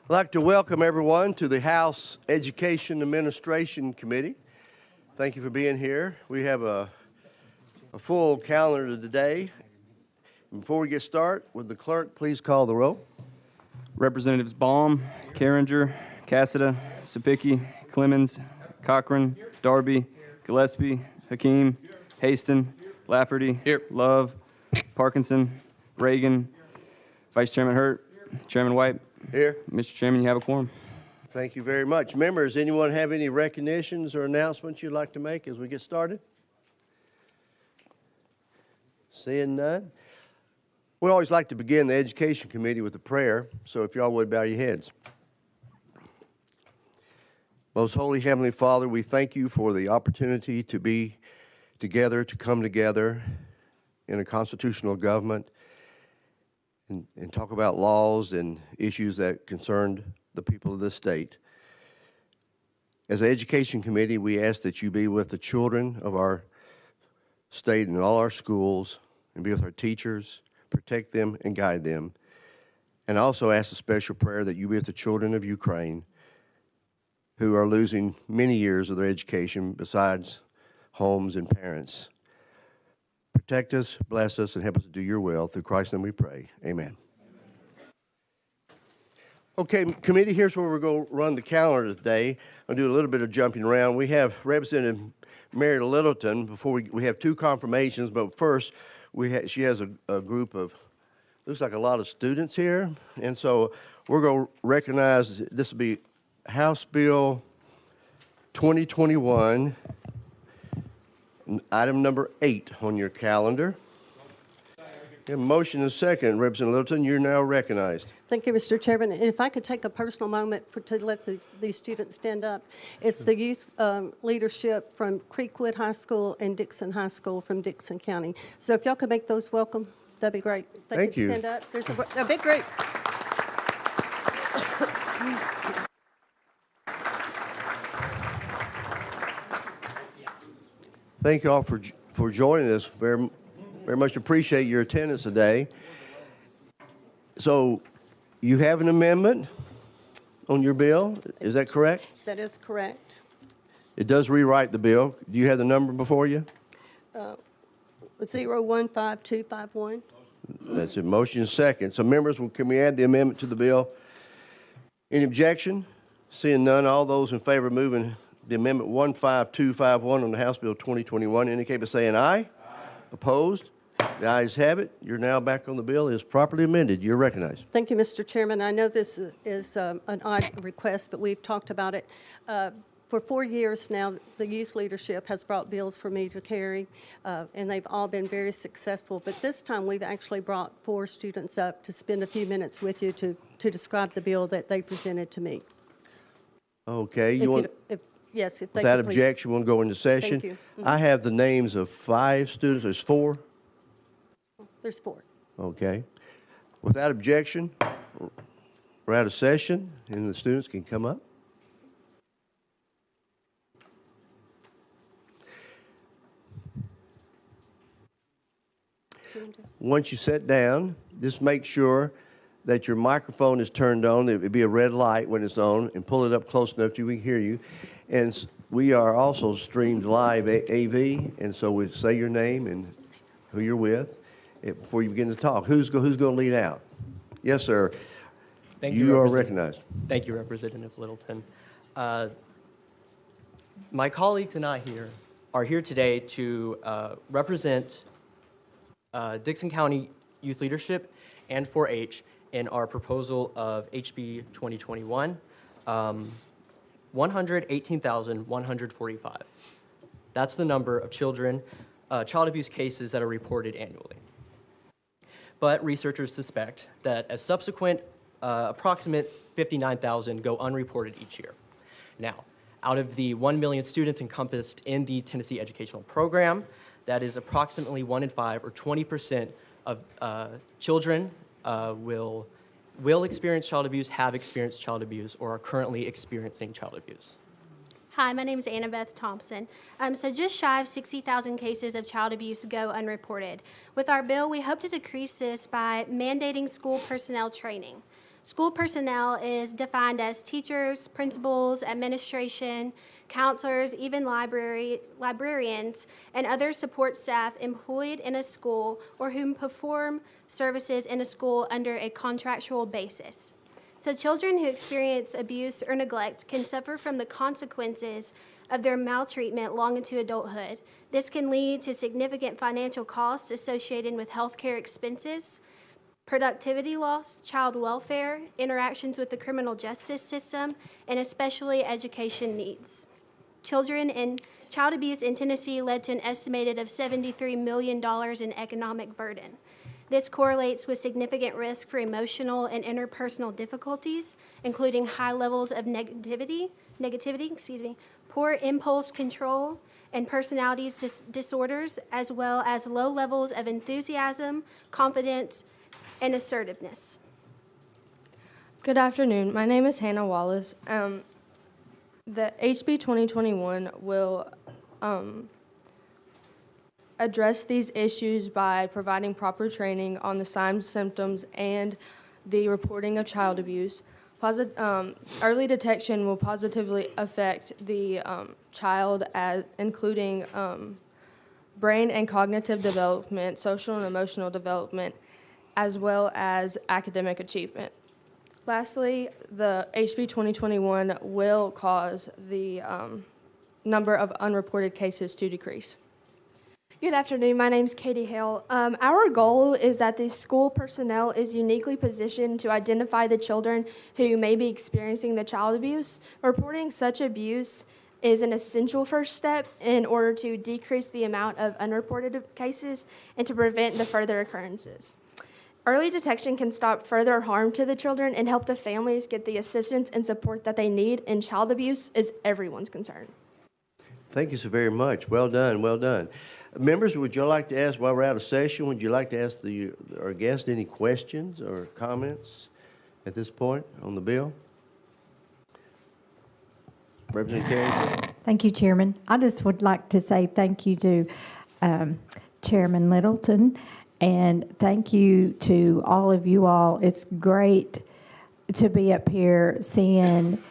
I'd like to welcome everyone to the House Education Administration Committee. Thank you for being here. We have a full calendar today. Before we get started, would the clerk please call the roll? Representatives Baum, Carringer, Cassida, Sapicki, Clemens, Cochran, Darby, Gillespie, Hakeem, Haston, Lafferty, Love, Parkinson, Reagan, Vice Chairman Hurt, Chairman White. Here. Mr. Chairman, you have a quorum. Thank you very much. Members, anyone have any recognitions or announcements you'd like to make as we get started? Seeing none. We always like to begin the Education Committee with a prayer, so if y'all would bow your heads. Most Holy Heavenly Father, we thank you for the opportunity to be together, to come together in a constitutional government and talk about laws and issues that concerned the people of this state. As an Education Committee, we ask that you be with the children of our state and all our schools, and be with our teachers, protect them and guide them. And also ask a special prayer that you be with the children of Ukraine who are losing many years of their education besides homes and parents. Protect us, bless us, and help us to do your will. Through Christ's name we pray. Amen. Okay, committee, here's where we're going to run the calendar today. I'll do a little bit of jumping around. We have Representative Mary Littleton. Before we have two confirmations, but first, she has a group of, looks like a lot of students here. And so we're going to recognize, this will be House Bill 2021, item number 8 on your calendar. Motion and second. Representative Littleton, you're now recognized. Thank you, Mr. Chairman. And if I could take a personal moment to let these students stand up. It's the youth leadership from Creekwood High School and Dixon High School from Dixon County. So if y'all could make those welcome, that'd be great. Thank you. Stand up. There's a big group. Thank you all for joining us. Very much appreciate your attendance today. So you have an amendment on your bill, is that correct? That is correct. It does rewrite the bill. Do you have the number before you? 015251. That's it. Motion is second. So members, can we add the amendment to the bill? Any objection? Seeing none, all those in favor of moving the amendment 15251 on the House Bill 2021 indicate by saying aye. Aye. Opposed? The ayes have it. You're now back on the bill. It is properly amended. You're recognized. Thank you, Mr. Chairman. I know this is an odd request, but we've talked about it. For 4 years now, the youth leadership has brought bills for me to carry, and they've all been very successful. But this time, we've actually brought 4 students up to spend a few minutes with you to describe the bill that they presented to me. Okay. Yes, if they Without could please. objection, we'll go into session. Thank you. Mm-hmm. I have the names of 5 students. There's 4? There's 4. Okay. Without objection, we're out of session, and the students can come up. Once you sit down, just make sure that your microphone is turned on. It would be a red light when it's on, and pull it up close enough so we can hear you. And we are also streamed live AV, and so we say your name and who you're with before you begin to talk. Who's going to lead out? Yes, sir. Thank you are recognized. Thank you, Representative Littleton. My colleagues and I are here today to represent Dixon County Youth Leadership and 4-H in our proposal of HB 2021, 118,145. That's the number of child abuse cases that are reported annually. But researchers suspect that a subsequent approximate 59,000 go unreported each year. Now, out of the 1 million students encompassed in the Tennessee Educational Program, that is approximately 1 in 5, or 20% of children will experience child abuse, have experienced child abuse, or are currently experiencing child abuse. Hi, my name is Annabeth Thompson. So just shy of 60,000 cases of child abuse go unreported. With our bill, we hope to decrease this by mandating school personnel training. School personnel is defined as teachers, principals, administration, counselors, even librarians, and other support staff employed in a school or whom perform services in a school under a contractual basis. So children who experience abuse or neglect can suffer from the consequences of their maltreatment long into adulthood. This can lead to significant financial costs associated with healthcare expenses, productivity loss, child welfare, interactions with the criminal justice system, and especially education needs. Children and child abuse in Tennessee led to an estimated of $73 million in economic burden. This correlates with significant risk for emotional and interpersonal difficulties, including high levels of negativity, poor impulse control, and personality disorders, as well as low levels of enthusiasm, confidence, and assertiveness. Good afternoon. My name is Hannah Wallace. The HB 2021 will address these issues by providing proper training on the signs, symptoms, and the reporting of child abuse. Early detection will positively affect the child, including brain and cognitive development, social and emotional development, as well as academic achievement. Lastly, the HB 2021 will cause the number of unreported cases to decrease. Good afternoon. My name is Katie Hale. Our goal is that the school personnel is uniquely positioned to identify the children who may be experiencing the child abuse. Reporting such abuse is an essential first step in order to decrease the amount of unreported cases and to prevent the further occurrences. Early detection can stop further harm to the children and help the families get the assistance and support that they need, and child abuse is everyone's concern. Thank you so very much. Well done, well done. Members, would you like to ask, while we're out of session, would you like to ask our guest any questions or comments at this point on the bill? Representative Carey? Thank you, Chairman. I just would like to say thank you to Chairman Littleton, and thank you to all of you all. It's great to be up here seeing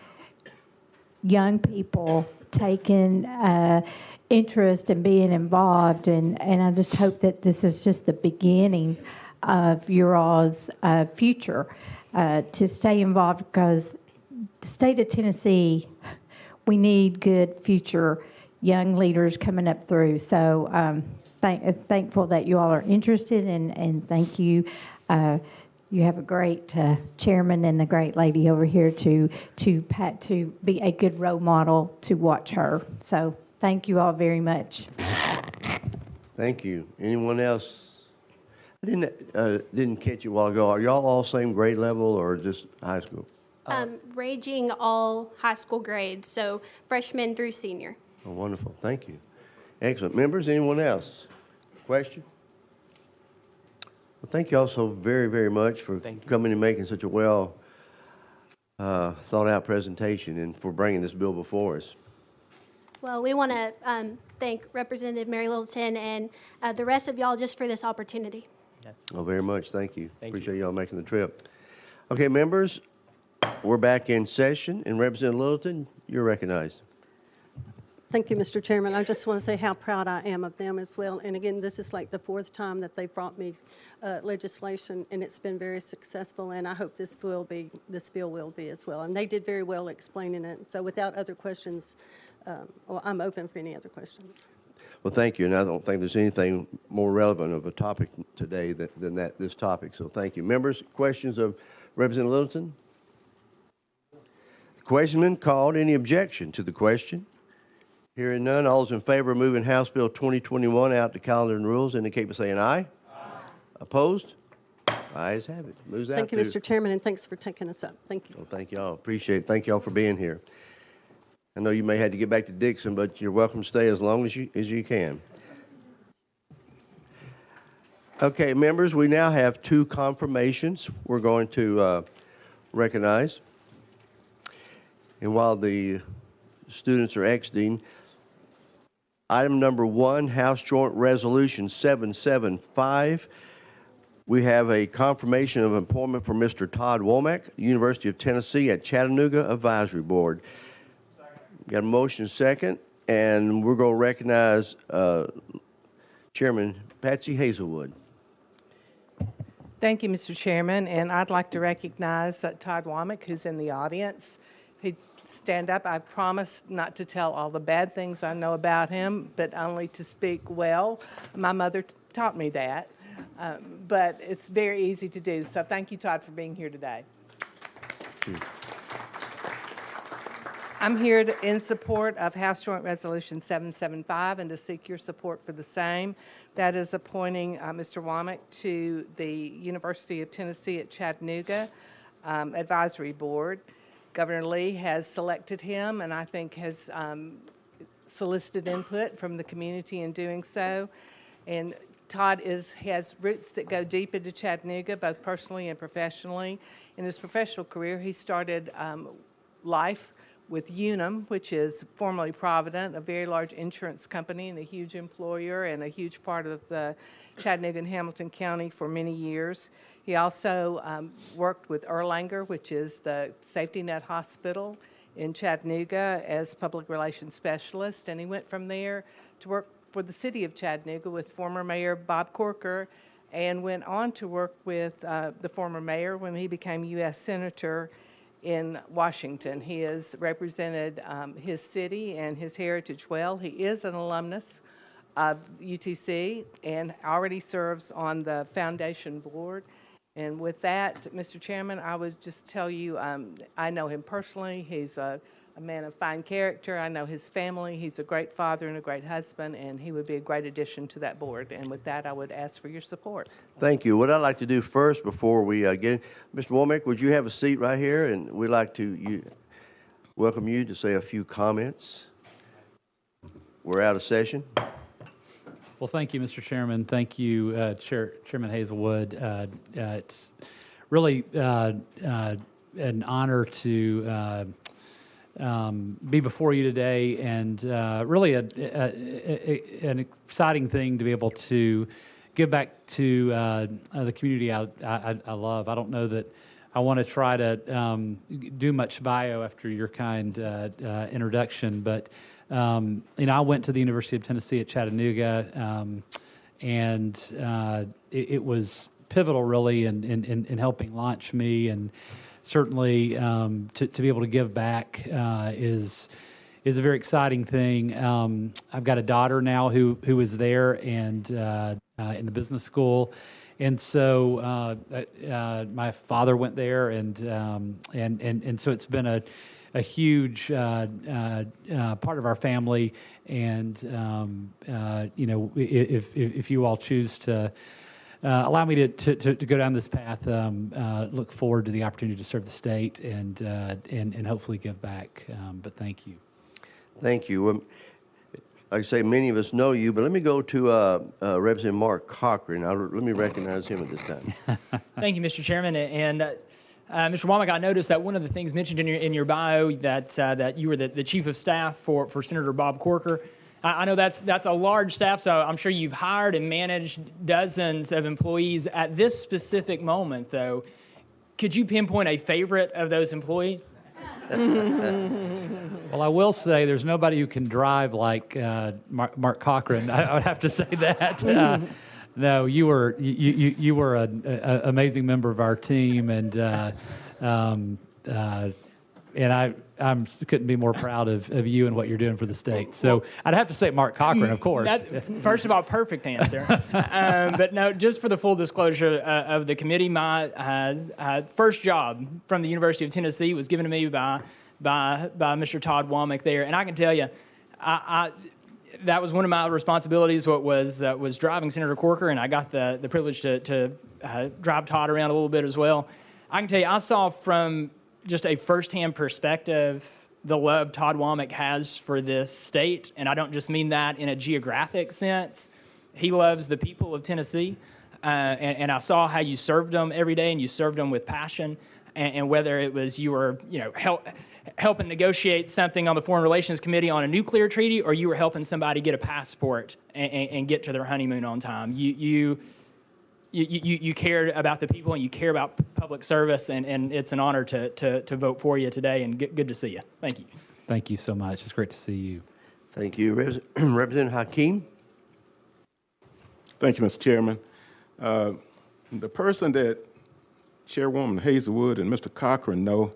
young people taking interest and being involved, and I just hope that this is just the beginning of your all's future to stay involved, because the state of Tennessee, we need good future young leaders coming up through. So thankful that you all are interested, and thank you. You have a great chairman and a great lady over here to be a good role model to watch her. So thank you all very much. Thank you. Anyone else? I didn't catch you a while ago. Are y'all all same grade level or just high school? Ranging all high school grades, so freshman through senior. Oh, wonderful. Thank you. Excellent. Members, anyone else? Question? Well, thank you all so very, very much for coming and making such a well thought out presentation and for bringing this bill before us. Well, we want to thank Representative Mary Littleton and the rest of y'all just for this opportunity. Oh, very much. Thank you. Appreciate y'all making the trip. Okay, members, we're back in session, and Representative Littleton, you're recognized. Thank you, Mr. Chairman. I just want to say how proud I am of them as well. And again, this is like the fourth time that they've brought me legislation, and it's been very successful. And I hope this bill will be as well. And they did very well explaining it. So without other questions, I'm open for any other questions. Well, thank you, and I don't think there's anything more relevant of a topic today than this topic. So thank you. Members, questions of Representative Littleton? The questionman called. Any objection to the question? Hearing none, all those in favor of moving House Bill 2021 out to calendar and rules indicate by saying aye. Aye. Opposed? Ayes have it. Moves out. Thank you, Mr. Chairman, and thanks for taking us up. Thank you. Well, thank you all. Appreciate it. Thank you all for being here. I know you may have to get back to Dixon, but you're welcome to stay as long as you can. Okay, members, we now have two confirmations we're going to recognize. And while the students are exiting, item number 1, House Joint Resolution 775, We have a confirmation of employment for Mr. Todd Womack, University of Tennessee at Chattanooga Advisory Board. Got a motion second, and we're going to recognize Chairman Patsy Hazelwood. Thank you, Mr. Chairman, and I'd like to recognize Todd Womack, who's in the audience. He'd stand up. I promised not to tell all the bad things I know about him, but only to speak well. My mother taught me that, but it's very easy to do. So thank you, Todd, for being here today. I'm here in support of House Joint Resolution 775 and to seek your support for the same. That is appointing Mr. Womack to the University of Tennessee at Chattanooga Advisory Board. Governor Lee has selected him and I think has solicited input from the community in doing so. And Todd has roots that go deep into Chattanooga, both personally and professionally. In his professional career, he started life with Unum, which is formerly Provident, a very large insurance company and a huge employer and a huge part of the Chattanooga and Hamilton County for many years. He also worked with Erlanger, which is the safety net hospital in Chattanooga, as public relations specialist, and he went from there to work for the city of Chattanooga with former Mayor Bob Corker, and went on to work with the former mayor when he became U.S. Senator in Washington. He has represented his city and his heritage well. He is an alumnus of UTC and already serves on the foundation board. And with that, Mr. Chairman, I would just tell you, I know him personally. He's a man of fine character. I know his family. He's a great father and a great husband, and he would be a great addition to that board. And with that, I would ask for your support. Thank you. What I'd like to do first before we get Mr. Womack, would you have a seat right here? And we'd like to welcome you to say a few comments. We're out of session. Well, thank you, Mr. Chairman. Thank you, Chairman Hazelwood. It's really an honor to be before you today, and really an exciting thing to be able to give back to the community I love. I don't know that I want to try to do much bio after your kind introduction, but I went to the University of Tennessee at Chattanooga, and it was pivotal, really, in helping launch me, and certainly to be able to give back is a very exciting thing. I've got a daughter now who is there and in the business school, and so my father went there, and so it's been a huge part of our family. And if you all choose to allow me to go down this path, look forward to the opportunity to serve the state and hopefully give back. But thank you. Thank you. Like I say, many of us know you, but let me go to Representative Mark Cochran. Let me recognize him at this time. Thank you, Mr. Chairman. And Mr. Womack, I noticed that one of the things mentioned in your bio that you were the chief of staff for Senator Bob Corker. I know that's a large staff, so I'm sure you've hired and managed dozens of employees. At this specific moment, though, could you pinpoint a favorite of those employees? Well, I will say there's nobody who can drive like Mark Cochran. I would have to say that. No, you were an amazing member of our team, and I couldn't be more proud of you and what you're doing for the state. So I'd have to say Mark Cochran, of course. First of all, perfect answer. But no, just for the full disclosure of the committee, my first job from the University of Tennessee was given to me by Mr. Todd Womack there, and I can tell you, that was one of my responsibilities. What was driving Senator Corker, and I got the privilege to drive Todd around a little bit as well. I can tell you, I saw from just a firsthand perspective the love Todd Womack has for this state, and I don't just mean that in a geographic sense. He loves the people of Tennessee, and I saw how you served them every day, and you served them with passion. And whether it was you were helping negotiate something on the Foreign Relations Committee on a nuclear treaty, or you were helping somebody get a passport and get to their honeymoon on time, you you care about the people and you care about public service, and it's an honor to vote for you today, and good to see you. Thank you. Thank you so much. It's great to see you. Thank you. Representative Hakeem? Thank you, Mr. Chairman. The person that Chairwoman Hazelwood and Mr. Cochran know,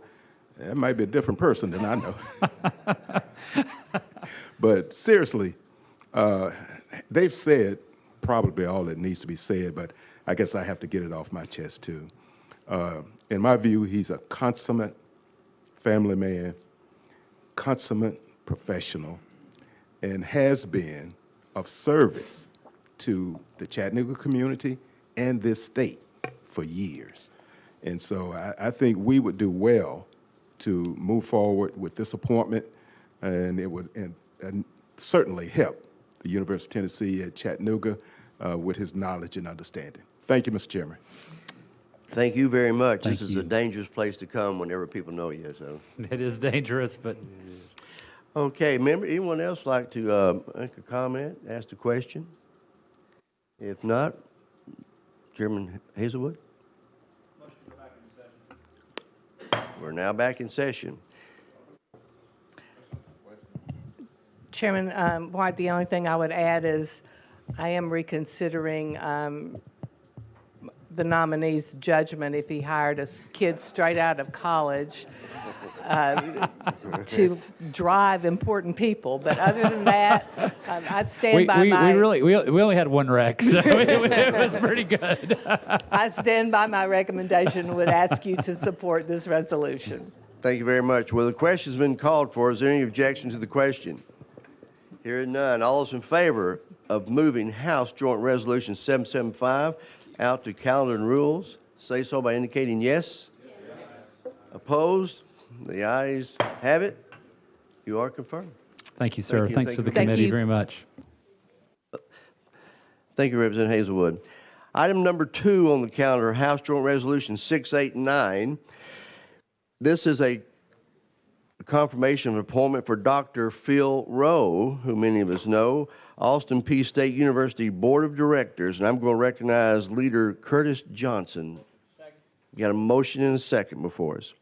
that might be a different person than I know. But seriously, they've said probably all that needs to be said, but I guess I have to get it off my chest too. In my view, he's a consummate family man, consummate professional, and has been of service to the Chattanooga community and this state for years. And so I think we would do well to move forward with this appointment, and it would and certainly help the University of Tennessee at Chattanooga with his knowledge and understanding. Thank you, Mr. Chairman. Thank you very much. Thank This is you. a dangerous place to come whenever people know you. So, It is dangerous, but okay, anyone else like to make a comment, ask a question? If not, Chairman Hazelwood? We're now back in session. Chairman White, the only thing I would add is I am reconsidering the nominee's judgment if he hired a kid straight out of college to drive important people. But other than that, I stand by my... we only had one wreck, so it was pretty good. I stand by my recommendation and would ask you to support this resolution. Thank you very much. Well, the question's been called for. Is there any objection to the question? Hearing none. All those in favor of moving House Joint Resolution 775 out to calendar and rules, say so by indicating yes. Yes. Opposed? The ayes have it. You are confirmed. Thank you, sir. Thank you. Thanks Thank to you. the Thank committee you. very much. Thank you, Representative Hazelwood. Item number 2 on the calendar, House Joint Resolution 689. This is a confirmation of appointment for Dr. Phil Rowe, who many of us know, Austin Peay State University Board of Directors, and I'm going to recognize Leader Curtis Johnson. You got a motion and a second before us.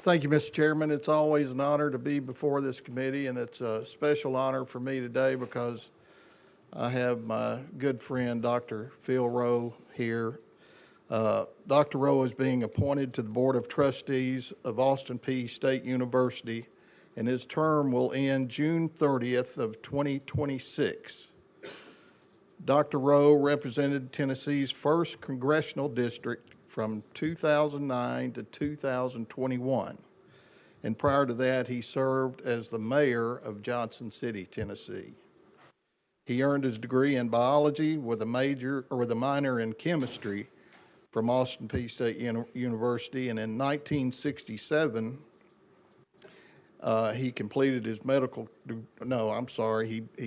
Thank you, Mr. Chairman. It's always an honor to be before this committee, and it's a special honor for me today because I have my good friend, Dr. Phil Rowe, here. Dr. Rowe is being appointed to the Board of Trustees of Austin Peay State University, and his term will end June 30th of 2026. Dr. Rowe represented Tennessee's 1st Congressional District from 2009 to 2021. And prior to that, he served as the mayor of Johnson City, Tennessee. He earned his degree in biology with a minor in chemistry from Austin Peay State University, and in 1967, he completed his he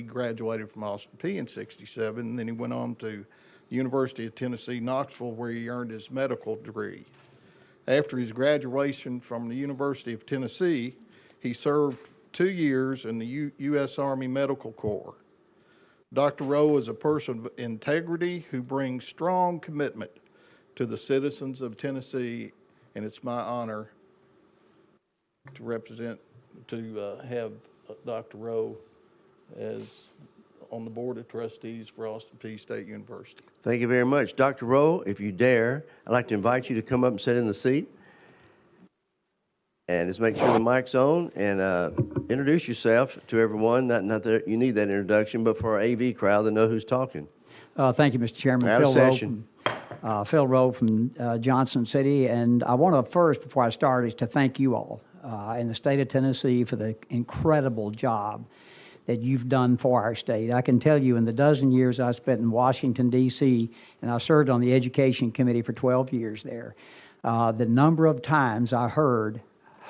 graduated from Austin Peay in 67, and then he went on to the University of Tennessee, Knoxville, where he earned his medical degree. After his graduation from the University of Tennessee, he served 2 years in the U.S. Army Medical Corps. Dr. Rowe is a person of integrity who brings strong commitment to the citizens of Tennessee, and it's my honor to have Dr. Rowe as on the Board of Trustees for Austin Peay State University. Thank you very much. Dr. Rowe, if you dare, I'd like to invite you to come up and sit in the seat. And just make sure the mic's on and introduce yourself to everyone. Not that you need that introduction, but for our AV crowd to know who's talking. Thank you, Mr. Chairman. Out of session. Phil Rowe from Johnson City. And I want to first, before I start, is to thank you all in the state of Tennessee for the incredible job that you've done for our state. I can tell you in the dozen years I spent in Washington, D.C., and I served on the Education Committee for 12 years there, the number of times I heard,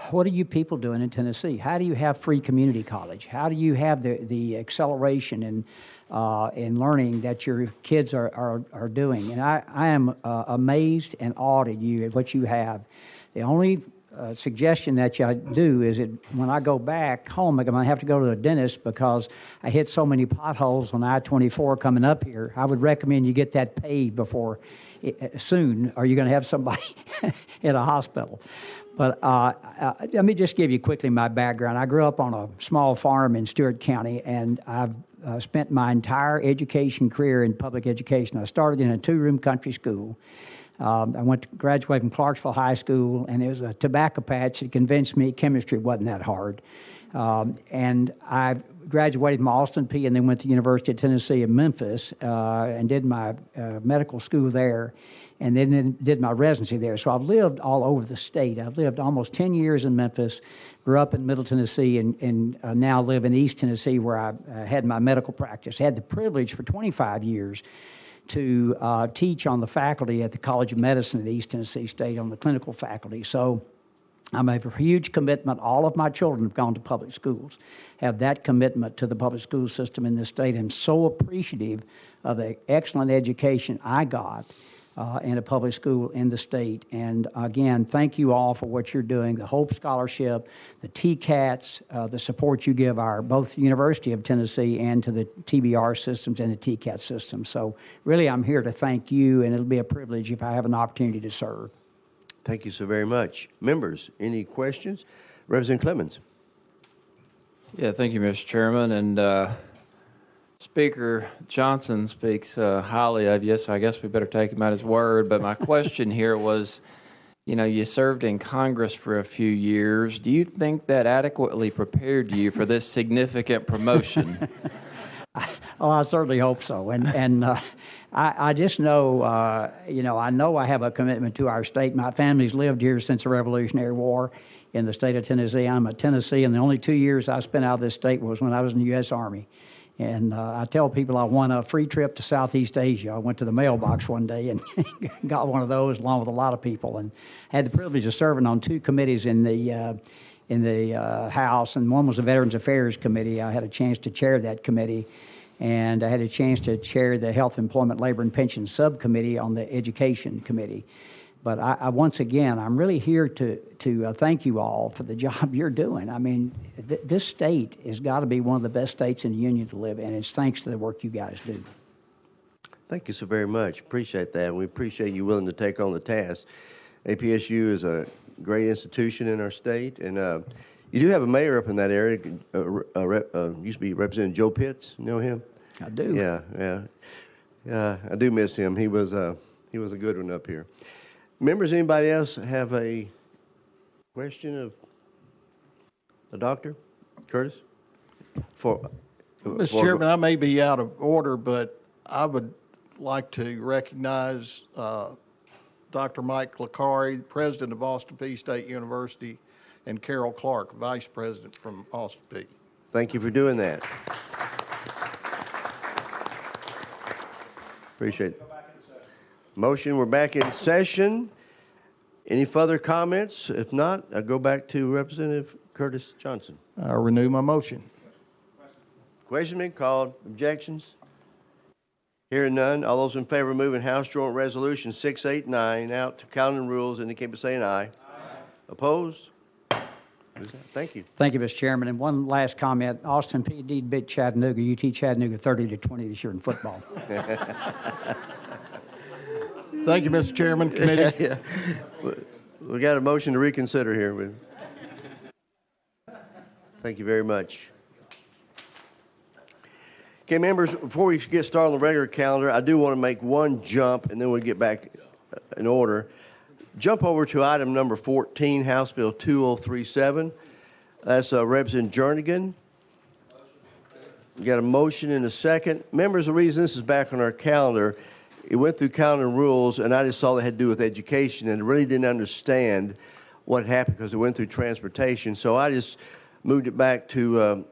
what are you people doing in Tennessee? How do you have free community college? How do you have the acceleration in learning that your kids are doing? And I am amazed and awed at you at what you have. The only suggestion that you do is that when I go back home, I'm going to have to go to the dentist because I hit so many potholes on I-24 coming up here. I would recommend you get that paid before soon, or you're going to have somebody in a hospital. But let me just give you quickly my background. I grew up on a small farm in Stewart County, and I've spent my entire education career in public education. I started in a two-room country school. I went to graduate from Clarksville High School, and it was a tobacco patch that convinced me chemistry wasn't that hard. And I graduated from Austin P and then went to the University of Tennessee in Memphis and did my medical school there, and then did my residency there. So I've lived all over the state. I've lived almost 10 years in Memphis, grew up in Middle Tennessee, and now live in East Tennessee where I had my medical practice. I had the privilege for 25 years to teach on the faculty at the College of Medicine at East Tennessee State on the clinical faculty. So I have a huge commitment. All of my children have gone to public schools, have that commitment to the public school system in this state. I'm so appreciative of the excellent education I got in a public school in the state. And again, thank you all for what you're doing, the Hope Scholarship, the TCATs, the support you give our both University of Tennessee and to the TBR systems and the TCAT system. So really, I'm here to thank you, and it'll be a privilege if I have an opportunity to serve. Thank you so very much. Members, any questions? Representative Clemens. Yeah, thank you, Mr. Chairman. And Speaker Johnson speaks highly of you, so I guess we better take him at his word. But my question here was, you know, you served in Congress for a few years. Do you think that adequately prepared you for this significant promotion? Oh, I certainly hope so. And I just know, you know, I know I have a commitment to our state. My family's lived here since the Revolutionary War in the state of Tennessee. I'm a Tennessee, and the only 2 years I spent out of this state was when I was in the U.S. Army. And I tell people I won a free trip to Southeast Asia. I went to the mailbox one day and got one of those along with a lot of people, and had the privilege of serving on two committees in the House, and one was the Veterans Affairs Committee. I had a chance to chair that committee, and I had a chance to chair the Health, Employment, Labor, and Pension Subcommittee on the Education Committee. But I once again, I'm really here to thank you all for the job you're doing. I mean, this state has got to be one of the best states in the union to live in. It's thanks to the work you guys do. Thank you so very much. Appreciate that. We appreciate you willing to take on the task. APSU is a great institution in our state, and you do have a mayor up in that area. Used to be Representative Joe Pitts. You know him? I do. Yeah. I do miss him. He was a good one up here. Members, anybody else have a question of the doctor? Curtis? Mr. Chairman, I may be out of order, but I would like to recognize Dr. Mike Licari, president of Austin Peay State University, and Carol Clark, vice president from Austin Peay. Thank you for doing that. Appreciate it. Motion, we're back in session. Any further comments? If not, I'll go back to Representative Curtis Johnson. I renew my motion. Question been called. Objections? Hearing none. All those in favor of moving House Joint Resolution 689 out to calendar rules indicate by saying aye. Aye. Opposed? Thank you. Thank you, Mr. Chairman. And one last comment. Austin PD beat Chattanooga. UT Chattanooga 30-20 this year in football. Thank you, Mr. Chairman. Committee. Yeah. We got a motion to reconsider here. Thank you very much. Okay, members, before we get started on the regular calendar, I do want to make one jump, and then we'll get back in order. Jump over to item number 14, House Bill 2037. That's Representative Jernigan. We got a motion and a second. Members, the reason this is back on our calendar, it went through calendar rules, and I just saw it had to do with education, and really didn't understand what happened because it went through transportation. So I just moved it back to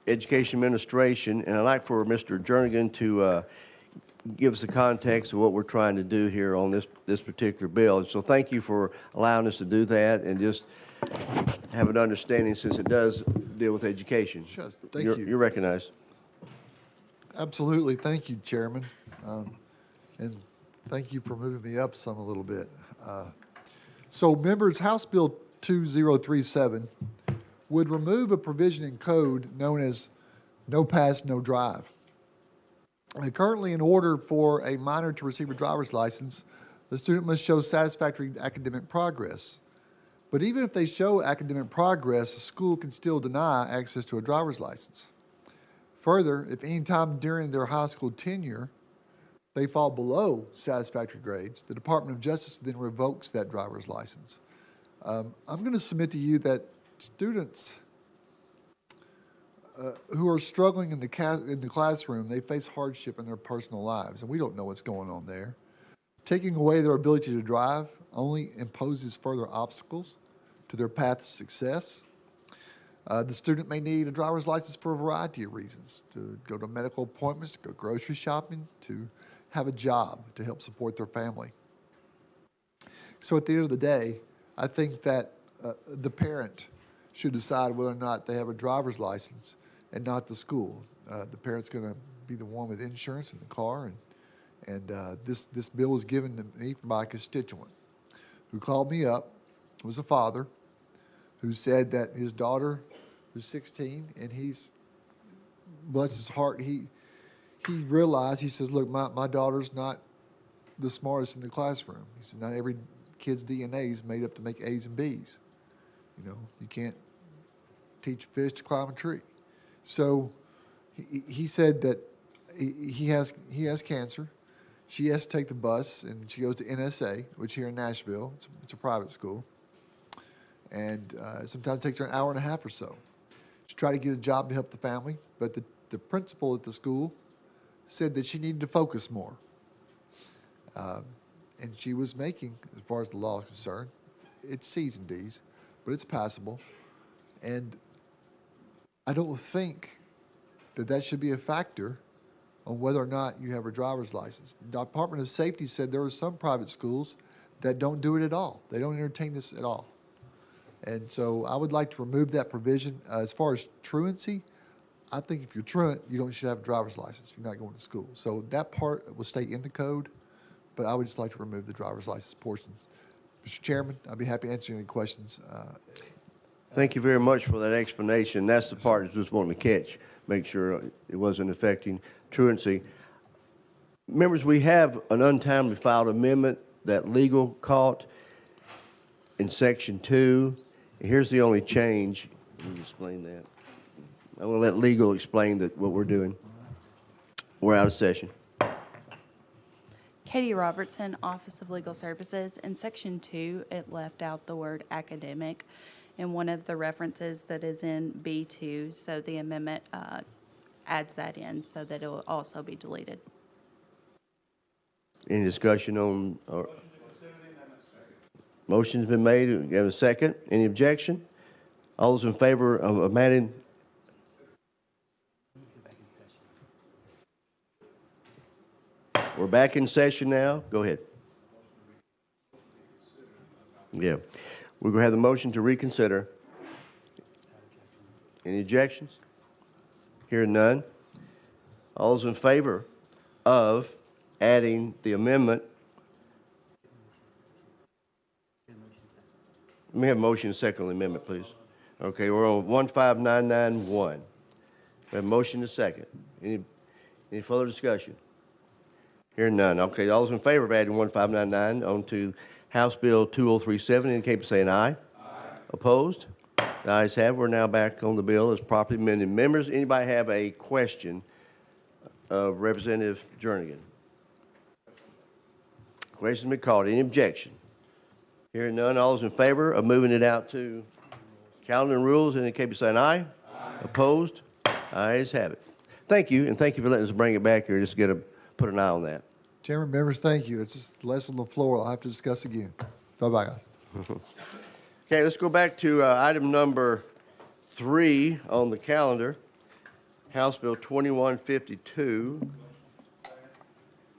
Education Administration, and I'd like for Mr. Jernigan to give us the context of what we're trying to do here on this particular bill. And so thank you for allowing us to do that and just have an understanding since it does deal with education. Sure. Thank you. You're recognized. Absolutely. Thank you, Chairman. And thank you for moving me up some a little bit. So members, House Bill 2037 would remove a provision in code known as no pass, no drive. Currently, in order for a minor to receive a driver's license, the student must show satisfactory academic progress. But even if they show academic progress, a school can still deny access to a driver's license. Further, if any time during their high school tenure they fall below satisfactory grades, the Department of Justice then revokes that driver's license. I'm going to submit to you that students who are struggling in the classroom, they face hardship in their personal lives, and we don't know what's going on there. Taking away their ability to drive only imposes further obstacles to their path to success. The student may need a driver's license for a variety of reasons, to go to medical appointments, to go grocery shopping, to have a job to help support their family. So at the end of the day, I think that the parent should decide whether or not they have a driver's license and not the school. The parent's going to be the one with insurance in the car, and this bill was given to me by a constituent who called me up. It was a father who said that his daughter was 16, and he's, bless his heart, he realized, he says, look, my daughter's not the smartest in the classroom. He said, not every kid's DNA is made up to make A's and B's. You know, you can't teach a fish to climb a tree. So he said that he has cancer. She has to take the bus, and she goes to NSA, which here in Nashville, it's a private school. And sometimes it takes her an hour and a half or so. She tried to get a job to help the family, but the principal at the school said that she needed to focus more. And she was making, as far as the law is concerned, it's C's and D's, but it's passable. And I don't think that should be a factor on whether or not you have a driver's license. The Department of Safety said there are some private schools that don't do it at all. They don't entertain this at all. And so I would like to remove that provision. As far as truancy, I think if you're truant, you should have a driver's license. You're not going to school. So that part will stay in the code, but I would just like to remove the driver's license portions. Mr. Chairman, I'd be happy to answer any questions. Thank you very much for that explanation. That's the part I just wanted to catch, make sure it wasn't affecting truancy. Members, we have an untimely filed amendment that legal caught in Section 2. Here's the only change. Let me explain that. I'm going to let legal explain what we're doing. We're out of session. Katie Robertson, Office of Legal Services. In Section 2, it left out the word academic in one of the references that is in B2, so the amendment adds that in so that it will also be deleted. Any discussion on? Motion's been made. We have a second. Any objection? All those in favor of amending? We're back in session now. Go ahead. Yeah. We're going to have the motion to reconsider. Any objections? Hearing none. All those in favor of adding the amendment? Let me have a motion second on the amendment, please. Okay, we're on 15991. We have a motion to second. Any further discussion? Hearing none. Okay, all those in favor of adding 1599 onto House Bill 2037 indicate by saying aye. Aye. Opposed? The ayes have it. We're now back on the bill as properly amended. Members, anybody have a question of Representative Jernigan? Question's been called. Any objection? Hearing none. All those in favor of moving it out to calendar and rules indicate by saying aye. Aye. Opposed? Ayes have it. Thank you, and thank you for letting us bring it back here just to put an eye on that. Chairman, members, thank you. It's just less on the floor. I'll have to discuss again. Bye-bye, guys. Okay, let's go back to item number 3 on the calendar, House Bill 2152.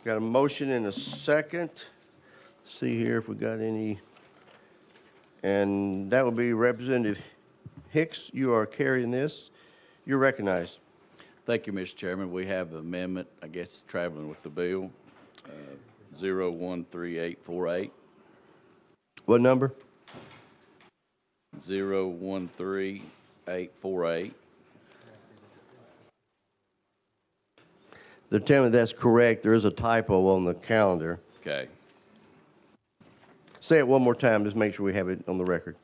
Got a motion and a second. Let's see here if we got any. And that would be Representative Hicks. You are carrying this. You're recognized. Thank you, Mr. Chairman. We have an amendment, I guess, traveling with the bill, 013848. What number? 013848. They're telling me that's correct. There is a typo on the calendar. Okay. Say it one more time, just make sure we have it on the record.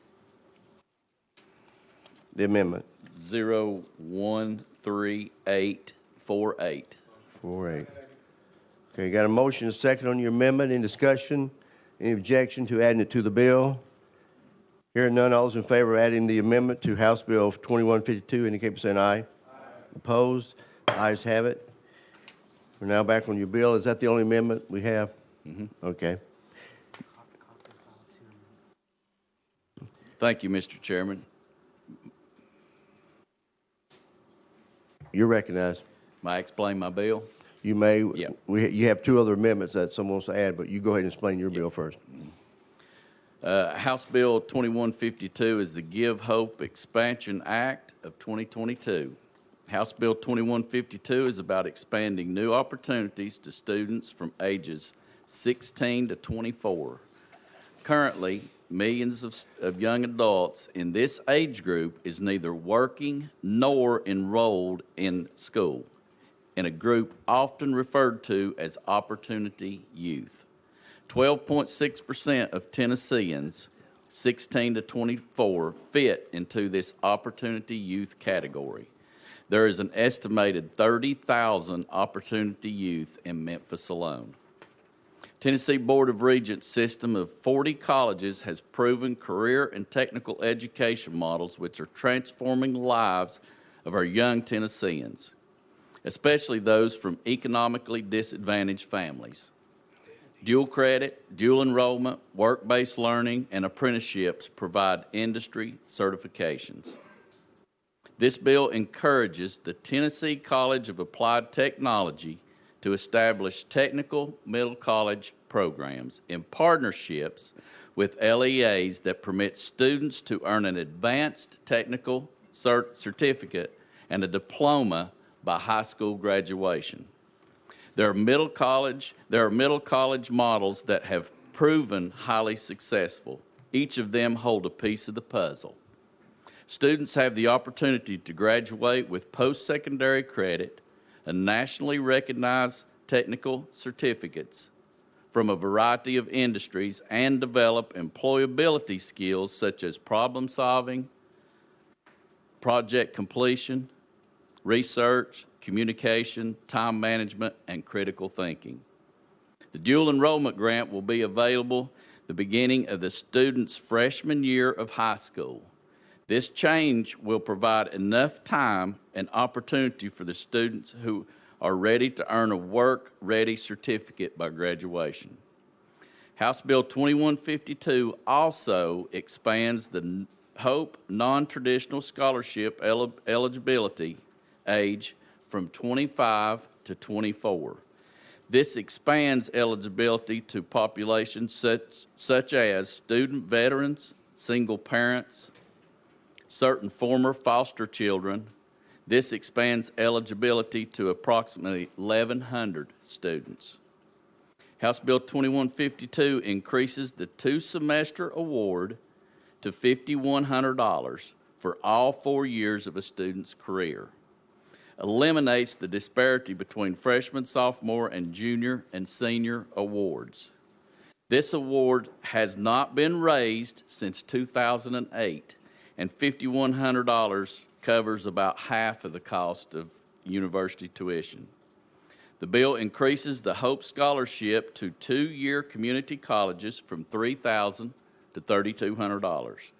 The amendment. 013848. 48. Okay, got a motion and a second on your amendment. Any discussion? Any objection to adding it to the bill? Hearing none, all those in favor of adding the amendment to House Bill 2152, indicate by saying aye. Aye. Opposed? Ayes have it. We're now back on your bill. Is that the only amendment we have? Mm-hmm. Okay. Thank you, Mr. Chairman. You're recognized. May I explain my bill? You may. Yeah. You have two other amendments that someone wants to add, but you go ahead and explain your bill first. House Bill 2152 is the Give Hope Expansion Act of 2022. House Bill 2152 is about expanding new opportunities to students from ages 16 to 24. Currently, millions of young adults in this age group is neither working nor enrolled in school, in a group often referred to as opportunity youth. 12.6% of Tennesseans 16 to 24 fit into this opportunity youth category. There is an estimated 30,000 opportunity youth in Memphis alone. Tennessee Board of Regents system of 40 colleges has proven career and technical education models which are transforming the lives of our young Tennesseans, especially those from economically disadvantaged families. Dual credit, dual enrollment, work-based learning, and apprenticeships provide industry certifications. This bill encourages the Tennessee College of Applied Technology to establish technical middle college programs in partnerships with LEAs that permit students to earn an advanced technical certificate and a diploma by high school graduation. There are middle college models that have proven highly successful. Each of them hold a piece of the puzzle. Students have the opportunity to graduate with post-secondary credit and nationally recognized technical certificates from a variety of industries and develop employability skills such as problem solving, project completion, research, communication, time management, and critical thinking. The dual enrollment grant will be available the beginning of the student's freshman year of high school. This change will provide enough time and opportunity for the students who are ready to earn a work-ready certificate by graduation. House Bill 2152 also expands the Hope non-traditional scholarship eligibility age from 25 to 24. This expands eligibility to populations such as student veterans, single parents, certain former foster children. This expands eligibility to approximately 1,100 students. House Bill 2152 increases the two-semester award to $5,100 for all 4 years of a student's career. Eliminates the disparity between freshman, sophomore, and junior and senior awards. This award has not been raised since 2008, and $5,100 covers about half of the cost of university tuition. The bill increases the Hope Scholarship to two-year community colleges from $3,000 to $3,200.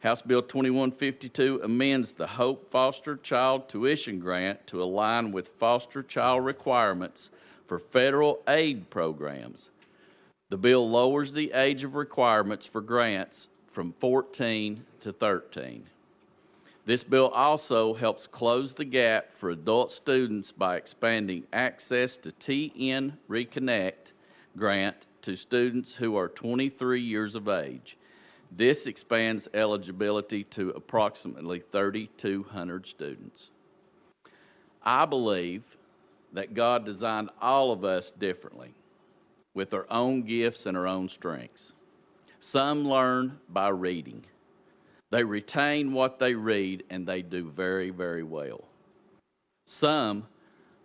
House Bill 2152 amends the Hope Foster Child Tuition Grant to align with foster child requirements for federal aid programs. The bill lowers the age of requirements for grants from 14 to 13. This bill also helps close the gap for adult students by expanding access to TN Reconnect grant to students who are 23 years of age. This expands eligibility to approximately 3,200 students. I believe that God designed all of us differently, with our own gifts and our own strengths. Some learn by reading. They retain what they read, and they do very, very well. Some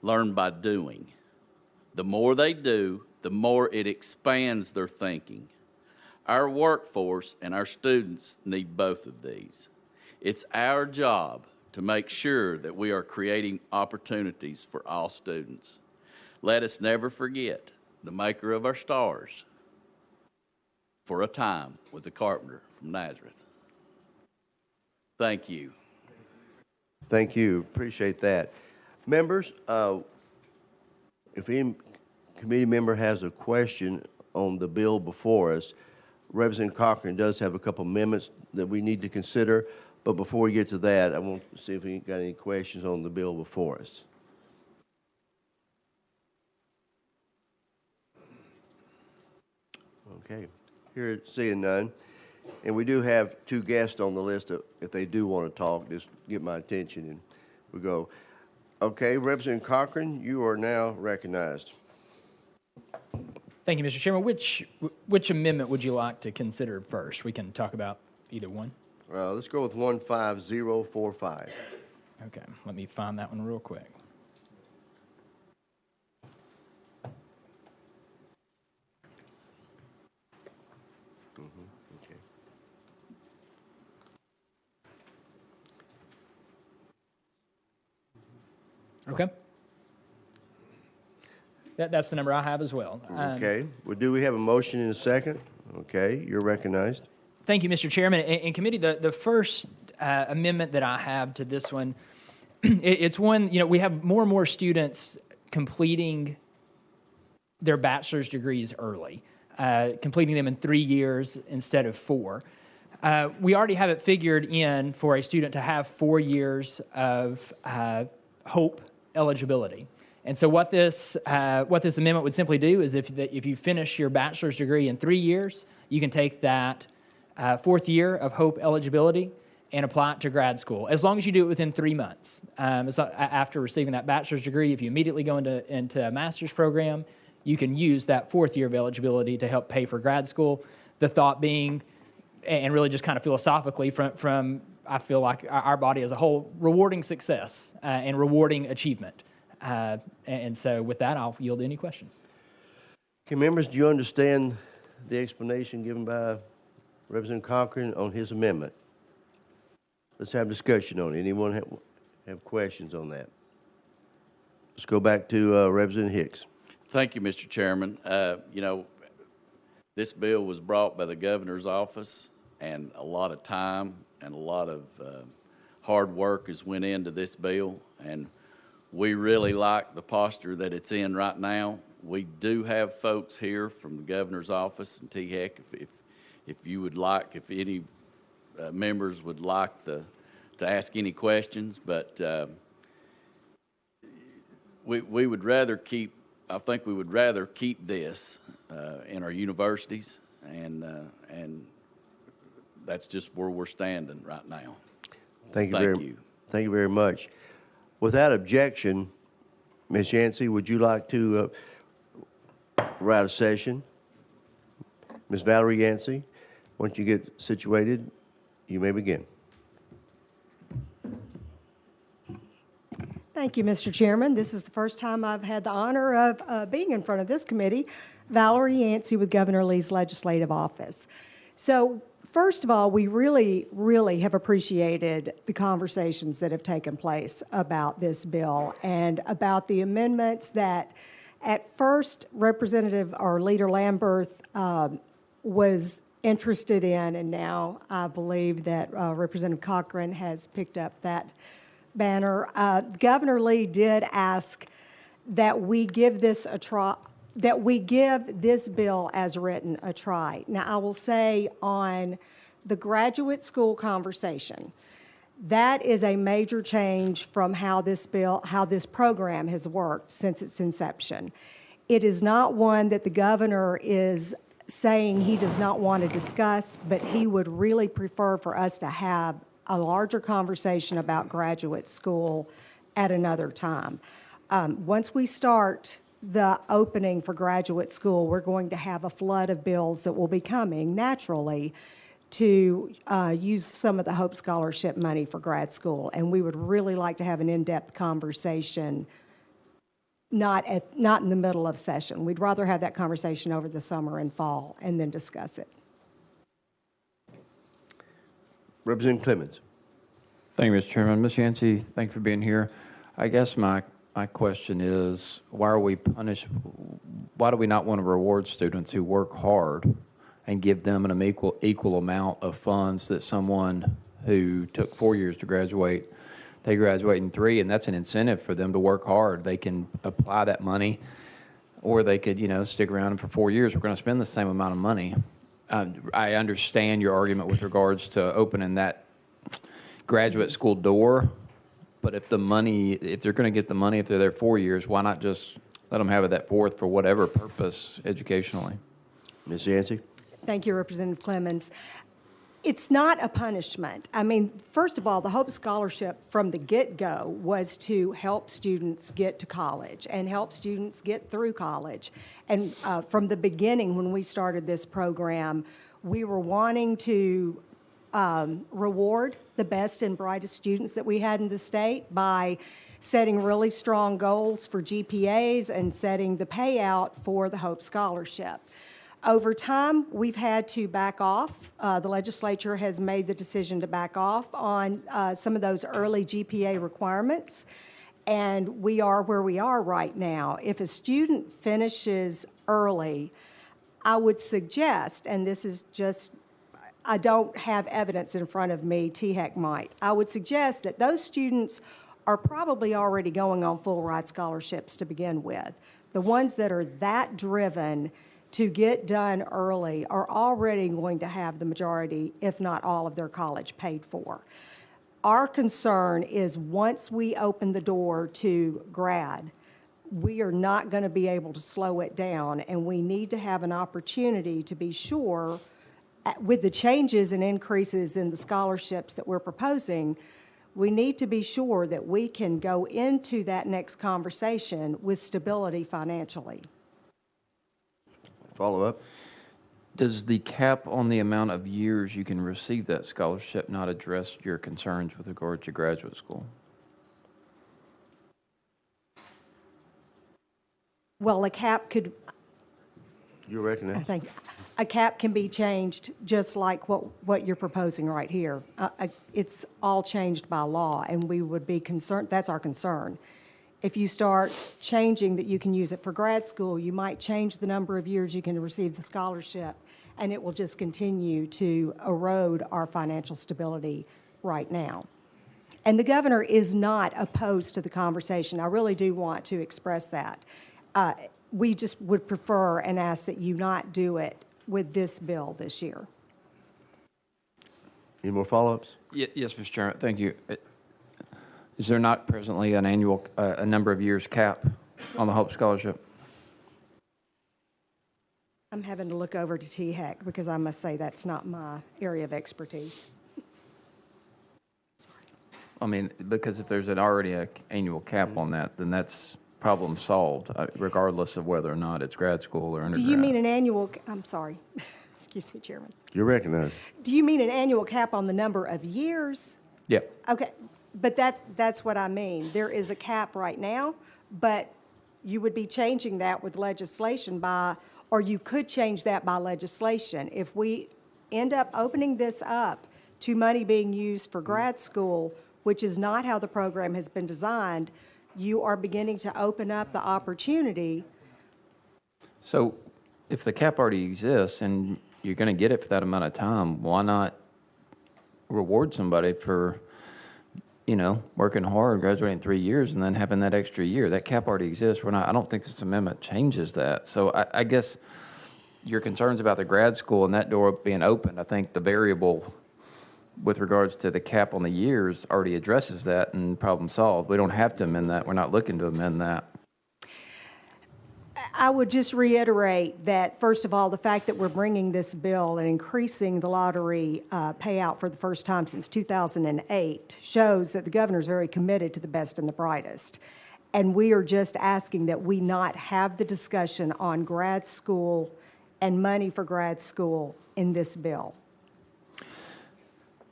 learn by doing. The more they do, the more it expands their thinking. Our workforce and our students need both of these. It's our job to make sure that we are creating opportunities for all students. Let us never forget the maker of our stars. For a time was a carpenter from Nazareth. Thank you. Thank you. Appreciate that. Members, if any committee member has a question on the bill before us, Representative Cochran does have a couple amendments that we need to consider. But before we get to that, I want to see if we got any questions on the bill before us. Okay. Here, seeing none. And we do have two guests on the list. If they do want to talk, just get my attention and we go. Okay, Representative Cochran, you are now recognized. Thank you, Mr. Chairman. Which amendment would you like to consider first? We can talk about either one. Let's go with 15045. Okay, let me find that one real quick. Okay. Okay. That's the number I have as well. Okay. Well, do we have a motion in a second? Okay, you're recognized. Thank you, Mr. Chairman. In committee, the first amendment that I have to this one, it's one, we have more and more students completing their bachelor's degrees early, completing them in 3 years instead of 4. We already have it figured in for a student to have 4 years of HOPE eligibility. And so what this amendment would simply do is if you finish your bachelor's degree in 3 years, you can take that 4th year of HOPE eligibility and apply it to grad school, as long as you do it within 3 months. So after receiving that bachelor's degree, if you immediately go into a master's program, you can use that 4th year of eligibility to help pay for grad school. The thought being, and really just kind of philosophically from I feel like our body as a whole, rewarding success and rewarding achievement. And so with that, I'll yield any questions. Okay, members, do you understand the explanation given by Representative Cochran on his amendment? Let's have discussion on it. Anyone have questions on that? Let's go back to Representative Hicks. Thank you, Mr. Chairman. This bill was brought by the governor's office, and a lot of time and a lot of hard work has went into this bill, and we really like the posture that it's in right now. We do have folks here from the governor's office, and T-Heck, if you would like, if any members would like to ask any questions, but we would rather keep, I think we would rather keep this in our universities, and that's just where we're standing right now. Thank you very much. Without objection, Ms. Yancey, would you like to write a session? Ms. Valerie Yancey, once you get situated, you may begin. Thank you, Mr. Chairman. This is the first time I've had the honor of being in front of this committee. Valerie Yancey with Governor Lee's legislative office. So first of all, we really, really have appreciated the conversations that have taken place about this bill and about the amendments that at first Representative or Leader Lamberth was interested in, and now I believe that Representative Cochran has picked up that banner. Governor Lee did ask that we give this a try, that we give this bill as written a try. Now, I will say on the graduate school conversation, that is a major change from how this program has worked since its inception. It is not one that the governor is saying he does not want to discuss, but he would really prefer for us to have a larger conversation about graduate school at another time. Once we start the opening for graduate school, we're going to have a flood of bills that will be coming naturally to use some of the Hope Scholarship money for grad school. And we would really like to have an in-depth conversation, not in the middle of session. We'd rather have that conversation over the summer and fall and then discuss it. Representative Clemens. Thank you, Mr. Chairman. Ms. Yancey, thank you for being here. I guess my question is, why do we not want to reward students who work hard and give them an equal amount of funds that someone who took 4 years to graduate, they graduate in 3, and that's an incentive for them to work hard. They can apply that money, or they could, stick around for 4 years. We're going to spend the same amount of money. I understand your argument with regards to opening that graduate school door, but if they're going to get the money, if they're there 4 years, why not just let them have it that fourth for whatever purpose educationally? Ms. Yancey. Thank you, Representative Clemens. It's not a punishment. I mean, first of all, the Hope Scholarship from the get-go was to help students get to college and help students get through college. And from the beginning, when we started this program, we were wanting to reward the best and brightest students that we had in the state by setting really strong goals for GPAs and setting the payout for the Hope Scholarship. Over time, we've had to back off. The legislature has made the decision to back off on some of those early GPA requirements, and we are where we are right now. If a student finishes early, I would suggest, and this is just, I don't have evidence in front of me, THEC might, I would suggest that those students are probably already going on full ride scholarships to begin with. The ones that are that driven to get done early are already going to have the majority, if not all, of their college paid for. Our concern is once we open the door to grad, we are not going to be able to slow it down, and we need to have an opportunity to be sure, with the changes and increases in the scholarships that we're proposing, we need to be sure that we can go into that next conversation with stability financially. Follow up. Does the cap on the amount of years you can receive that scholarship not address your concerns with regard to graduate school? Well, a cap could, You recognize? I think, a cap can be changed just like what you're proposing right here. It's all changed by law, and we would be concerned, that's our concern. If you start changing that you can use it for grad school, you might change the number of years you can receive the scholarship, and it will just continue to erode our financial stability right now. And the governor is not opposed to the conversation. I really do want to express that. We just would prefer and ask that you not do it with this bill this year. Any more follow-ups? Yes, Mr. Chairman. Thank you. Is there not presently an annual, a number of years cap on the Hope Scholarship? I'm having to look over to THEC because I must say that's not my area of expertise. I mean, because if there's already an annual cap on that, then that's problem solved, regardless of whether or not it's grad school or undergrad. Do you mean an annual, I'm sorry, excuse me, Chairman. You're recognized. Do you mean an annual cap on the number of years? Yeah. Okay, but that's what I mean. There is a cap right now, but you would be changing that with legislation or you could change that by legislation. If we end up opening this up to money being used for grad school, which is not how the program has been designed, you are beginning to open up the opportunity. So if the cap already exists and you're going to get it for that amount of time, why not reward somebody for, working hard, graduating 3 years, and then having that extra year? That cap already exists. I don't think this amendment changes that. So I guess your concerns about the grad school and that door being open, I think the variable with regards to the cap on the years already addresses that and problem solved. We don't have to amend that. We're not looking to amend that. I would just reiterate that, first of all, the fact that we're bringing this bill and increasing the lottery payout for the first time since 2008 shows that the governor is very committed to the best and the brightest. And we are just asking that we not have the discussion on grad school and money for grad school in this bill.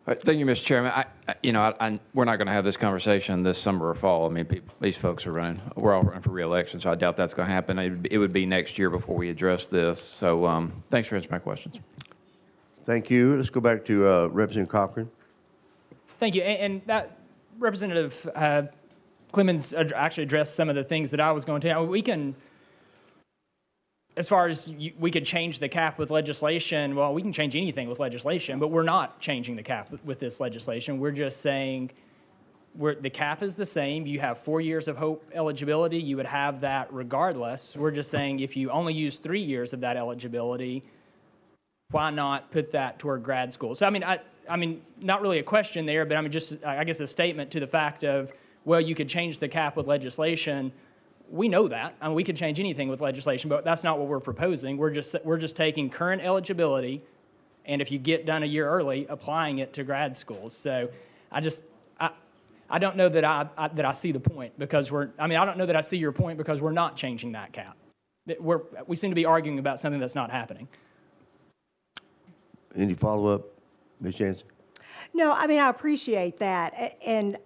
Thank you, Mr. Chairman. We're not going to have this conversation this summer or fall. I mean, these folks are running. We're all running for re-election, so I doubt that's going to happen. It would be next year before we address this. So, thanks for answering my questions. Thank you. Let's go back to Representative Cochran. Thank you. And that Representative Clemens actually addressed some of the things that I was going to. We can, as far as we could change the cap with legislation, well, we can change anything with legislation, but we're not changing the cap with this legislation. We're just saying the cap is the same. You have 4 years of HOPE eligibility. You would have that regardless. We're just saying if you only use 3 years of that eligibility, why not put that toward grad school? So, I mean, not really a question there, but I guess a statement to the fact of, well, you could change the cap with legislation. We know that. I mean, we could change anything with legislation, but that's not what we're proposing. We're just taking current eligibility, and if you get done a year early, applying it to grad schools. So, I don't know that I see the point because I don't know that I see your point because we're not changing that cap. We seem to be arguing about something that's not happening. Any follow-up, Ms. Jansen? No, I appreciate that. And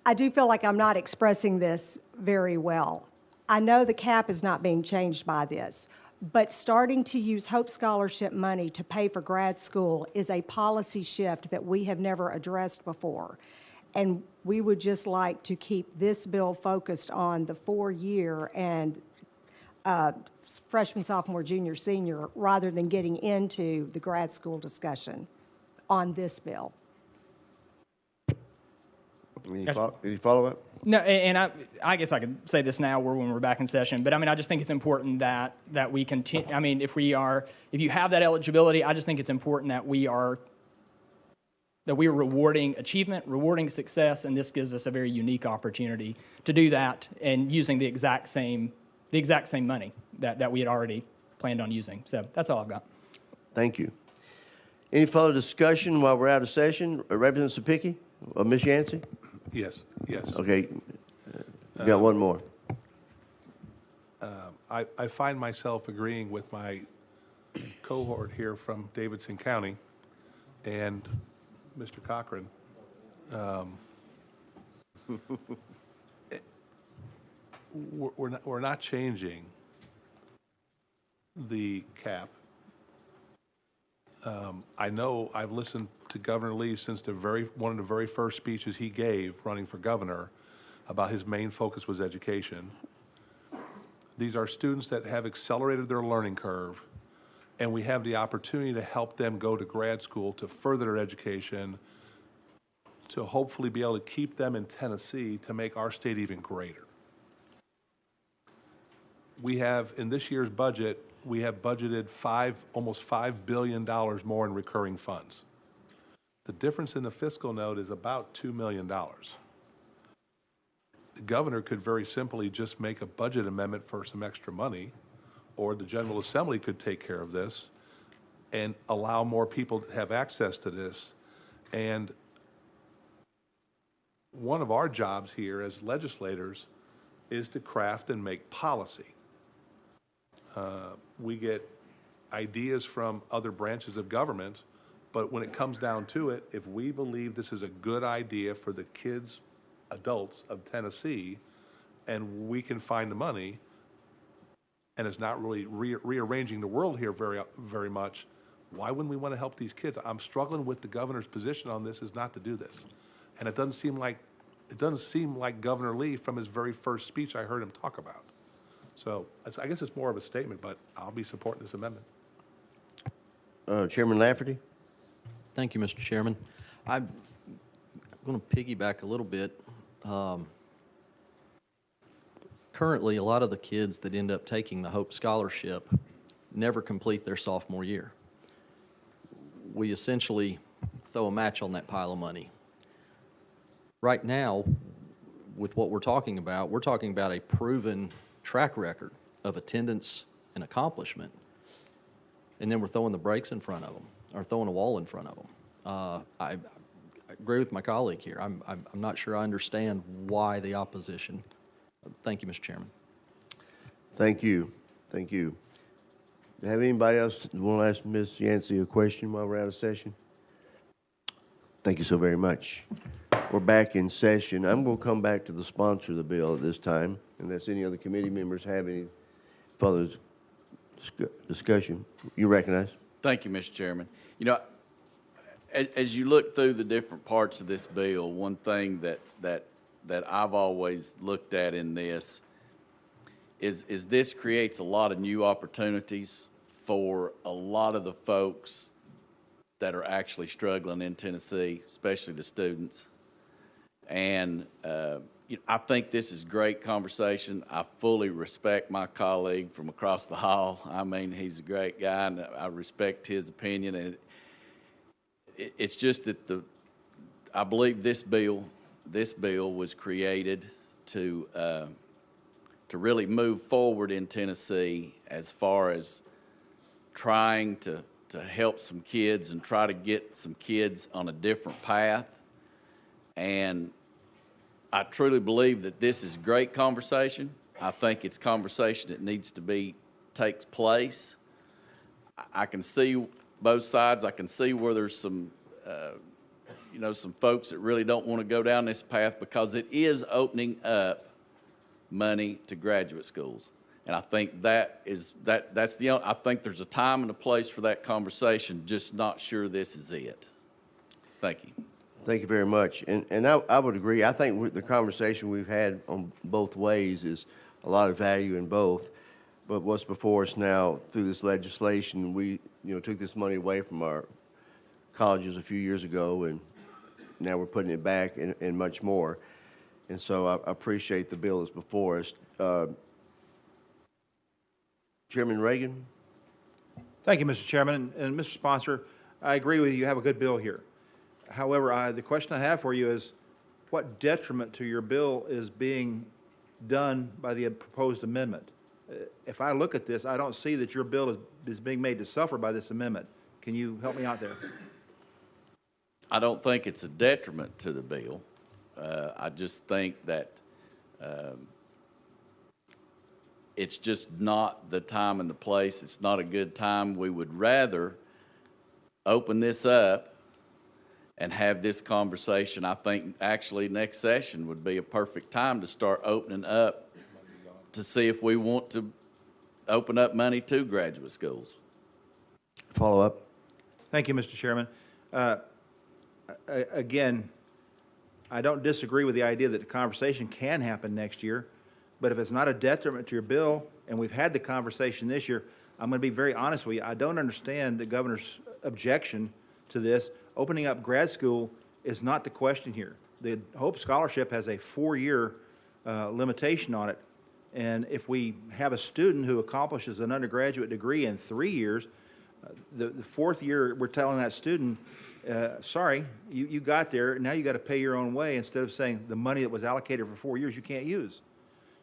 I do feel like I'm not expressing this very well. I know the cap is not being changed by this, but starting to use Hope Scholarship money to pay for grad school is a policy shift that we have never addressed before. And we would just like to keep this bill focused on the 4-year and freshman, sophomore, junior, senior, rather than getting into the grad school discussion on this bill. Any follow-up? No, and I guess I could say this now or when we're back in session, but I just think it's important that we continue. If you have that eligibility, I just think it's important that we are rewarding achievement, rewarding success, and this gives us a very unique opportunity to do that and using the exact same money that we had already planned on using. So that's all I've got. Thank you. Any further discussion while we're out of session? Representative Sapicki or Ms. Yancey? Yes. Okay. You got one more. I find myself agreeing with my cohort here from Davidson County and Mr. Cochran. We're not changing the cap. I know I've listened to Governor Lee since one of the very first speeches he gave running for governor about his main focus was education. These are students that have accelerated their learning curve, and we have the opportunity to help them go to grad school to further their education, to hopefully be able to keep them in Tennessee to make our state even greater. We have, in this year's budget, we have budgeted almost $5 billion more in recurring funds. The difference in the fiscal note is about $2 million. The governor could very simply just make a budget amendment for some extra money, or the General Assembly could take care of this and allow more people to have access to this. And one of our jobs here as legislators is to craft and make policy. We get ideas from other branches of government, but when it comes down to it, if we believe this is a good idea for the kids, adults of Tennessee, and we can find the money, and it's not really rearranging the world here very much, why wouldn't we want to help these kids? I'm struggling with the governor's position on this is not to do this. And it doesn't seem like Governor Lee from his very first speech I heard him talk about. So I guess it's more of a statement, but I'll be supporting this amendment. Chairman Lafferty? Thank you, Mr. Chairman. I'm going to piggyback a little bit. Currently, a lot of the kids that end up taking the Hope Scholarship never complete their sophomore year. We essentially throw a match on that pile of money. Right now, with what we're talking about a proven track record of attendance and accomplishment, and then we're throwing the brakes in front of them, or throwing a wall in front of them. I agree with my colleague here. I'm not sure I understand why the opposition Thank you, Mr. Chairman. Thank you. Thank you. Have anybody else want to ask Ms. Yancey a question while we're out of session? Thank you so very much. We're back in session. I'm going to come back to the sponsor of the bill at this time, unless any other committee members have any further discussion. You recognize? Thank you, Mr. Chairman. You know, as you look through the different parts of this bill, one thing that I've always looked at in this is this creates a lot of new opportunities for a lot of the folks that are actually struggling in Tennessee, especially the students. And I think this is great conversation. I fully respect my colleague from across the hall. I mean, he's a great guy, and I respect his opinion. And it's just that I believe this bill was created to really move forward in Tennessee as far as trying to help some kids and try to get some kids on a different path. And I truly believe that this is great conversation. I think it's conversation that takes place. I can see both sides. I can see where there's some folks that really don't want to go down this path because it is opening up money to graduate schools. And I think that's I think there's a time and a place for that conversation, just not sure this is it. Thank you. Thank you very much. And I would agree. I think the conversation we've had on both ways is a lot of value in both. But what's before us now through this legislation, we took this money away from our colleges a few years ago, and now we're putting it back and much more. And so I appreciate the bill that's before us. Chairman Reagan? Thank you, Mr. Chairman. And Mr. Sponsor, I agree with you. You have a good bill here. However, the question I have for you is, what detriment to your bill is being done by the proposed amendment? If I look at this, I don't see that your bill is being made to suffer by this amendment. Can you help me out there? I don't think it's a detriment to the bill. I just think that it's just not the time and the place. It's not a good time. We would rather open this up and have this conversation. I think actually next session would be a perfect time to start opening up to see if we want to open up money to graduate schools. Follow up. Thank you, Mr. Chairman. Again, I don't disagree with the idea that the conversation can happen next year, but if it's not a detriment to your bill, and we've had the conversation this year, I'm going to be very honest with you. I don't understand the governor's objection to this. Opening up grad school is not the question here. The Hope Scholarship has a 4-year limitation on it. And if we have a student who accomplishes an undergraduate degree in 3 years, the 4th year we're telling that student, sorry, you got there, now you got to pay your own way, instead of saying the money that was allocated for 4 years you can't use.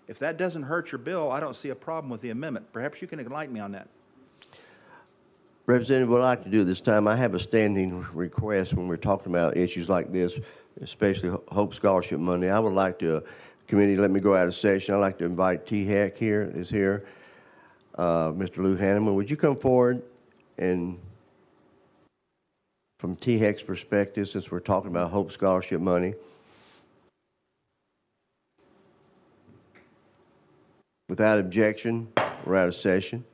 If that doesn't hurt your bill, I don't see a problem with the amendment. Perhaps you can enlighten me on that. Representative, what I'd like to do this time, I have a standing request when we're talking about issues like this, especially Hope Scholarship money. I would like to, committee, let me go out of session. I'd like to invite THEC here, Mr. Lou Hanneman. Would you come forward and, from THEC's perspective, since we're talking about Hope Scholarship money, without objection, we're out of session.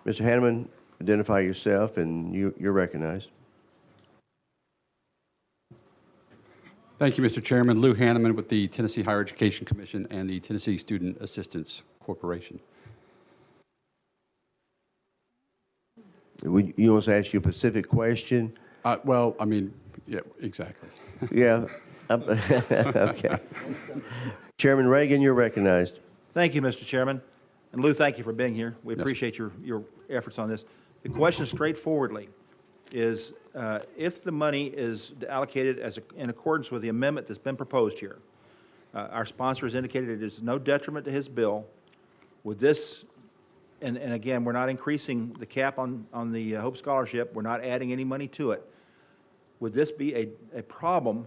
Mr. Hanneman, identify yourself, and you're recognized. Thank you, Mr. Chairman. Lou Hanneman with the Tennessee Higher Education Commission and the Tennessee Student Assistance Corporation. You want us to ask you a specific question? Well, I mean, yeah, exactly. Yeah. Okay. Chairman Reagan, you're recognized. Thank you, Mr. Chairman. And Lou, thank you for being here. We appreciate your efforts on this. The question straightforwardly is if the money is allocated in accordance with the amendment that's been proposed here, our sponsor has indicated it is no detriment to his bill. Would this, and again, we're not increasing the cap on the Hope Scholarship, we're not adding any money to it, would this be a problem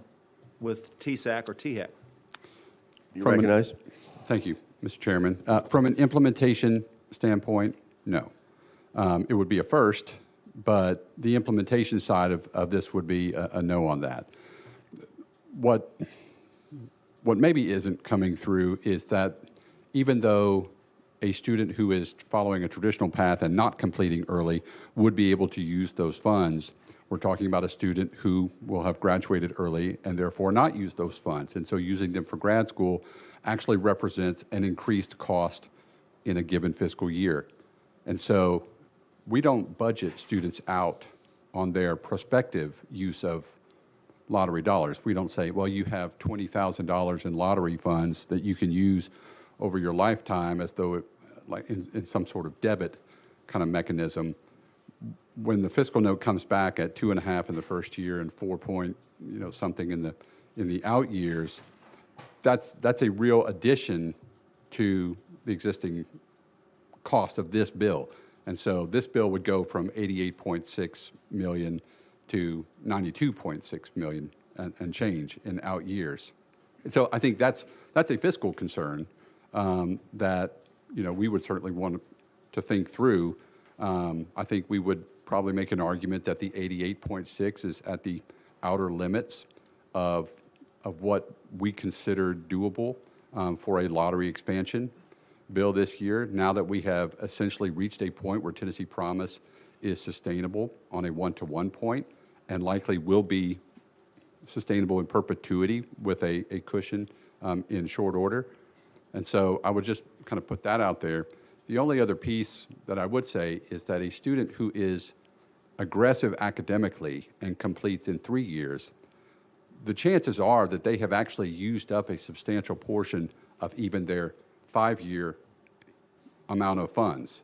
with TSAC or THEC? You recognize? Thank you, Mr. Chairman. From an implementation standpoint, no. It would be a first, but the implementation side of this would be a no on that. What maybe isn't coming through is that even though a student who is following a traditional path and not completing early would be able to use those funds, we're talking about a student who will have graduated early and therefore not use those funds. And so using them for grad school actually represents an increased cost in a given fiscal year. And so we don't budget students out on their prospective use of lottery dollars. We don't say, well, you have $20,000 in lottery funds that you can use over your lifetime as though it, like in some sort of debit kind of mechanism. When the fiscal note comes back at 2.5 in the first year and 4 point, something in the out years, that's a real addition to the existing cost of this bill. And so this bill would go from 88.6 million to 92.6 million and change in out years. And so I think that's a fiscal concern that we would certainly want to think through. I think we would probably make an argument that the 88.6 is at the outer limits of what we consider doable for a lottery expansion bill this year, now that we have essentially reached a point where Tennessee Promise is sustainable on a one-to-one point and likely will be sustainable in perpetuity with a cushion in short order. And so I would just kind of put that out there. The only other piece that I would say is that a student who is aggressive academically and completes in 3 years, the chances are that they have actually used up a substantial portion of even their 5-year amount of funds,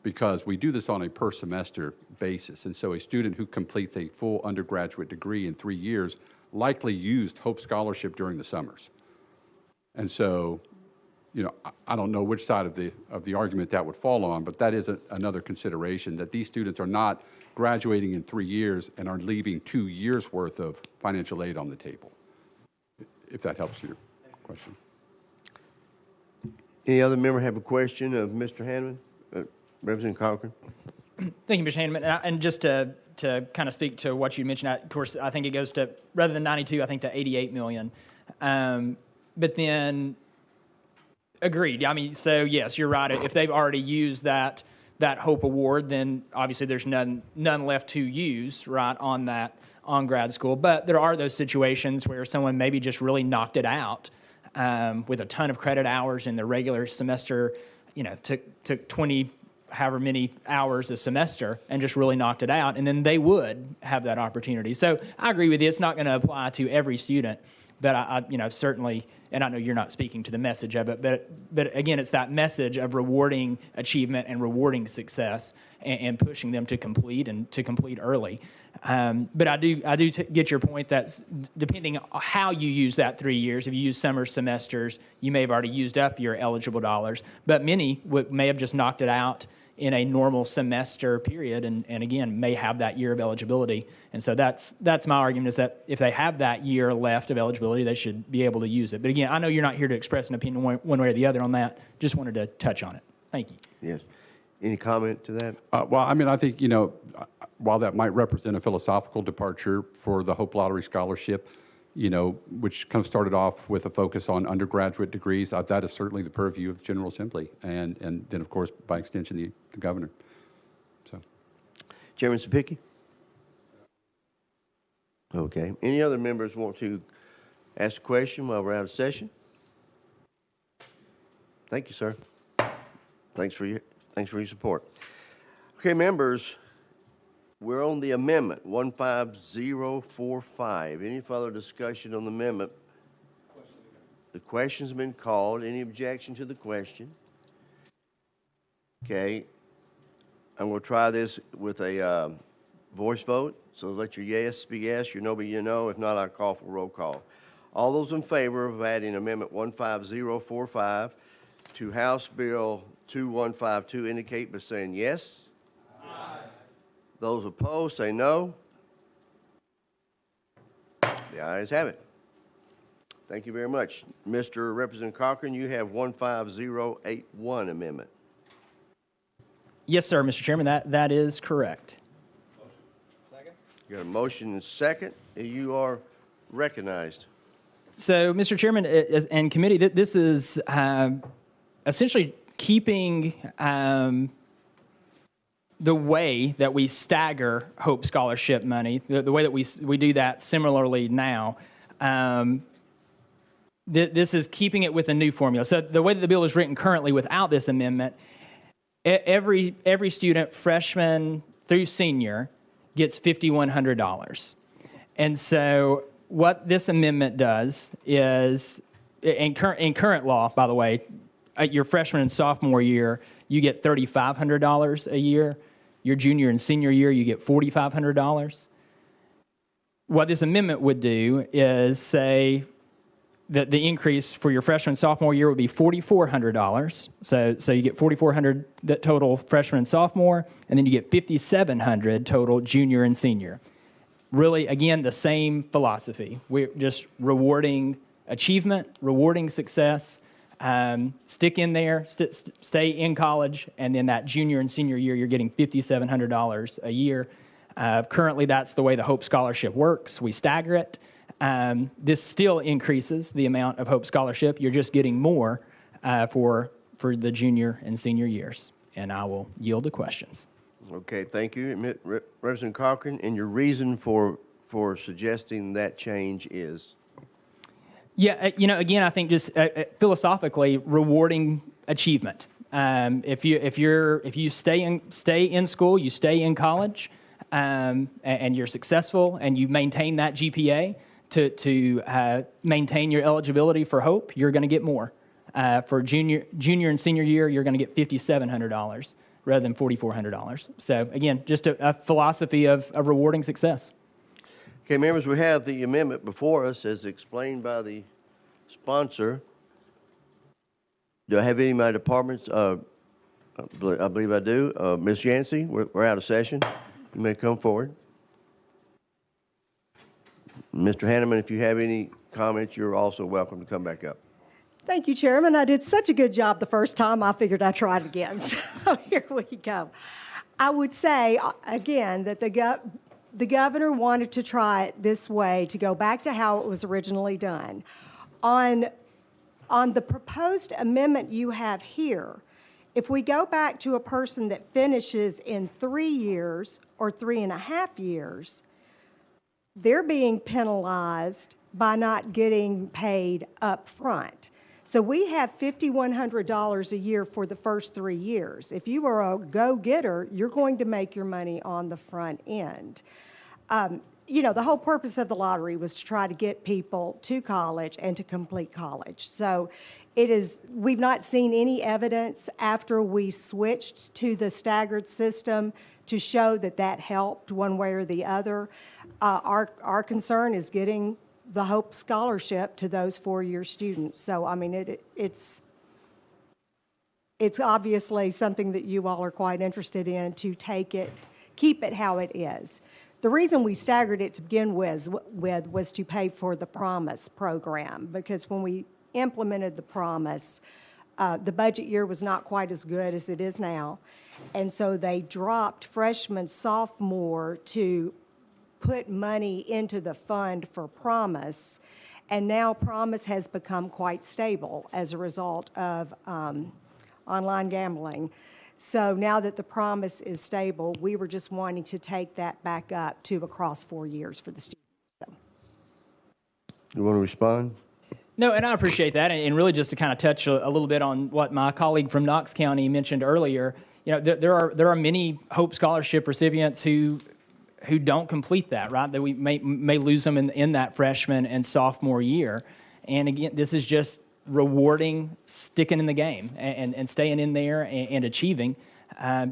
because we do this on a per semester basis. And so a student who completes a full undergraduate degree in 3 years likely used Hope Scholarship during the summers. And so, I don't know which side of the argument that would fall on, but that is another consideration, that these students are not graduating in 3 years and are leaving 2 years worth of financial aid on the table, if that helps your question. Any other member have a question of Mr. Hanneman? Representative Cochran? Thank you, Mr. Hanneman. And just to kind of speak to what you mentioned, of course, I think it goes to, rather than 92, I think to 88 million. But then, agreed. I mean, so yes, you're right. If they've already used that Hope Award, then obviously there's none left to use, right, on grad school. But there are those situations where someone maybe just really knocked it out with a ton of credit hours in the regular semester, took 20 however many hours a semester and just really knocked it out, and then they would have that opportunity. So I agree with you. It's not going to apply to every student, but I certainly, and I know you're not speaking to the message of it, but again, it's that message of rewarding achievement and rewarding success and pushing them to complete and to complete early. But I do get your point that depending on how you use that 3 years, if you use summer semesters, you may have already used up your eligible dollars, but many may have just knocked it out in a normal semester period, and again, may have that year of eligibility. And so that's my argument, is that if they have that year left of eligibility, they should be able to use it. But again, I know you're not here to express an opinion one way or the other on that. Just wanted to touch on it. Thank you. Yes. Any comment to that? Well, I mean, I think, while that might represent a philosophical departure for the Hope Lottery Scholarship, which kind of started off with a focus on undergraduate degrees, that is certainly the purview of the General Assembly, and then, of course, by extension, the governor. So, Chairman Sapicki? Okay. Any other members want to ask a question while we're out of session? Thank you, sir. Thanks for your support. Okay, members, we're on the amendment 15045. Any further discussion on the amendment? The question's been called. Any objection to the question? Okay. I'm going to try this with a voice vote. So let your yes be yes, your no be your no. If not, I'll call for roll call. All those in favor of adding Amendment 15045 to House Bill 2152 indicate by saying yes. Aye. Those opposed say no. The ayes have it. Thank you very much. Mr. Representative Cochran, you have 15081 amendment. Yes, sir, Mr. Chairman, that is correct. You got a motion and second. You are recognized. So, Mr. Chairman and committee, this is essentially keeping the way that we stagger Hope Scholarship money, the way that we do that similarly now. This is keeping it with a new formula. So the way that the bill is written currently without this amendment, every student, freshman through senior, gets $5,100. And so what this amendment does is, in current law, by the way, your freshman and sophomore year, you get $3,500 a year. Your junior and senior year, you get $4,500. What this amendment would do is say that the increase for your freshman and sophomore year would be $4,400. So you get $4,400 that total freshman and sophomore, and then you get $5,700 total junior and senior. Really, again, the same philosophy. We're just rewarding achievement, rewarding success. Stick in there, stay in college, and then that junior and senior year, you're getting $5,700 a year. Currently, that's the way the Hope Scholarship works. We stagger it. This still increases the amount of Hope Scholarship. You're just getting more for the junior and senior years. And I will yield to questions. Okay, thank you. Representative Cochran, and your reason for suggesting that change is? Yeah, again, I think just philosophically rewarding achievement. If you stay in school, you stay in college, and you're successful, and you maintain that GPA to maintain your eligibility for Hope, you're going to get more. For junior and senior year, you're going to get $5,700 rather than $4,400. So again, just a philosophy of rewarding success. Okay, members, we have the amendment before us as explained by the sponsor. Do I have any of my departments? I believe I do. Ms. Yancey, we're out of session. You may come forward. Mr. Hanneman, if you have any comments, you're also welcome to come back up. Thank you, Chairman. I did such a good job the first time, I figured I'd try it again. So here we go. I would say, again, that the governor wanted to try it this way, to go back to how it was originally done. On the proposed amendment you have here, if we go back to a person that finishes in 3 years or 3.5 years, they're being penalized by not getting paid up front. So we have $5,100 a year for the first 3 years. If you are a go-getter, you're going to make your money on the front end. The whole purpose of the lottery was to try to get people to college and to complete college. So we've not seen any evidence after we switched to the staggered system to show that helped one way or the other. Our concern is getting the Hope Scholarship to those 4-year students. So, I mean, it's obviously something that you all are quite interested in, to keep it how it is. The reason we staggered it to begin with was to pay for the Promise program, because when we implemented the Promise, the budget year was not quite as good as it is now. And so they dropped freshman, sophomore to put money into the fund for Promise, and now Promise has become quite stable as a result of online gambling. So now that the Promise is stable, we were just wanting to take that back up to across 4 years for the students. So. You want to respond? No, and I appreciate that, and really just to kind of touch a little bit on what my colleague from Knox County mentioned earlier. There are many Hope Scholarship recipients who don't complete that, right? That we may lose them in that freshman and sophomore year. And again, this is just rewarding sticking in the game and staying in there and achieving.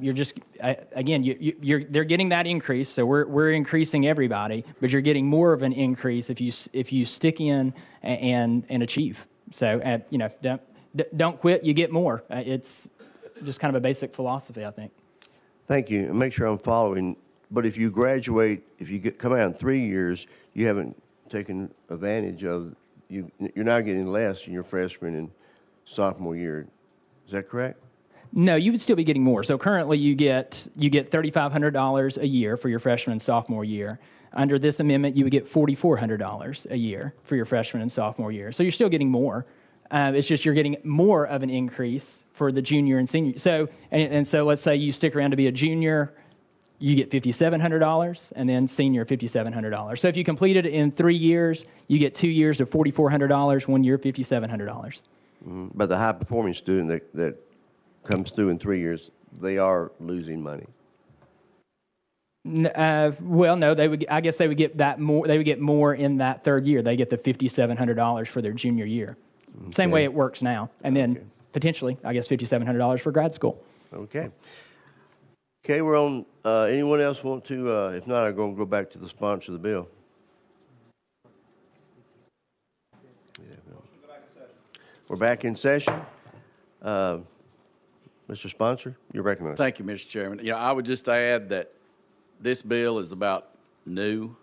You're just they're getting that increase, so we're increasing everybody, but you're getting more of an increase if you stick in and achieve. So don't quit, you get more. It's just kind of a basic philosophy, I think. Thank you. And make sure I'm following. But if you graduate, come out in 3 years, you haven't taken advantage of you're now getting less in your freshman and sophomore year. Is that correct? No, you would still be getting more. So currently you get $3,500 a year for your freshman and sophomore year. Under this amendment, you would get $4,400 a year for your freshman and sophomore year. So you're still getting more. It's just you're getting more of an increase for the junior and senior. So and so let's say you stick around to be a junior, you get $5,700, and then senior $5,700. So if you complete it in 3 years, you get 2 years of $4,400, 1 year $5,700. But the high-performing student that comes through in 3 years, they are losing money. Well, no, they would. I guess they would get that more. They would get more in that third year. They get the $5,700 for their junior year. Same way it works now, and then potentially, I guess $5,700 for grad school. Okay. Okay, we're on. Anyone else want to? If not, I'm going to go back to the sponsor of the bill. We're back in session. Mr. Sponsor, you're recommended. Thank you, Mr. Chairman. I would just add that this bill is about new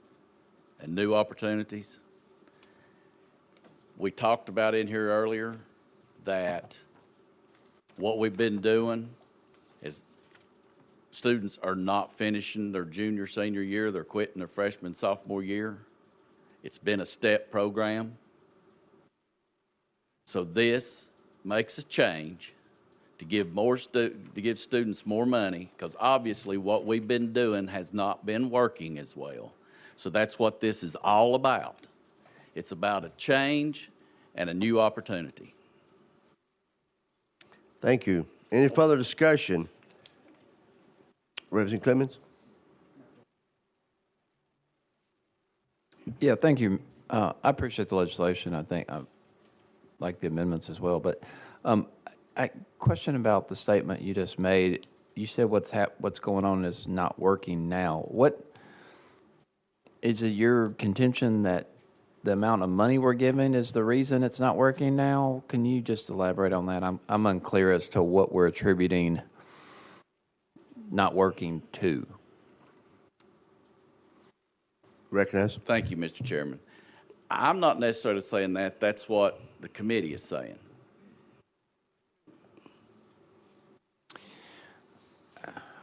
opportunities. We talked about in here earlier that what we've been doing is students are not finishing their junior, senior year. They're quitting their freshman, sophomore year. It's been a step program. So this makes a change to give students more money, because obviously what we've been doing has not been working as well. So that's what this is all about. It's about a change and a new opportunity. Thank you. Any further discussion? Representative Clemens? Yeah, thank you. I appreciate the legislation. I think I like the amendments as well. But a question about the statement you just made. You said what's going on is not working now. What is it? Your contention that the amount of money we're giving is the reason it's not working now? Can you just elaborate on that? I'm unclear as to what we're attributing not working to. Recognize. Thank you, Mr. Chairman. I'm not necessarily saying that. That's what the committee is saying.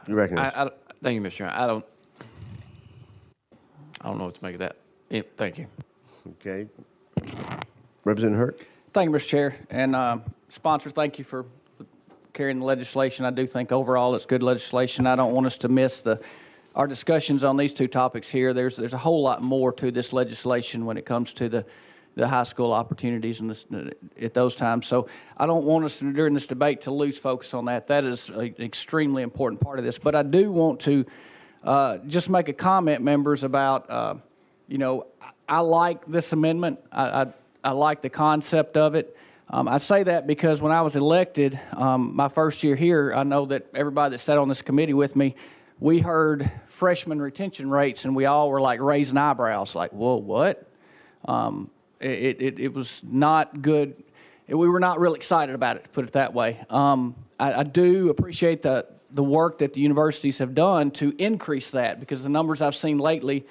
You recognize. Thank you, Mr. Chairman. I don't know what to make of that. Yeah, thank you. Okay. Representative Hurt? Thank you, Mr. Chair. And sponsor, thank you for carrying the legislation. I do think overall it's good legislation. I don't want us to miss our discussions on these two topics here. There's a whole lot more to this legislation when it comes to the high school opportunities and at those times. So I don't want us during this debate to lose focus on that. That is an extremely important part of this. But I do want to just make a comment, members, about, I like this amendment. I like the concept of it. I say that because when I was elected, my first year here, I know that everybody that sat on this committee with me, we heard freshman retention rates, and we all were like raising eyebrows, like, whoa, what? It was not good. We were not real excited about it, to put it that way. I do appreciate the work that the universities have done to increase that, because the numbers I've seen lately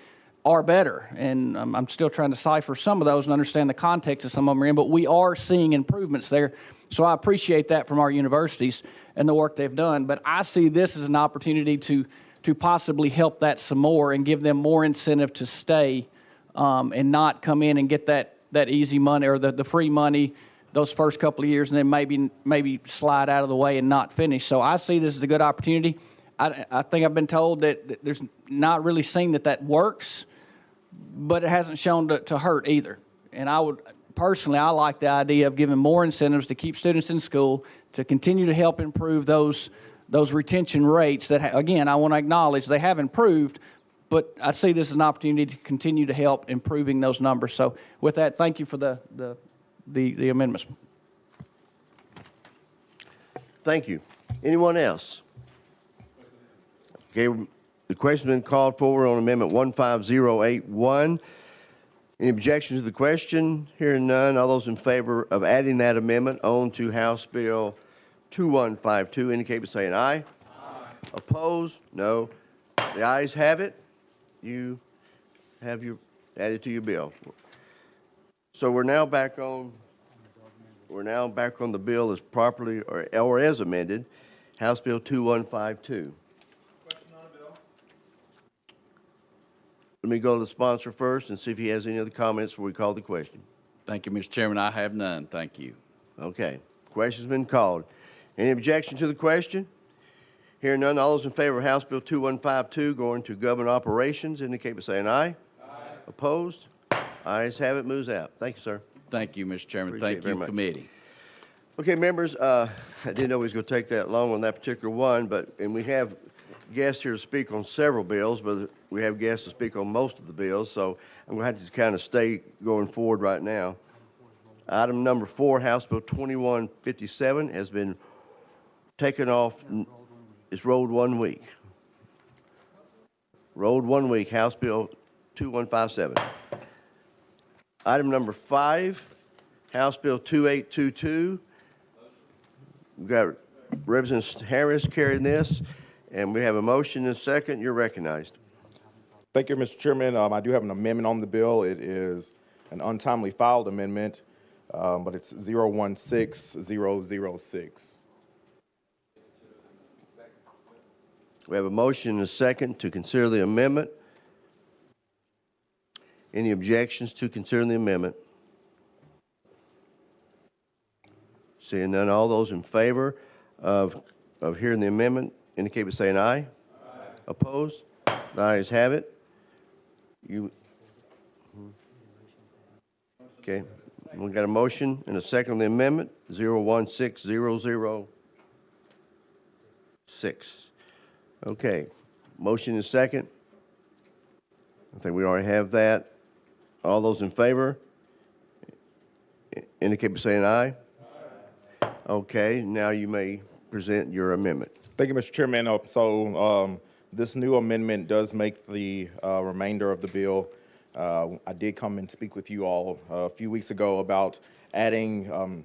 are better. And I'm still trying to decipher some of those and understand the context of some of them are in, but we are seeing improvements there. So I appreciate that from our universities and the work they've done. But I see this as an opportunity to possibly help that some more and give them more incentive to stay and not come in and get that easy money or the free money those first couple of years and then maybe slide out of the way and not finish. So I see this as a good opportunity. I think I've been told that there's not really seen that works, but it hasn't shown to hurt either. And I like the idea of giving more incentives to keep students in school, to continue to help improve those retention rates that, again, I want to acknowledge they have improved, but I see this as an opportunity to continue to help improving those numbers. So with that, thank you for the amendments. Thank you. Anyone else? Okay, the question has been called forward on Amendment 15081. Any objections to the question? Hearing none, all those in favor of adding that amendment on to House Bill 2152 indicate by saying aye. Aye. Opposed? No. The ayes have it. You have added to your bill. So we're now back on the bill as properly or as amended, House Bill 2152. Let me go to the sponsor first and see if he has any other comments before we call the question. Thank you, Mr. Chairman. I have none. Thank you. Okay. Question's been called. Any objection to the question? Hearing none, all those in favor of House Bill 2152 going to government operations indicate by saying aye. Aye. Opposed? Ayes have it. Moves out. Thank you, sir. Thank you, Mr. Chairman. Appreciate it Thank very you, much. committee. Okay, members, I didn't know it was going to take that long on that particular one, and we have guests here to speak on several bills, but we have guests to speak on most of the bills, so I'm going to have to kind of stay going forward right now. Item number 4, House Bill 2157, has been taken off. It's rolled 1 week. Rolled 1 week, House Bill 2157. Item number 5, House Bill 2822. We've got Representative Harris carrying this, and we have a motion and a second. You're recognized. Thank you, Mr. Chairman. I do have an amendment on the bill. It is an untimely filed amendment, but it's 016006. We have a motion and a second to consider the amendment. Any objections to considering the amendment? Seeing none, all those in favor of hearing the amendment indicate by saying aye. Aye. Opposed? The ayes have it. Okay. We got a motion and a second on the amendment, 016006. Okay. Motion and second. I think we already have that. All those in favor indicate by saying aye. Aye. Okay. Now you may present your amendment. Thank you, Mr. Chairman. This new amendment does make the remainder of the bill. I did come and speak with you all a few weeks ago about adding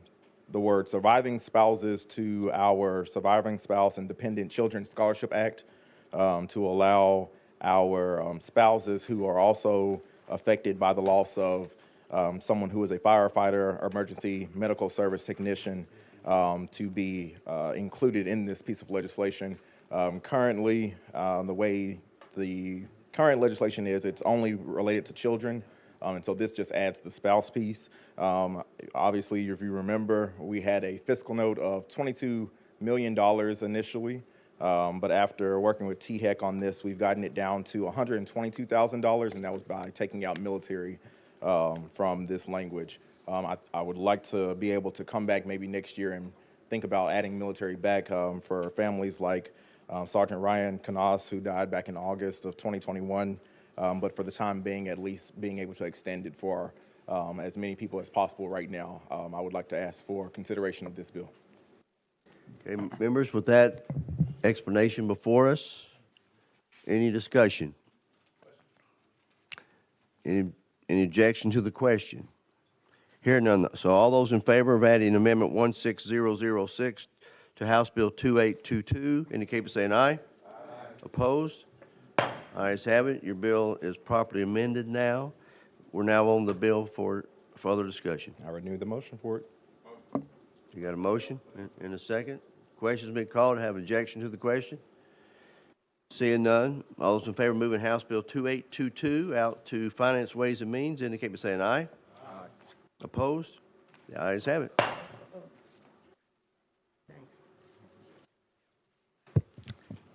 the word surviving spouses to our Surviving Spouse and Dependent Children Scholarship Act to allow our spouses who are also affected by the loss of someone who is a firefighter, emergency medical service technician, to be included in this piece of legislation. Currently, the way the current legislation is, it's only related to children, and so this just adds the spouse piece. Obviously, if you remember, we had a fiscal note of $22 million initially, but after working with THEC on this, we've gotten it down to $122,000, and that was by taking out military from this language. I would like to be able to come back maybe next year and think about adding military back for families like Sergeant Ryan Canas, who died back in August of 2021, but for the time being, at least being able to extend it for as many people as possible right now. I would like to ask for consideration of this bill. Okay, members, with that explanation before us, any discussion? Any objection to the question? Hearing none. So all those in favor of adding Amendment 16006 to House Bill 2822 indicate by saying aye. Aye. Opposed? Ayes have it. Your bill is properly amended now. We're now on the bill for further discussion. I renew the motion for it. You got a motion and a second? Question's been called. Have objection to the question? Seeing none, all those in favor of moving House Bill 2822 out to Finance, Ways, and Means indicate by saying aye. Aye. Opposed? The ayes have it.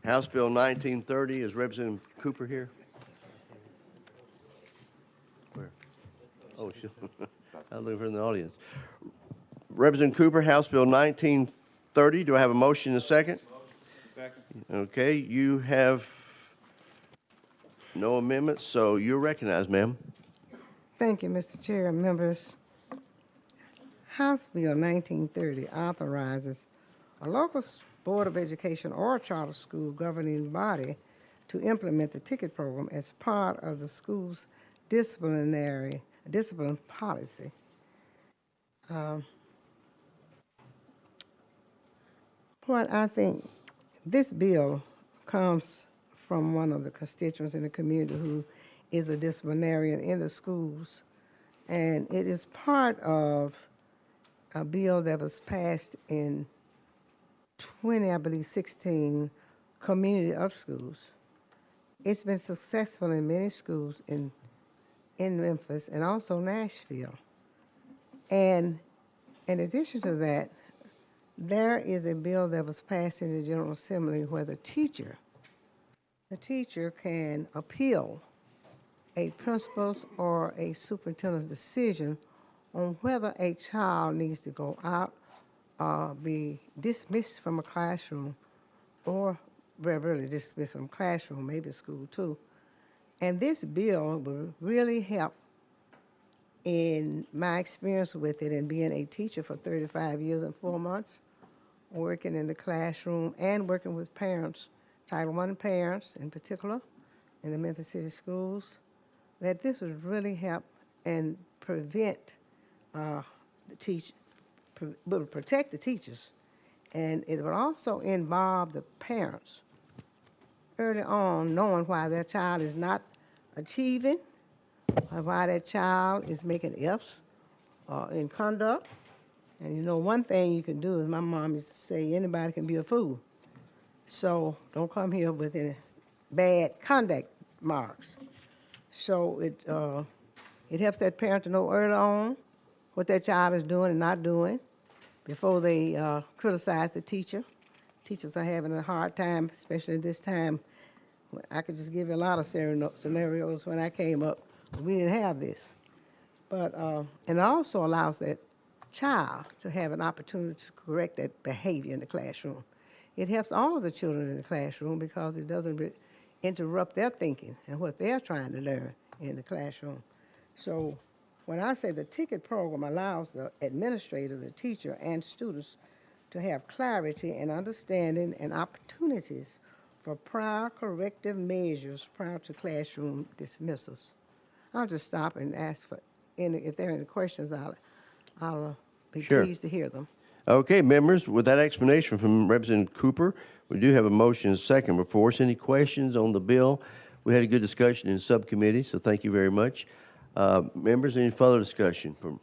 House Bill 1930, is Representative Cooper here? Where? Oh, I'm looking for in the audience. Representative Cooper, House Bill 1930. Do I have a motion and a second? Second. Okay, you have no amendments, so you're recognized, ma'am. Thank you, Mr. Chair and members. House Bill 1930 authorizes a local Board of Education or charter school governing body to implement the ticket program as part of the school's discipline policy. What I think, this bill comes from one of the constituents in the community who is a disciplinarian in the schools, And it is part of a bill that was passed in 16 community of schools. It's been successful in many schools in Memphis and also Nashville. And in addition to that, there is a bill that was passed in the General Assembly where the teacher can appeal a principal's or a superintendent's decision on whether a child needs to go out or be dismissed from a classroom or really dismissed from a classroom, maybe school too. And this bill will really help in my experience with it and being a teacher for 35 years and 4 months, working in the classroom and working with parents, Title I parents in particular, in the Memphis City schools, that this would really help and prevent will protect the teachers. And it would also involve the parents early on knowing why their child is not achieving, or why their child is making F's in conduct. And you know, one thing you can do is my mom used to say, anybody can be a fool. So don't come here with any bad conduct marks. So it helps that parent to know early on what their child is doing and not doing before they criticize the teacher. Teachers are having a hard time, especially this time. I could just give you a lot of scenarios when I came up. We didn't have this. But and it also allows that child to have an opportunity to correct that behavior in the classroom. It helps all of the children in the classroom because it doesn't interrupt their thinking and what they're trying to learn in the classroom. So when I say the ticket program allows the administrator, the teacher, and students to have clarity and understanding and opportunities for prior corrective measures prior to classroom dismissals. I'll just stop and ask for any, if there are any questions, I'll be pleased to hear them. Okay, members, with that explanation from Representative Cooper, we do have a motion and a second before us. Any questions on the bill? We had a good discussion in subcommittee, so thank you very much. Members, any further discussion from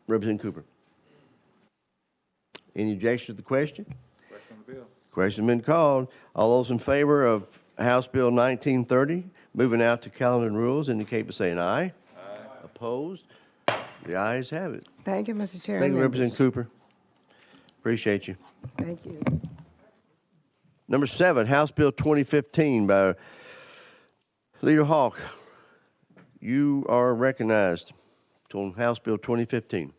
Representative Cooper? Any objection to the question? Question on the bill. Question been called. All those in favor of House Bill 1930, moving out to calendar and rules, indicate by saying aye. Aye. Opposed? The ayes have it. Thank you, Mr. Chair. Thank you, Representative Cooper. Appreciate you. Thank you. Number 7, House Bill 2015 by Leader Hawk. You are recognized on House Bill 2015.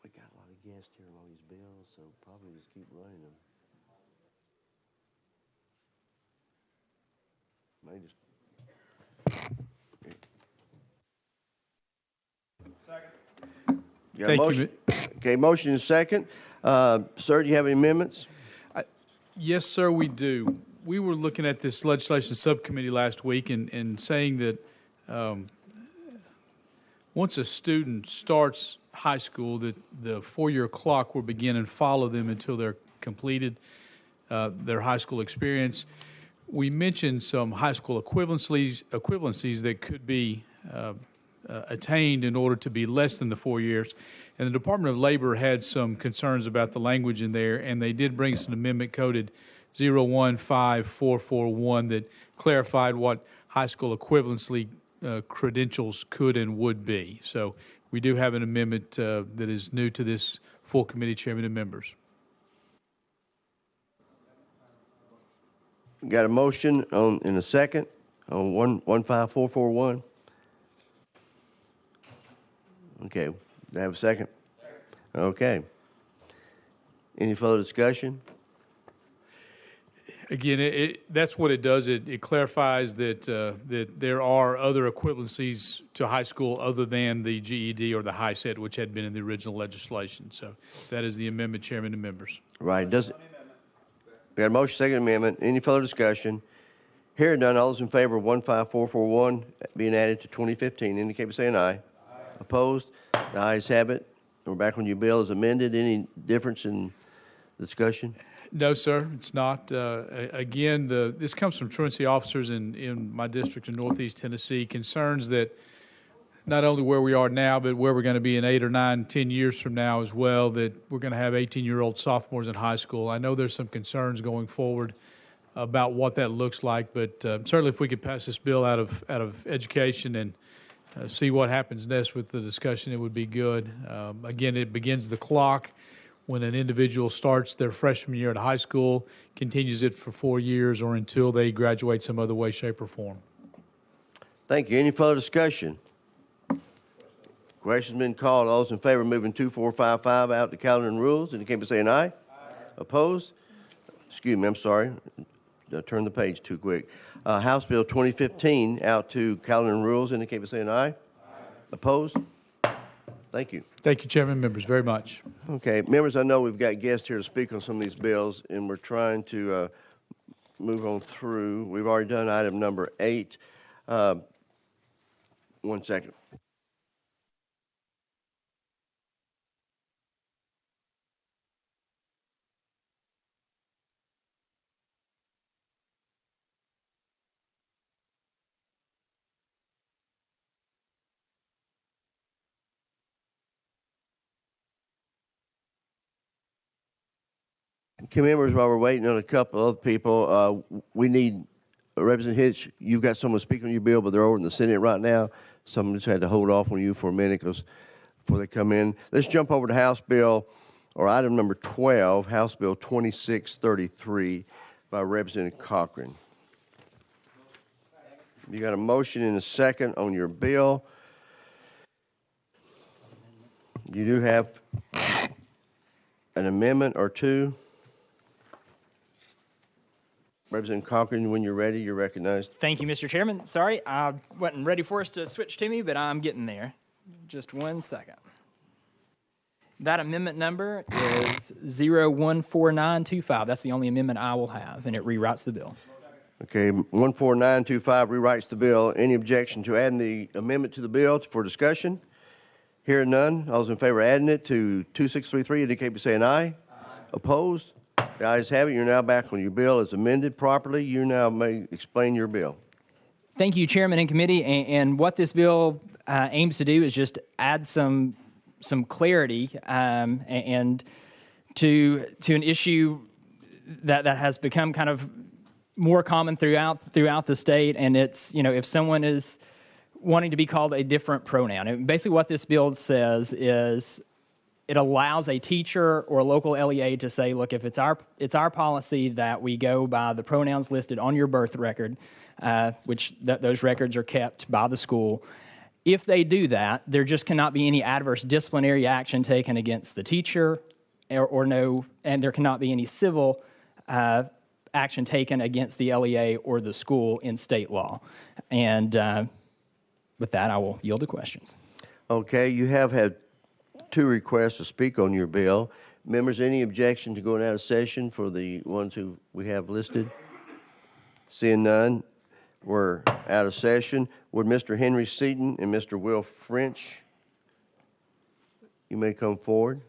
We got a lot of guests here on all these bills, so probably just keep running them. May just. Second. Got a motion. Okay, motion is second. Sir, do you have any amendments? Yes, sir, we do. We were looking at this legislation subcommittee last week and saying that once a student starts high school, that the 4-year clock will begin and follow them until they're completed their high school experience. We mentioned some high school equivalencies that could be attained in order to be less than the 4 years. And the Department of Labor had some concerns about the language in there, and they did bring us an amendment coded 015441 that clarified what high school equivalency credentials could and would be. So we do have an amendment that is new to this full committee, Chairman and members. Got a motion on in a second on 15441. Okay, do I have a second? Okay. Any further discussion? Again, that's what it does. It clarifies that that there are other equivalencies to high school other than the GED or the high set, which had been in the original legislation. So that is the amendment, Chairman and members. Right. Does it? We got a motion, second amendment. Any further discussion? Hearing none, all those in favor of 15441 being added to 2015 indicate by saying aye. Opposed? The ayes have it. We're back on your bill as amended. Any difference in discussion? No, sir, it's not. Again, this comes from truancy officers in my district in Northeast Tennessee, concerns that not only where we are now, but where we're going to be in 8 or 9, 10 years from now as well, that we're going to have 18-year-old sophomores in high school. I know there's some concerns going forward about what that looks like, but certainly if we could pass this bill out of education and see what happens next with the discussion, it would be good. Again, it begins the clock when an individual starts their freshman year at high school, continues it for 4 years, or until they graduate some other way, shape, or form. Thank you. Any further discussion? Question's been called. All those in favor of moving 2455 out to calendar and rules indicate by saying aye. Opposed? Excuse me, I'm sorry. I turned the page too quick. House Bill 2015 out to calendar and rules indicate by saying aye. Opposed? Thank you. Thank you, Chairman, members, very much. Okay, members, I know we've got guests here to speak on some of these bills, and we're trying to move on through. We've already done item number 8. 1 second. Okay, members, while we're waiting on a couple of other people, we need Representative Hitch. You've got someone speaking on your bill, but they're over in the Senate right now. Someone just had to hold off on you for a minute before they come in. Let's jump over to House Bill, or item number 12, House Bill 2633 by Representative Cochran. You got a motion and a second on your bill. You do have an amendment or two. Representative Cochran, when you're ready, you're recognized. Thank you, Mr. Chairman. Sorry, I wasn't ready for us to switch to me, but I'm getting there. Just 1 second. That amendment number is 014925. That's the only amendment I will have, and it rewrites the bill. Okay, 14925 rewrites the bill. Any objection to adding the amendment to the bill for discussion? Hearing none, all those in favor of adding it to 2633 indicate by saying aye. Opposed? The ayes have it. You're now back on your bill as amended properly. You now may explain your bill. Thank you, Chairman and Committee. And what this bill aims to do is just add some clarity and to an issue that has become kind of more common throughout the state. And it's, if someone is wanting to be called a different pronoun, and basically what this bill says is it allows a teacher or a local LEA to say, look, if it's our policy that we go by the pronouns listed on your birth record, which those records are kept by the school. If they do that, there just cannot be any adverse disciplinary action taken against the teacher, and there cannot be any civil action taken against the LEA or the school in state law. And with that, I will yield to questions. Okay, you have had 2 requests to speak on your bill. Members, any objection to going out of session for the ones who we have listed? Seeing none, we're out of session. Would Mr. Henry Seaton and Mr. Will French, you may come forward.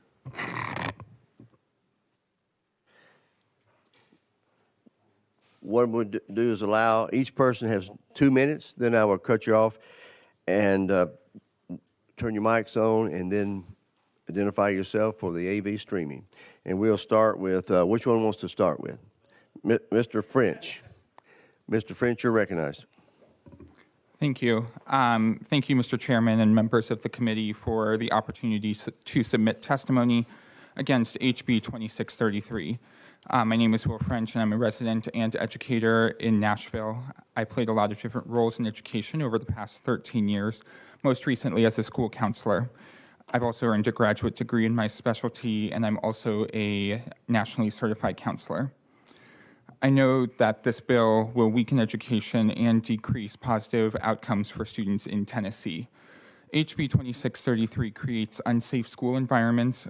What we'll do is allow each person has 2 minutes, then I will cut you off and turn your mics on, and then identify yourself for the AV streaming. And we'll start with, which one wants to start with? Mr. French. Mr. French, you're recognized. Thank you. Thank you, Mr. Chairman and members of the committee, for the opportunity to submit testimony against HB 2633. My name is Will French, and I'm a resident and educator in Nashville. I played a lot of different roles in education over the past 13 years, most recently as a school counselor. I've also earned a graduate degree in my specialty, and I'm also a nationally certified counselor. I know that this bill will weaken education and decrease positive outcomes for students in Tennessee. HB 2633 creates unsafe school environments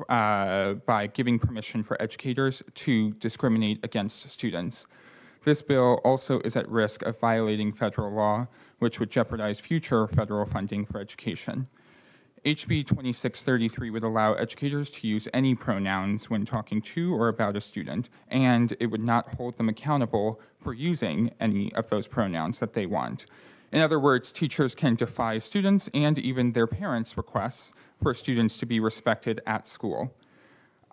by giving permission for educators to discriminate against students. This bill also is at risk of violating federal law, which would jeopardize future federal funding for education. HB 2633 would allow educators to use any pronouns when talking to or about a student, and it would not hold them accountable for using any of those pronouns that they want. In other words, teachers can defy students and even their parents' requests for students to be respected at school.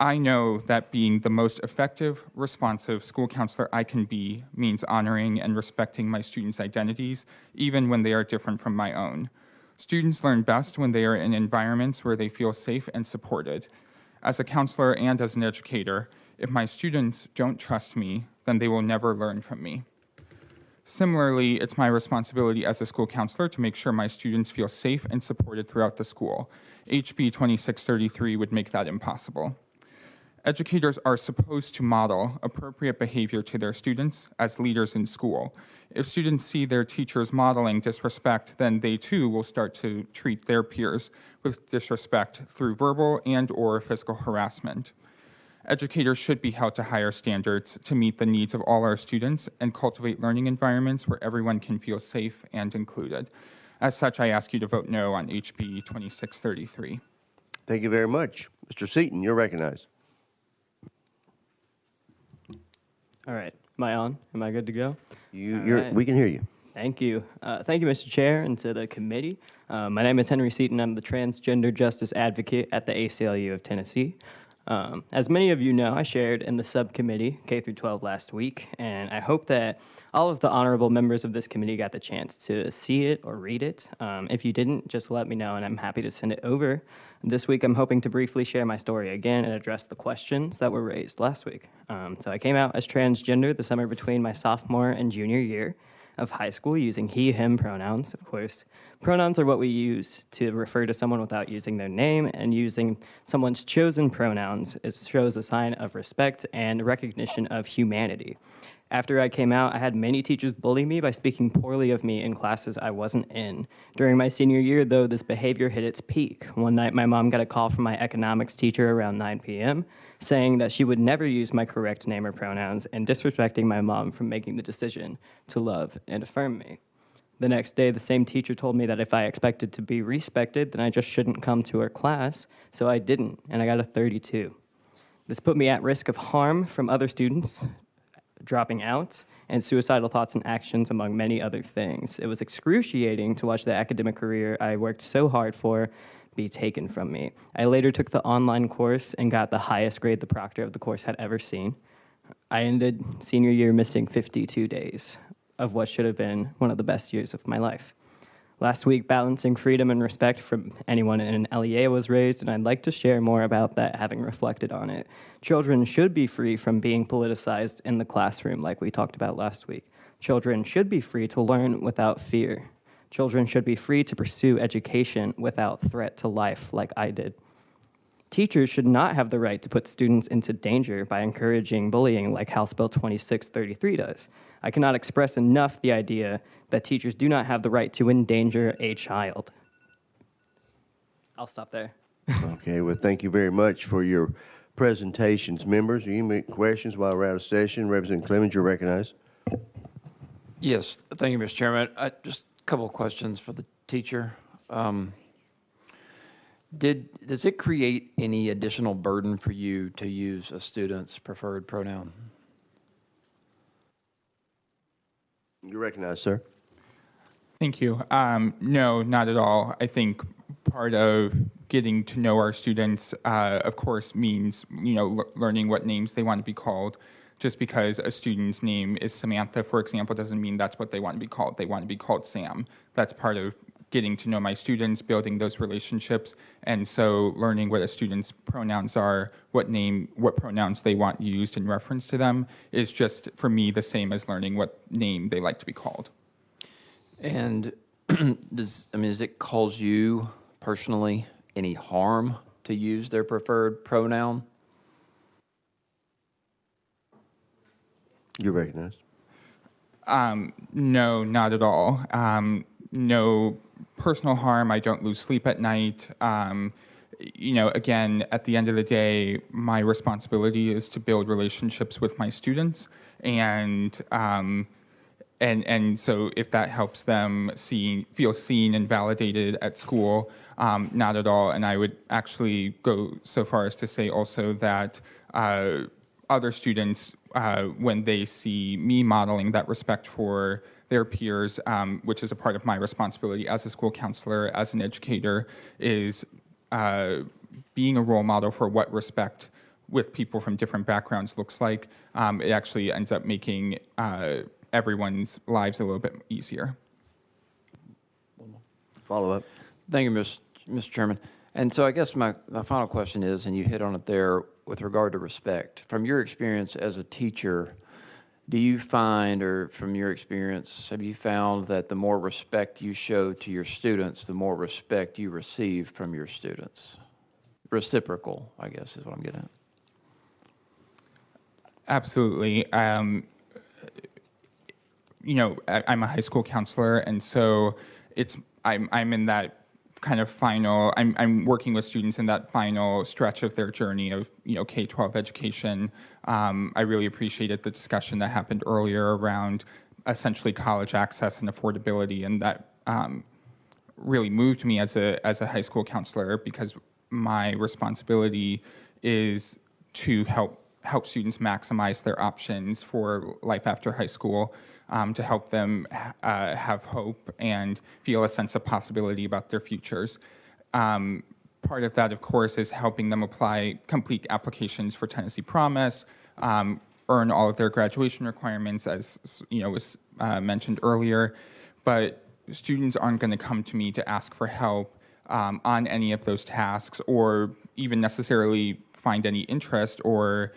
I know that being the most effective, responsive school counselor I can be means honoring and respecting my students' identities, even when they are different from my own. Students learn best when they are in environments where they feel safe and supported. As a counselor and as an educator, if my students don't trust me, then they will never learn from me. Similarly, it's my responsibility as a school counselor to make sure my students feel safe and supported throughout the school. HB 2633 would make that impossible. Educators are supposed to model appropriate behavior to their students as leaders in school. If students see their teachers modeling disrespect, then they too will start to treat their peers with disrespect through verbal and/or physical harassment. Educators should be held to higher standards to meet the needs of all our students and cultivate learning environments where everyone can feel safe and included. As such, I ask you to vote no on HB 2633. Thank you very much. Mr. Seaton, you're recognized. All right. Am I on? Am I good to go? We can hear you. Thank you. Thank you, Mr. Chair, and to the committee. My name is Henry Seaton. I'm the transgender justice advocate at the ACLU of Tennessee. As many of you know, I shared in the subcommittee K through 12 last week, and I hope that all of the honorable members of this committee got the chance to see it or read it. If you didn't, just let me know, and I'm happy to send it over. This week, I'm hoping to briefly share my story again and address the questions that were raised last week. So I came out as transgender the summer between my sophomore and junior year of high school using he, him pronouns, of course. Pronouns are what we use to refer to someone without using their name, and using someone's chosen pronouns shows a sign of respect and recognition of humanity. After I came out, I had many teachers bully me by speaking poorly of me in classes I wasn't in. During my senior year, though, this behavior hit its peak. One night, my mom got a call from my economics teacher around 9 p.m. saying that she would never use my correct name or pronouns, and disrespecting my mom for making the decision to love and affirm me. The next day, the same teacher told me that if I expected to be respected, then I just shouldn't come to her class, so I didn't, and I got a 32. This put me at risk of harm from other students, dropping out, and suicidal thoughts and actions, among many other things. It was excruciating to watch the academic career I worked so hard for be taken from me. I later took the online course and got the highest grade the proctor of the course had ever seen. I ended senior year missing 52 days of what should have been one of the best years of my life. Last week, balancing freedom and respect from anyone in an LEA was raised, and I'd like to share more about that, having reflected on it. Children should be free from being politicized in the classroom, like we talked about last week. Children should be free to learn without fear. Children should be free to pursue education without threat to life, like I did. Teachers should not have the right to put students into danger by encouraging bullying like House Bill 2633 does. I cannot express enough the idea that teachers do not have the right to endanger a child. I'll stop there. Okay, well, thank you very much for your presentations. Members, do you have any questions while we're out of session? Representative Clemens, you're recognized. Yes, thank you, Mr. Chairman. Just a couple of questions for the teacher. Does it create any additional burden for you to use a student's preferred pronoun? You're recognized, sir. Thank you. No, not at all. I think part of getting to know our students, of course, means learning what names they want to be called. Just because a student's name is Samantha, for example, doesn't mean that's what they want to be called. They want to be called Sam. That's part of getting to know my students, building those relationships, and so learning what a student's pronouns are, what pronouns they want used in reference to them, is just, for me, the same as learning what name they like to be called. And does it cause you personally any harm to use their preferred pronoun? You're recognized. No, not at all. No personal harm. I don't lose sleep at night. again, at the end of the day, my responsibility is to build relationships with my students, and so if that helps them feel seen and validated at school, not at all. And I would actually go so far as to say also that other students, when they see me modeling that respect for their peers, which is a part of my responsibility as a school counselor, as an educator, is being a role model for what respect with people from different backgrounds looks like. It actually ends up making everyone's lives a little bit easier. Follow up. Thank you, Mr. Chairman. And so I guess my final question is, and you hit on it there with regard to respect. From your experience as a teacher, do you find, or from your experience, have you found that the more respect you show to your students, the more respect you receive from your students? Reciprocal, I guess, is what I'm getting at. Absolutely. I'm a high school counselor, and so I'm in that kind of final. I'm working with students in that final stretch of their journey of K-12 education. I really appreciated the discussion that happened earlier around essentially college access and affordability, and that really moved me as a high school counselor, because my responsibility is to help students maximize their options for life after high school, to help them have hope and feel a sense of possibility about their futures. Part of that, of course, is helping them complete applications for Tennessee Promise, earn all of their graduation requirements, as was mentioned earlier. But students aren't going to come to me to ask for help on any of those tasks, or even necessarily find any interest or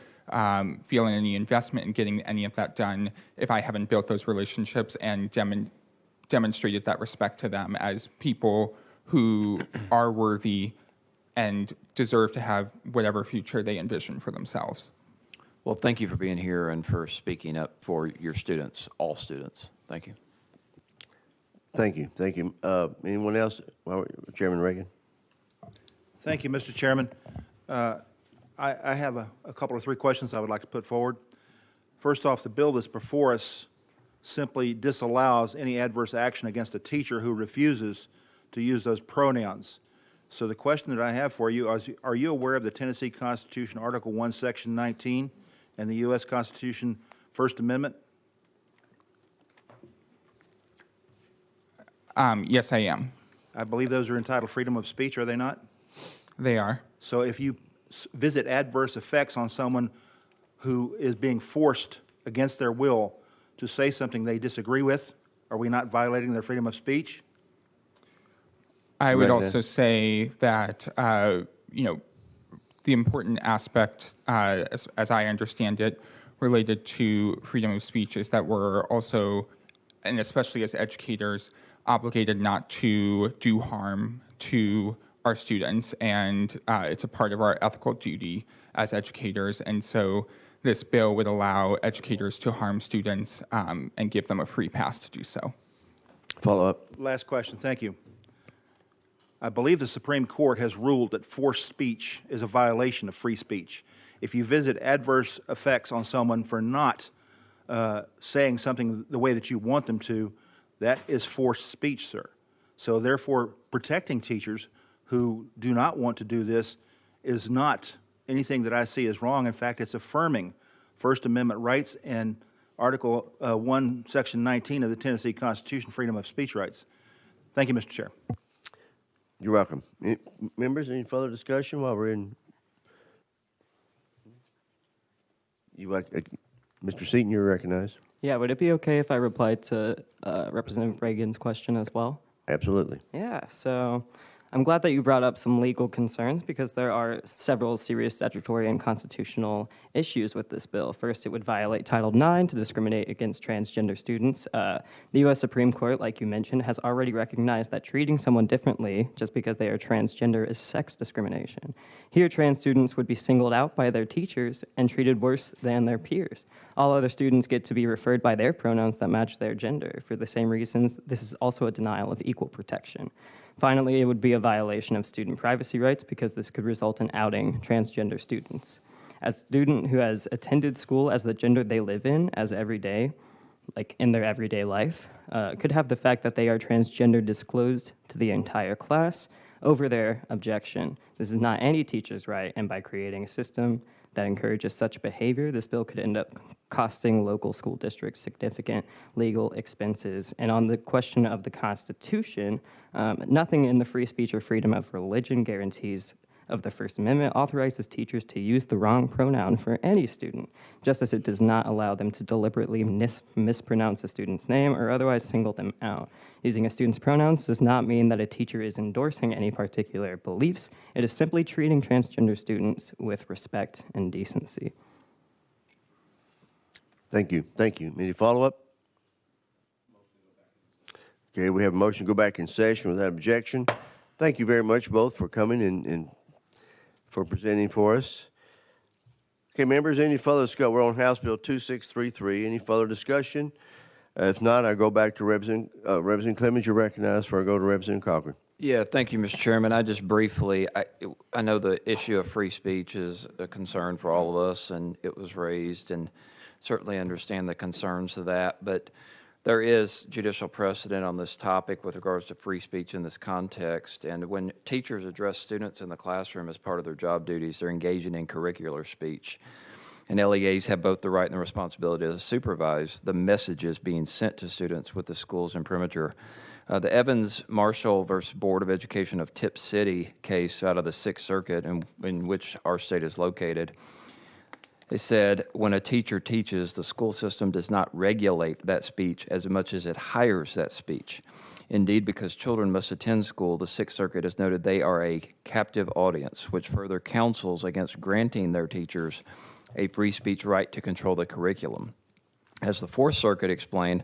feel any investment in getting any of that done if I haven't built those relationships and demonstrated that respect to them as people who are worthy and deserve to have whatever future they envision for themselves. Well, thank you for being here and for speaking up for your students, all students. Thank you. Thank you. Thank you. Anyone else? Chairman Reagan. Thank you, Mr. Chairman. I have a couple of three questions I would like to put forward. First off, the bill that's before us simply disallows any adverse action against a teacher who refuses to use those pronouns. So the question that I have for you is, are you aware of the Tennessee Constitution, Article 1, Section 19, and the U.S. Constitution, First Amendment? Yes, I am. I believe those are entitled freedom of speech, are they not? They are. So if you visit adverse effects on someone who is being forced against their will to say something they disagree with, are we not violating their freedom of speech? I would also say that, the important aspect, as I understand it, related to freedom of speech is that we're also, and especially as educators, obligated not to do harm to our students, and it's a part of our ethical duty as educators. And so this bill would allow educators to harm students and give them a free pass to do so. Follow up. Last question, thank you. I believe the Supreme Court has ruled that forced speech is a violation of free speech. If you visit adverse effects on someone for not saying something the way that you want them to, that is forced speech, sir. So therefore, protecting teachers who do not want to do this is not anything that I see as wrong. In fact, it's affirming First Amendment rights and Article 1, Section 19 of the Tennessee Constitution, freedom of speech rights. Thank you, Mr. Chair. You're welcome. Members, any further discussion while we're in? Mr. Seaton, you're recognized. Yeah, would it be okay if I replied to Representative Reagan's question as well? Absolutely. Yeah, so I'm glad that you brought up some legal concerns, because there are several serious statutory and constitutional issues with this bill. First, it would violate Title IX to discriminate against transgender students. The U.S. Supreme Court, like you mentioned, has already recognized that treating someone differently just because they are transgender is sex discrimination. Here, trans students would be singled out by their teachers and treated worse than their peers. All other students get to be referred by their pronouns that match their gender. For the same reasons, this is also a denial of equal protection. Finally, it would be a violation of student privacy rights because this could result in outing transgender students. As a student who has attended school as the gender they live in as every day, like in their everyday life, could have the fact that they are transgender disclosed to the entire class over their objection. This is not any teacher's right, and by creating a system that encourages such behavior, this bill could end up costing local school districts significant legal expenses. And on the question of the Constitution, nothing in the free speech or freedom of religion guarantees of the First Amendment authorizes teachers to use the wrong pronoun for any student, just as it does not allow them to deliberately mispronounce a student's name or otherwise single them out. Using a student's pronouns does not mean that a teacher is endorsing any particular beliefs. It is simply treating transgender students with respect and decency. Thank you. Thank you. Any follow-up? Okay, we have a motion to go back in session without objection. Thank you very much both for coming and for presenting for us. Okay, members, any further discussion? We're on House Bill 2633. Any further discussion? If not, I go back to Representative Clemens. You're recognized for I go to Representative Cochran. Yeah, thank you, Mr. Chairman. I just briefly, I know the issue of free speech is a concern for all of us, and it was raised, and certainly understand the concerns of that, but there is judicial precedent on this topic with regards to free speech in this context, and when teachers address students in the classroom as part of their job duties, they're engaging in curricular speech. And LEAs have both the right and the responsibility to supervise the messages being sent to students with the schools and perimeter. The Evans-Marshall versus Board of Education of Tip City case out of the Sixth Circuit, in which our state is located, they said, when a teacher teaches, the school system does not regulate that speech as much as it hires that speech. Indeed, because children must attend school, the Sixth Circuit has noted they are a captive audience, which further counsels against granting their teachers a free speech right to control the curriculum. As the Fourth Circuit explained,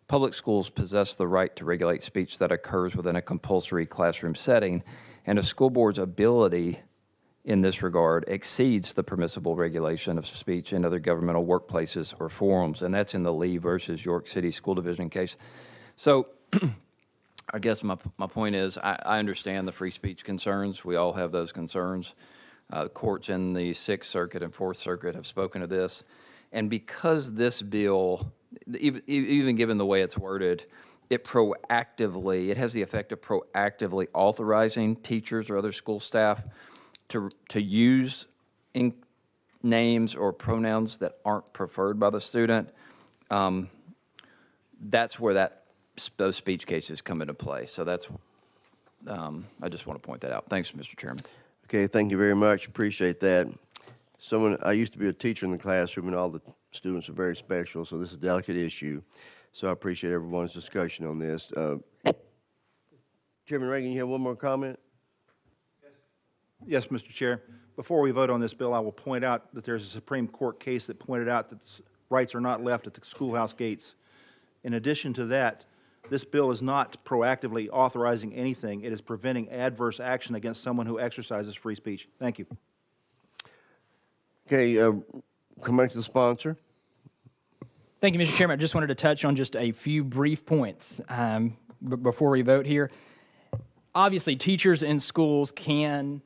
public schools possess the right to regulate speech that occurs within a compulsory classroom setting, and a school board's ability in this regard exceeds the permissible regulation of speech in other governmental workplaces or forums, and that's in the Lee versus York City School Division case. So I guess my point is I understand the free speech concerns. We all have those concerns. Courts in the Sixth Circuit and Fourth Circuit have spoken to this, and because this bill, even given the way it's worded, it has the effect of proactively authorizing teachers or other school staff to use names or pronouns that aren't preferred by the student. That's where those speech cases come into play. So that's, I just want to point that out. Thanks, Mr. Chairman. Okay, thank you very much. Appreciate that. I used to be a teacher in the classroom, and all the students are very special, so this is a delicate issue. So I appreciate everyone's discussion on this. Chairman Reagan, you have one more comment? Yes, Mr. Chair. Before we vote on this bill, I will point out that there's a Supreme Court case that pointed out that rights are not left at the schoolhouse gates. In addition to that, this bill is not proactively authorizing anything. It is preventing adverse action against someone who exercises free speech. Thank you. Okay, come back to the sponsor. Thank you, Mr. Chairman. I just wanted to touch on just a few brief points before we vote here. Obviously, teachers in schools can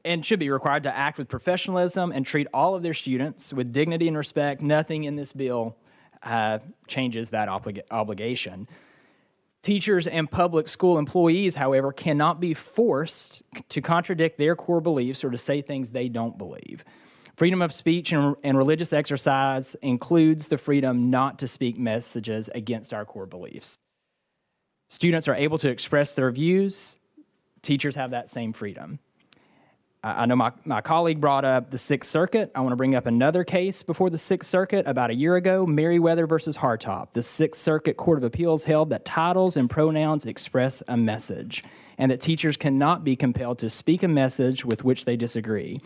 and should be required to act with professionalism and treat all of their students with dignity and respect. Nothing in this bill changes that obligation. Teachers and public school employees, however, cannot be forced to contradict their core beliefs or to say things they don't believe. Freedom of speech and religious exercise includes the freedom not to speak messages against our core beliefs. Students are able to express their views. Teachers have that same freedom. I know my colleague brought up the Sixth Circuit. I want to bring up another case before the Sixth Circuit about a year ago, Merriweather versus Hartop. The Sixth Circuit Court of Appeals held that titles and pronouns express a message and that teachers cannot be compelled to speak a message with which they disagree.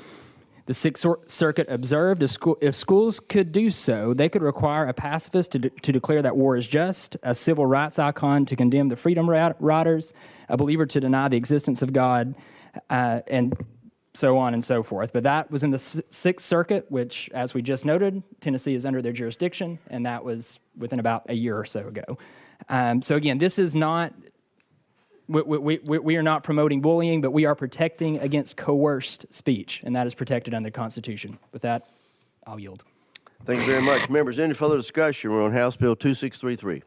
The Sixth Circuit observed if schools could do so, they could require a pacifist to declare that war is just, a civil rights icon to condemn the freedom riders, a believer to deny the existence of God, and so on and so forth. But that was in the Sixth Circuit, which, as we just noted, Tennessee is under their jurisdiction, and that was within about a year or so ago. So again, this is not We are not promoting bullying, but we are protecting against coerced speech, and that is protected under the Constitution. With that, I'll yield. Thank you very much. Members, any further discussion? We're on House Bill 2633.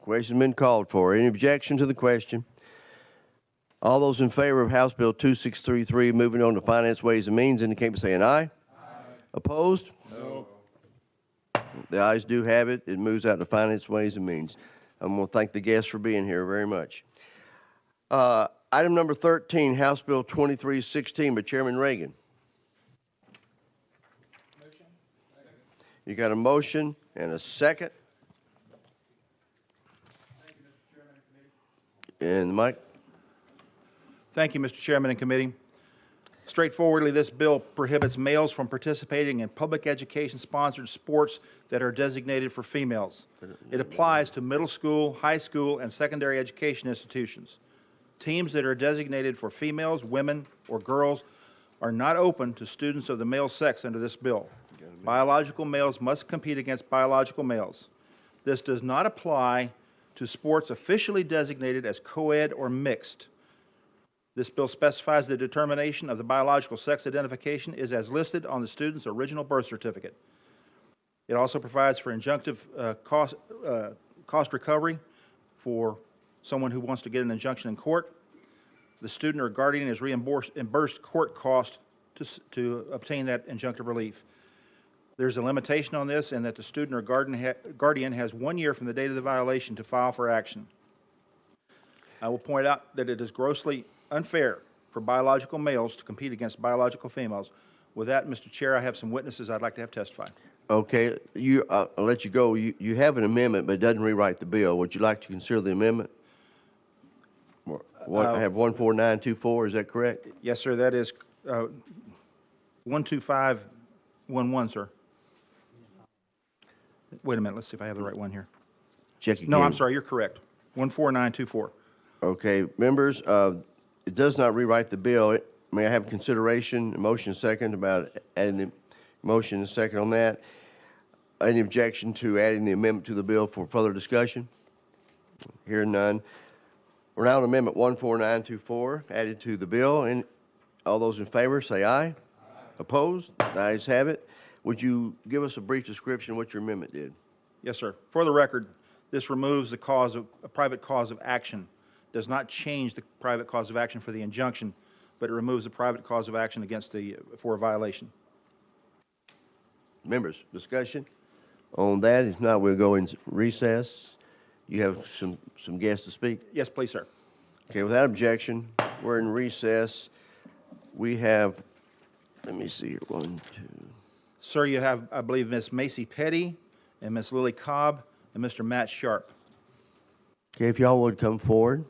Question's been called for. Any objection to the question? All those in favor of House Bill 2633 moving on to Finance, Ways, and Means indicate by saying aye. Opposed? No. The ayes do have it. It moves out to Finance, Ways, and Means. I'm going to thank the guests for being here very much. Item number 13, House Bill 2316 by Chairman Reagan. You got a motion and a second? And Mike? Thank you, Mr. Chairman and committee. Straightforwardly, this bill prohibits males from participating in public education-sponsored sports that are designated for females. It applies to middle school, high school, and secondary education institutions. Teams that are designated for females, women, or girls are not open to students of the male sex under this bill. Biological males must compete against biological males. This does not apply to sports officially designated as co-ed or mixed. This bill specifies the determination of the biological sex identification is as listed on the student's original birth certificate. It also provides for injunctive cost recovery for someone who wants to get an injunction in court. The student or guardian is reimbursed court cost to obtain that injunctive relief. There's a limitation on this in that the student or guardian has 1 year from the date of the violation to file for action. I will point out that it is grossly unfair for biological males to compete against biological females. With that, Mr. Chair, I have some witnesses I'd like to have testify. Okay, I'll let you go. You have an amendment, but it doesn't rewrite the bill. Would you like to consider the amendment? I have 14924, is that correct? Yes, sir, that is 12511, sir. Wait a minute, let's see if I have the right one here. Check again. No, I'm sorry, you're correct. 14924. Okay, members, it does not rewrite the bill. May I have consideration, a motion second about adding the motion and second on that? Any objection to adding the amendment to the bill for further discussion? Hearing none. We're now on Amendment 14924, added to the bill. And all those in favor say aye. Opposed? The ayes have it. Would you give us a brief description of what your amendment did? Yes, sir. For the record, this removes the cause of a private cause of action. Does not change the private cause of action for the injunction, but it removes the private cause of action for a violation. Members, discussion on that? If not, we'll go in recess. You have some guests to speak? Yes, please, sir. Okay, without objection, we're in recess. We have, let me see here, 1, 2. Sir, you have, I believe, Ms. Macy Petty and Ms. Lily Cobb and Mr. Matt Sharp. Okay, if y'all would come forward.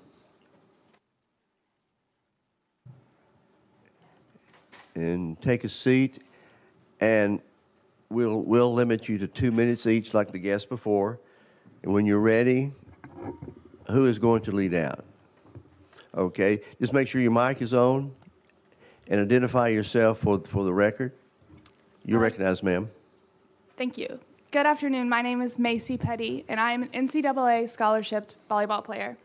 And take a seat, and we'll limit you to 2 minutes each like the guests before. And when you're ready, who is going to lead out? Okay, just make sure your mic is on and identify yourself for the record. You're recognized, ma'am. Thank you. Good afternoon. My name is Macy Petty, and I am an NCAA scholarship volleyball player.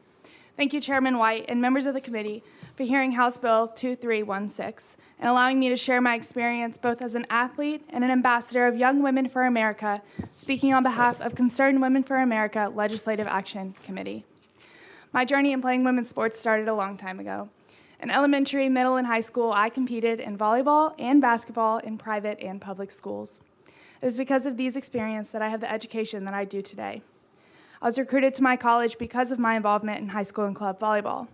Thank you, Chairman White and members of the committee, for hearing House Bill 2316 and allowing me to share my experience both as an athlete and an ambassador of Young Women for America, speaking on behalf of Concerned Women for America Legislative Action Committee. My journey in playing women's sports started a long time ago. In elementary, middle, and high school, I competed in volleyball and basketball in private and public schools. It is because of these experiences that I have the education that I do today. I was recruited to my college because of my involvement in high school and club volleyball.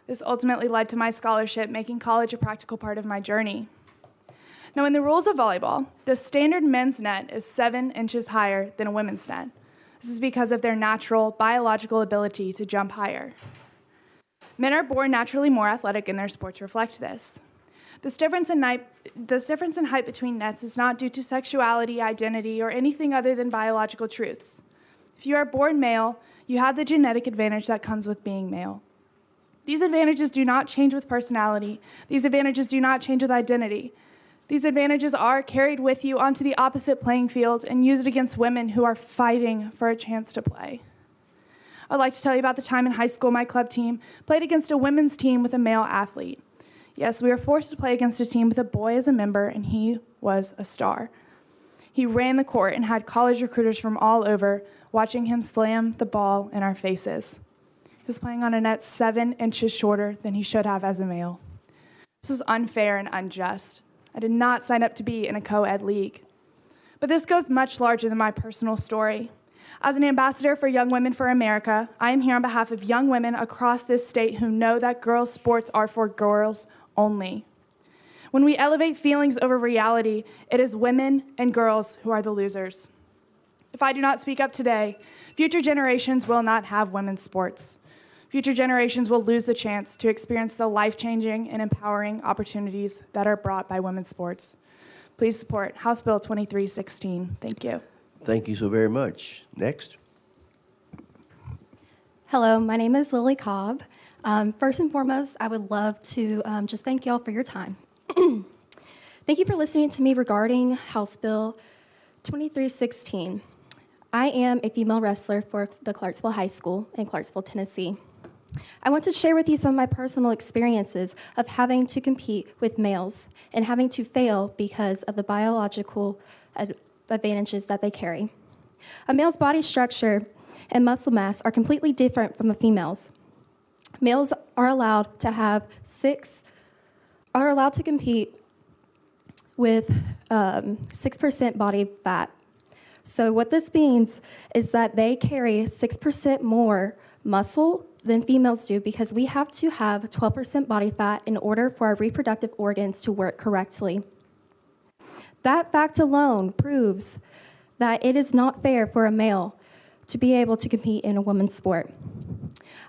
This ultimately led to my scholarship, making college a practical part of my journey. Now, in the rules of volleyball, the standard men's net is 7 inches higher than a women's net. This is because of their natural biological ability to jump higher. Men are born naturally more athletic, and their sports reflect this. This difference in height between nets is not due to sexuality, identity, or anything other than biological truths. If you are born male, you have the genetic advantage that comes with being male. These advantages do not change with personality. These advantages do not change with identity. These advantages are carried with you onto the opposite playing field and used against women who are fighting for a chance to play. I'd like to tell you about the time in high school my club team played against a women's team with a male athlete. Yes, we were forced to play against a team with a boy as a member, and he was a star. He ran the court and had college recruiters from all over watching him slam the ball in our faces. He was playing on a net 7 inches shorter than he should have as a male. This was unfair and unjust. I did not sign up to be in a co-ed league. But this goes much larger than my personal story. As an ambassador for Young Women for America, I am here on behalf of young women across this state who know that girls' sports are for girls only. When we elevate feelings over reality, it is women and girls who are the losers. If I do not speak up today, future generations will not have women's sports. Future generations will lose the chance to experience the life-changing and empowering opportunities that are brought by women's sports. Please support House Bill 2316. Thank you. Thank you so very much. Next. Hello, my name is Lily Cobb. First and foremost, I would love to just thank you all for your time. Thank you for listening to me regarding House Bill 2316. I am a female wrestler for the Clarksville High School in Clarksville, Tennessee. I want to share with you some of my personal experiences of having to compete with males and having to fail because of the biological advantages that they carry. A male's body structure and muscle mass are completely different from a female's. Males are allowed to compete with 6% body fat. So what this means is that they carry 6% more muscle than females do because we have to have 12% body fat in order for our reproductive organs to work correctly. That fact alone proves that it is not fair for a male to be able to compete in a women's sport.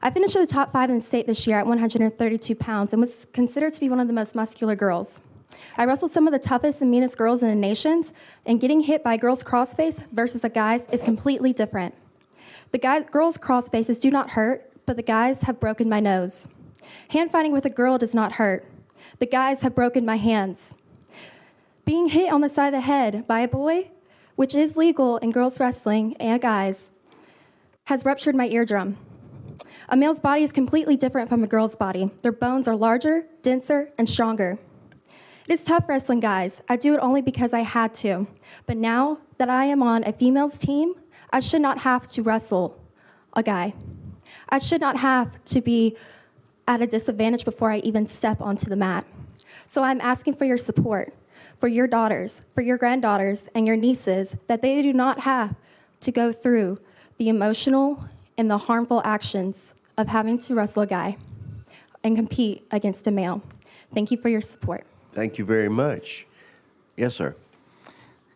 I finished in the top 5 in the state this year at 132 pounds and was considered to be one of the most muscular girls. I wrestled some of the toughest and meanest girls in the nations, and getting hit by a girl's crossface versus a guy's is completely different. The girls' crossfaces do not hurt, but the guys have broken my nose. Hand fighting with a girl does not hurt. The guys have broken my hands. Being hit on the side of the head by a boy, which is legal in girls wrestling and guys, has ruptured my eardrum. A male's body is completely different from a girl's body. Their bones are larger, denser, and stronger. It is tough wrestling, guys. I do it only because I had to. But now that I am on a female's team, I should not have to wrestle a guy. I should not have to be at a disadvantage before I even step onto the mat. So I'm asking for your support, for your daughters, for your granddaughters, and your nieces, that they do not have to go through the emotional and the harmful actions of having to wrestle a guy and compete against a male. Thank you for your support. Thank you very much. Yes, sir.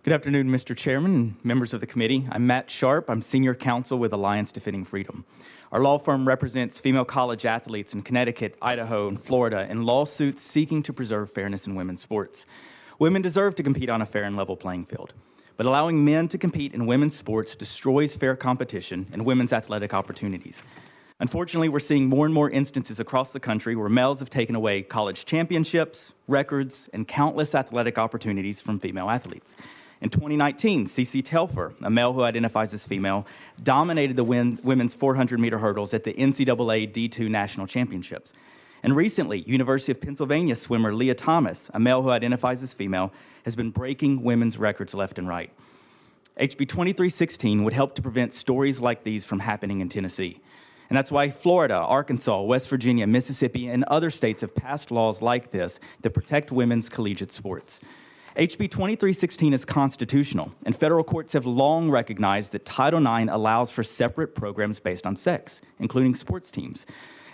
Good afternoon, Mr. Chairman and members of the committee. I'm Matt Sharp. I'm senior counsel with Alliance Defending Freedom. Our law firm represents female college athletes in Connecticut, Idaho, and Florida in lawsuits seeking to preserve fairness in women's sports. Women deserve to compete on a fair and level playing field, but allowing men to compete in women's sports destroys fair competition and women's athletic opportunities. Unfortunately, we're seeing more and more instances across the country where males have taken away college championships, records, and countless athletic opportunities from female athletes. In 2019, CeCe Telfer, a male who identifies as female, dominated the women's 400-meter hurdles at the NCAA D2 National Championships. And recently, University of Pennsylvania swimmer Leah Thomas, a male who identifies as female, has been breaking women's records left and right. HB 2316 would help to prevent stories like these from happening in Tennessee. And that's why Florida, Arkansas, West Virginia, Mississippi, and other states have passed laws like this that protect women's collegiate sports. HB 2316 is constitutional, and federal courts have long recognized that Title IX allows for separate programs based on sex, including sports teams.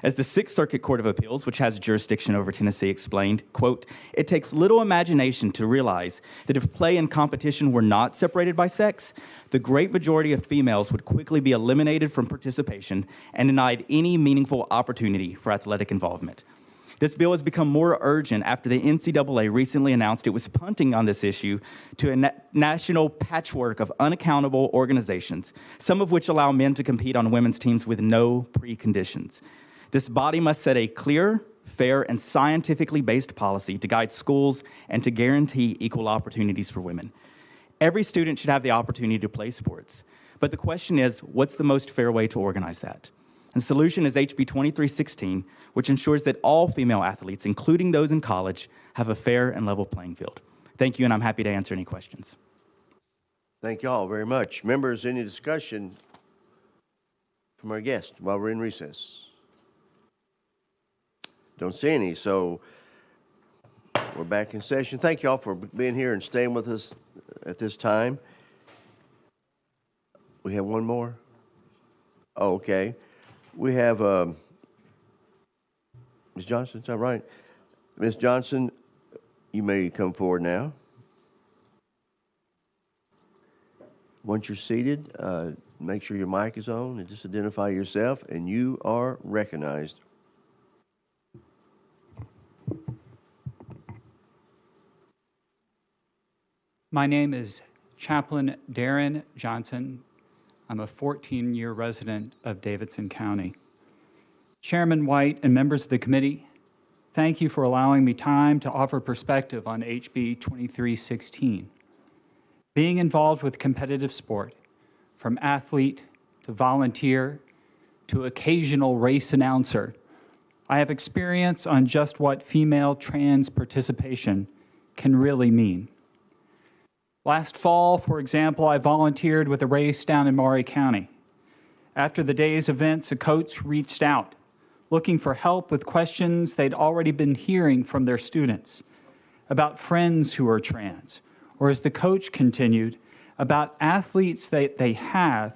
As the Sixth Circuit Court of Appeals, which has jurisdiction over Tennessee, explained, quote, "It takes little imagination to realize that if play and competition were not separated by sex, the great majority of females would quickly be eliminated from participation and denied any meaningful opportunity for athletic involvement." This bill has become more urgent after the NCAA recently announced it was punting on this issue to a national patchwork of unaccountable organizations, some of which allow men to compete on women's teams with no preconditions. This body must set a clear, fair, and scientifically based policy to guide schools and to guarantee equal opportunities for women. Every student should have the opportunity to play sports, but the question is, what's the most fair way to organize that? And the solution is HB 2316, which ensures that all female athletes, including those in college, have a fair and level playing field. Thank you, and I'm happy to answer any questions. Thank you all very much. Members, any discussion from our guest while we're in recess? Don't see any, so we're back in session. Thank you all for being here and staying with us at this time. We have one more? Oh, okay. We have Ms. Johnson, is that right? Ms. Johnson, you may come forward now. Once you're seated, make sure your mic is on and just identify yourself, and you are recognized. My name is Chaplain Darren Johnson. I'm a 14-year resident of Davidson County. Chairman White and members of the committee, thank you for allowing me time to offer perspective on HB 2316. Being involved with competitive sport, from athlete to volunteer to occasional race announcer, I have experience on just what female trans participation can really mean. Last fall, for example, I volunteered with a race down in Maury County. After the day's events, a coach reached out, looking for help with questions they'd already been hearing from their students about friends who are trans, or as the coach continued, about athletes that they have,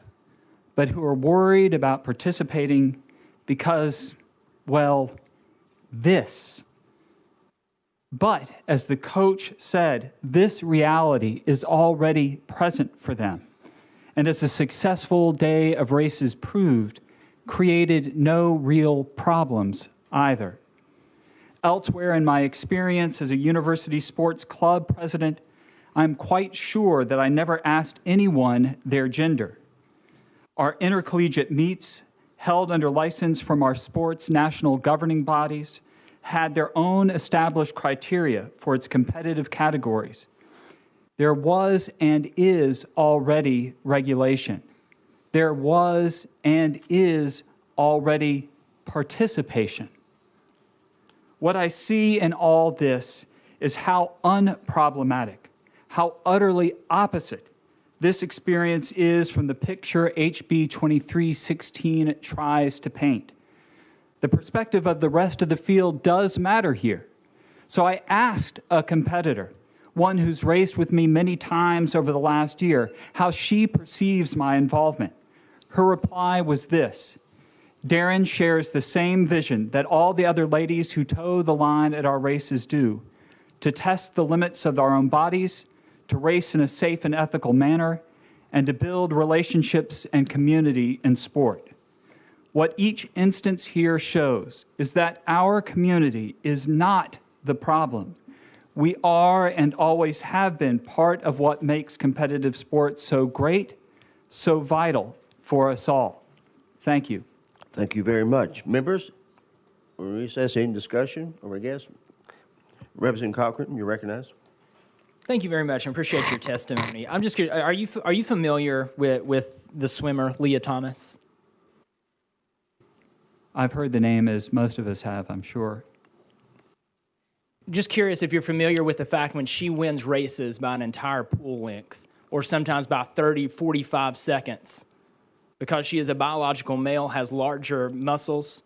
but who are worried about participating because, well, this. But as the coach said, this reality is already present for them. And as a successful day of races proved, created no real problems either. Elsewhere in my experience as a university sports club president, I'm quite sure that I never asked anyone their gender. Our intercollegiate meets, held under license from our sports national governing bodies, had their own established criteria for its competitive categories. There was and is already regulation. There was and is already participation. What I see in all this is how unproblematic, how utterly opposite this experience is from the picture HB 2316 tries to paint. The perspective of the rest of the field does matter here. So I asked a competitor, one who's raced with me many times over the last year, how she perceives my involvement. Her reply was this: Darren shares the same vision that all the other ladies who toe the line at our races do, to test the limits of our own bodies, to race in a safe and ethical manner, and to build relationships and community in sport. What each instance here shows is that our community is not the problem. We are and always have been part of what makes competitive sports so great, so vital for us all. Thank you. Thank you very much. Members, we're in recess. Any discussion or I guess? Representative Cochran, you're recognized. Thank you very much. I appreciate your testimony. I'm just curious, are you familiar with the swimmer Leah Thomas? I've heard the name, as most of us have, I'm sure. Just curious if you're familiar with the fact when she wins races by an entire pool length, or sometimes by 30, 45 seconds, because she is a biological male, has larger muscles,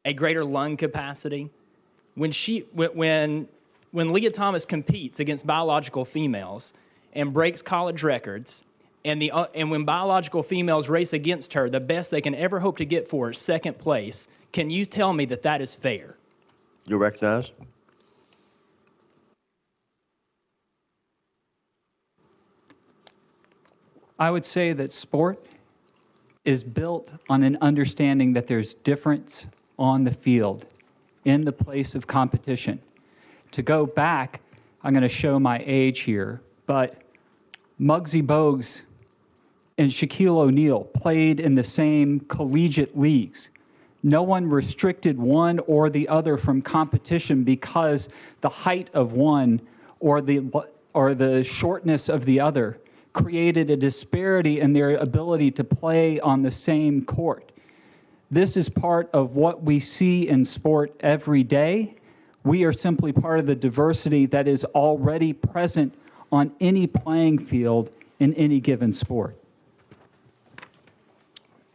a greater lung capacity. When Leah Thomas competes against biological females and breaks college records, and when biological females race against her, the best they can ever hope to get for is second place, can you tell me that that is fair? You're recognized. I would say that sport is built on an understanding that there's difference on the field, in the place of competition. To go back, I'm going to show my age here, but Muggsy Bogues and Shaquille O'Neal played in the same collegiate leagues. No one restricted one or the other from competition because the height of one or the shortness of the other created a disparity in their ability to play on the same court. This is part of what we see in sport every day. We are simply part of the diversity that is already present on any playing field in any given sport.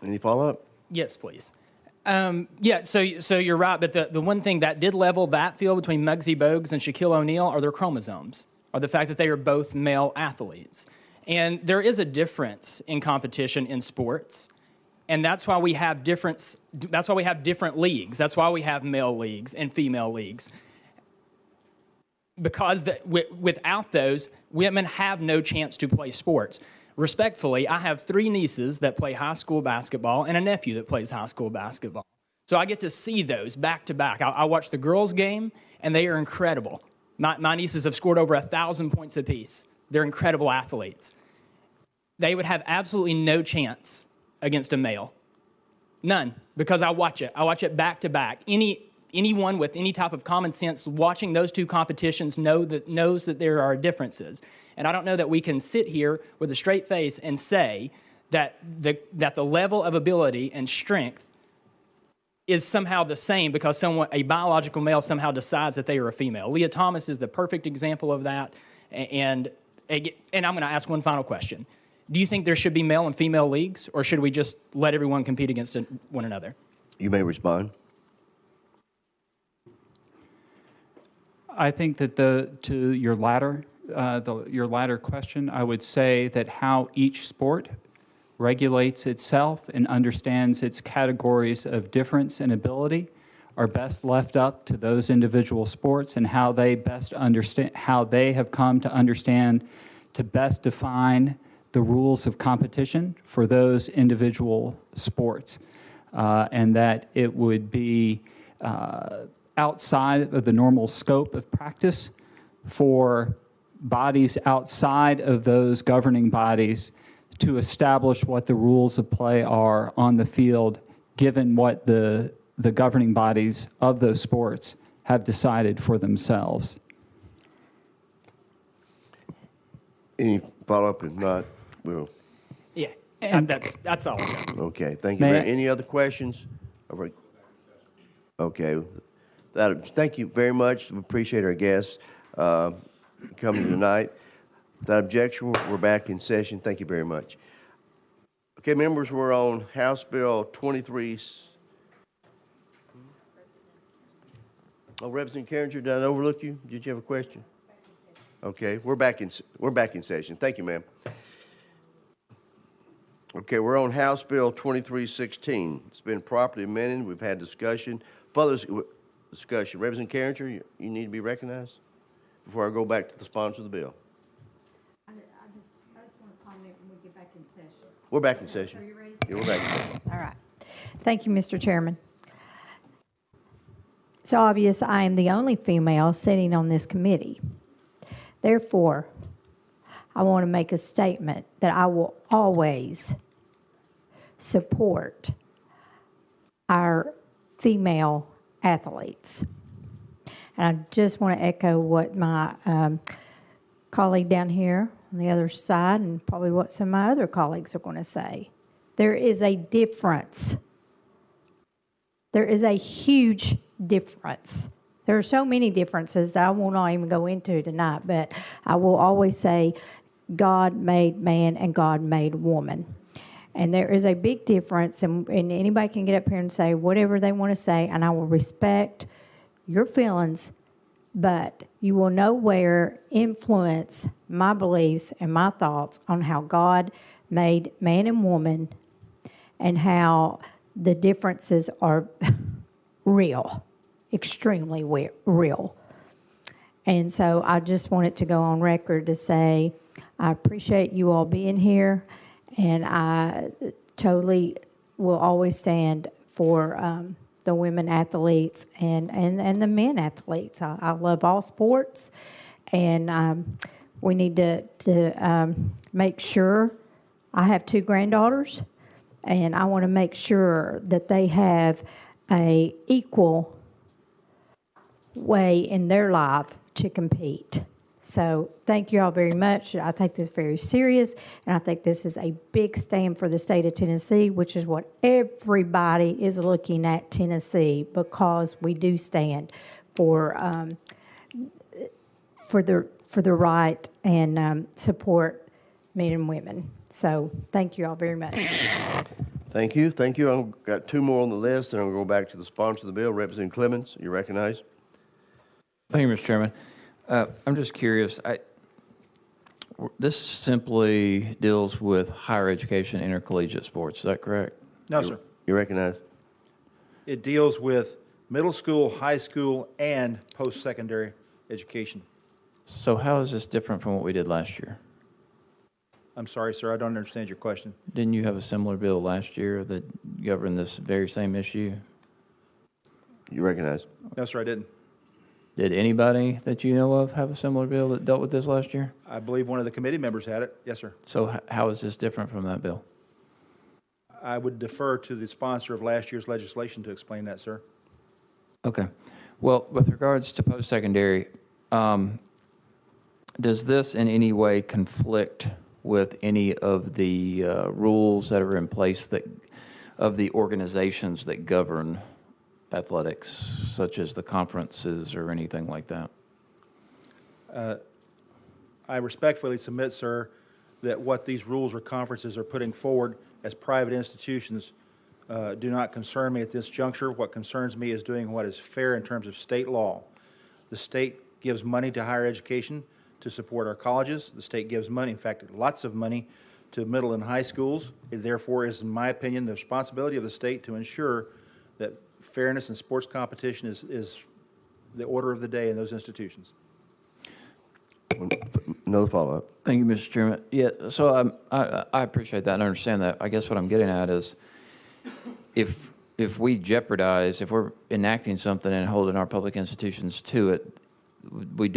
Any follow-up? Yes, please. So you're right, but the one thing that did level that field between Muggsy Bogues and Shaquille O'Neal are their chromosomes, or the fact that they are both male athletes. And there is a difference in competition in sports, and that's why we have different leagues. That's why we have male leagues and female leagues. Because without those, women have no chance to play sports. Respectfully, I have 3 nieces that play high school basketball and a nephew that plays high school basketball. So I get to see those back to back. I watch the girls' game, and they are incredible. My nieces have scored over 1,000 points apiece. They're incredible athletes. They would have absolutely no chance against a male. None, because I watch it. I watch it back to back. Anyone with any type of common sense watching those 2 competitions knows that there are differences. And I don't know that we can sit here with a straight face and say that the level of ability and strength is somehow the same because a biological male somehow decides that they are a female. Leah Thomas is the perfect example of that. And I'm going to ask one final question. Do you think there should be male and female leagues, or should we just let everyone compete against one another? You may respond. I think that to your latter question, I would say that how each sport regulates itself and understands its categories of difference and ability are best left up to those individual sports and how they best understand, how they have come to understand to best define the rules of competition for those individual sports, and that it would be outside of the normal scope of practice for bodies outside of those governing bodies to establish what the rules of play are on the field, given what the governing bodies of those sports have decided for themselves. Any follow-up? If not, we'll... Yeah, and that's all. Okay, thank you. Any other questions? Okay. Thank you very much. We appreciate our guests coming tonight. Without objection, we're back in session. Thank you very much. Okay, members, we're on House Bill 23. Oh, Representative Carringer, did I overlook you? Did you have a question? Okay, we're back in session. Thank you, ma'am. Okay, we're on House Bill 2316. It's been properly amended. We've had discussion. Further discussion. Representative Carringer, you need to be recognized before I go back to the sponsor of the bill. I just want to comment when we get back in session. We're back in session. Are you ready? Yeah, we're back in session. All right. Thank you, Mr. Chairman. It's obvious I am the only female sitting on this committee. Therefore, I want to make a statement that I will always support our female athletes. And I just want to echo what my colleague down here on the other side and probably what some of my other colleagues are going to say. There is a difference. There is a huge difference. There are so many differences that I will not even go into tonight, but I will always say God made man and God made woman. And there is a big difference, and anybody can get up here and say whatever they want to say, and I will respect your feelings, but you will nowhere influence my beliefs and my thoughts on how God made man and woman and how the differences are real, extremely real. And so I just wanted to go on record to say I appreciate you all being here, and I totally will always stand for the women athletes and the men athletes. I love all sports, and we need to make sure. I have 2 granddaughters, and I want to make sure that they have a equal way in their life to compete. So thank you all very much. I take this very serious, and I think this is a big stand for the state of Tennessee, which is what everybody is looking at Tennessee, because we do stand for the right and support men and women. So thank you all very much. Thank you. Thank you. I've got two more on the list, and I'll go back to the sponsor of the bill, Representative Clemens. You recognize? Thank you, Mr. Chairman. I'm just curious. This simply deals with higher education, intercollegiate sports. Is that correct? No, sir. You recognize? It deals with middle school, high school, and post-secondary education. So how is this different from what we did last year? I'm sorry, sir, I don't understand your question. Didn't you have a similar bill last year that governed this very same issue? You recognize? No, sir, I didn't. Did anybody that you know of have a similar bill that dealt with this last year? I believe one of the committee members had it. Yes, sir. So how is this different from that bill? I would defer to the sponsor of last year's legislation to explain that, sir. Okay. Well, with regards to post-secondary, does this in any way conflict with any of the rules that are in place of the organizations that govern athletics, such as the conferences or anything like that? I respectfully submit, sir, that what these rules or conferences are putting forward as private institutions do not concern me at this juncture. What concerns me is doing what is fair in terms of state law. The state gives money to higher education to support our colleges. The state gives money, in fact, lots of money, to middle and high schools. It therefore is, in my opinion, the responsibility of the state to ensure that fairness in sports competition is the order of the day in those institutions. Another follow-up. Thank you, Mr. Chairman. Yeah, so I appreciate that and understand that. I guess what I'm getting at is if we jeopardize, if we're enacting something and holding our public institutions to it, we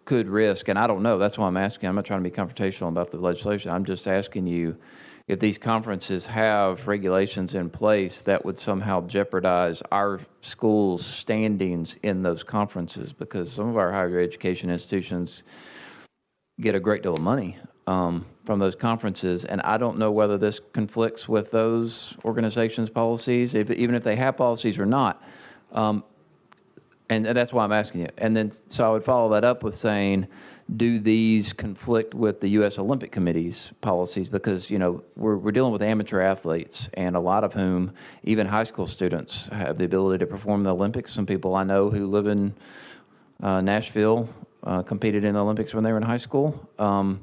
could risk, and I don't know, that's why I'm asking. I'm not trying to be confrontational about the legislation. I'm just asking you if these conferences have regulations in place that would somehow jeopardize our schools' standings in those conferences, because some of our higher education institutions get a great deal of money from those conferences, and I don't know whether this conflicts with those organizations' policies, even if they have policies or not. And that's why I'm asking you. And then, so I would follow that up with saying, do these conflict with the U.S. Olympic Committee's policies? Because, you know, we're dealing with amateur athletes, and a lot of whom, even high school students, have the ability to perform in the Olympics. Some people I know who live in Nashville competed in the Olympics when they were in high school. And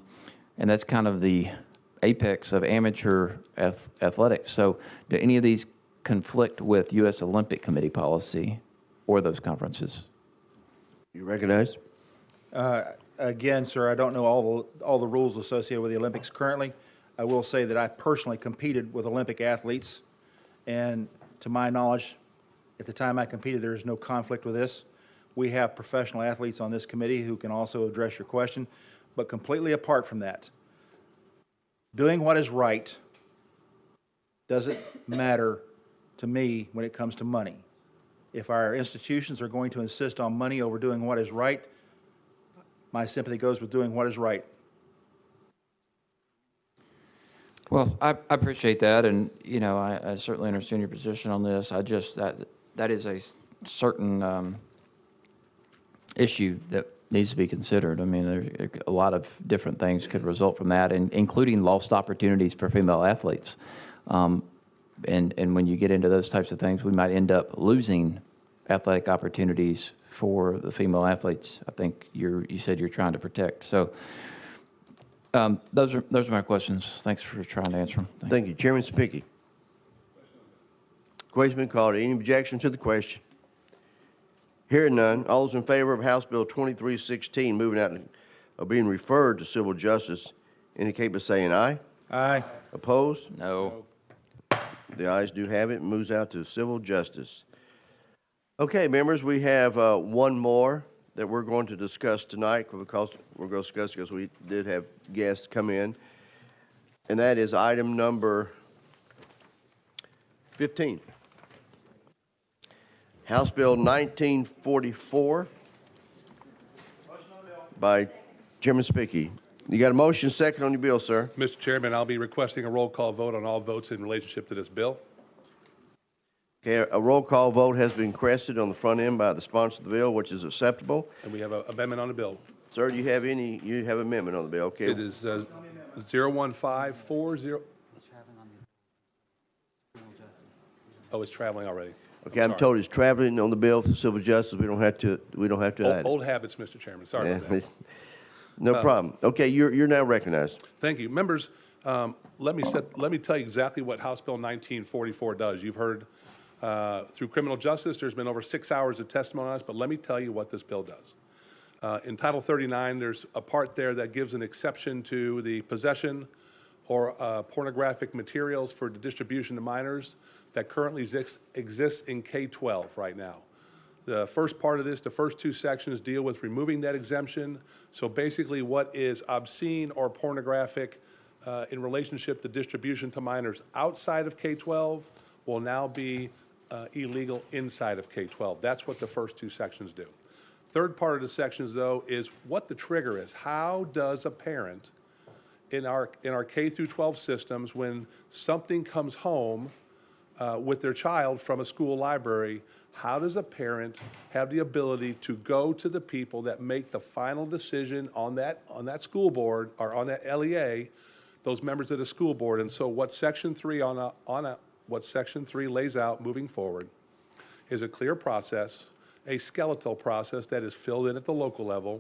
that's kind of the apex of amateur athletics. So do any of these conflict with U.S. Olympic Committee policy or those conferences? You recognize? Again, sir, I don't know all the rules associated with the Olympics currently. I will say that I personally competed with Olympic athletes, and to my knowledge, at the time I competed, there is no conflict with this. We have professional athletes on this committee who can also address your question, but completely apart from that, doing what is right doesn't matter to me when it comes to money. If our institutions are going to insist on money over doing what is right, my sympathy goes with doing what is right. Well, I appreciate that, and you know, I certainly understand your position on this. I just that is a certain issue that needs to be considered. I mean, there a lot of different things could result from that, and including lost opportunities for female athletes. And when you get into those types of things, we might end up losing athletic opportunities for the female athletes. I think you said you're trying to protect. So those are my questions. Thanks for trying to answer them. Thank you. Chairman Spicki. Question been called. Any objection to the question? Hearing none, all those in favor of House Bill 2316 moving out of being referred to civil justice indicate by saying aye. Aye. Opposed? No. The ayes do have it. Moves out to civil justice. Okay, members, we have one more that we're going to discuss tonight because we did have guests come in, and that is item number 15. House Bill 1944 by Chairman Spickey, you got a motion second on your bill, sir. Mr. Chairman, I'll be requesting a roll call vote on all votes in relationship to this bill. Okay, a roll call vote has been requested on the front end by the sponsor of the bill, which is acceptable. And we have an amendment on the bill. Sir, do you have amendment on the bill? Okay. It is 01540. Oh, it's traveling already. Okay, I'm told it's traveling on the bill for civil justice. We don't have to add it. Old habits, Mr. Chairman. Sorry about that. No problem. Okay, you're now recognized. Thank you. Members, let me tell you exactly what House Bill 1944 does. You've heard through criminal justice, there's been over 6 hours of testimony on this, but let me tell you what this bill does. In Title 39, there's a part there that gives an exception to the possession or pornographic materials for the distribution to minors that currently exists in K-12 right now. The first part of this, the first two sections, deal with removing that exemption. So basically what is obscene or pornographic in relationship to distribution to minors outside of K-12 will now be illegal inside of K-12. That's what the first two sections do. Third part of the sections, though, is what the trigger is. How does a parent in our K through 12 systems, when something comes home with their child from a school library, how does a parent have the ability to go to the people that make the final decision on that school board or on that LEA, those members of the school board? And so what Section 3 what Section 3 lays out moving forward is a clear process, a skeletal process that is filled in at the local level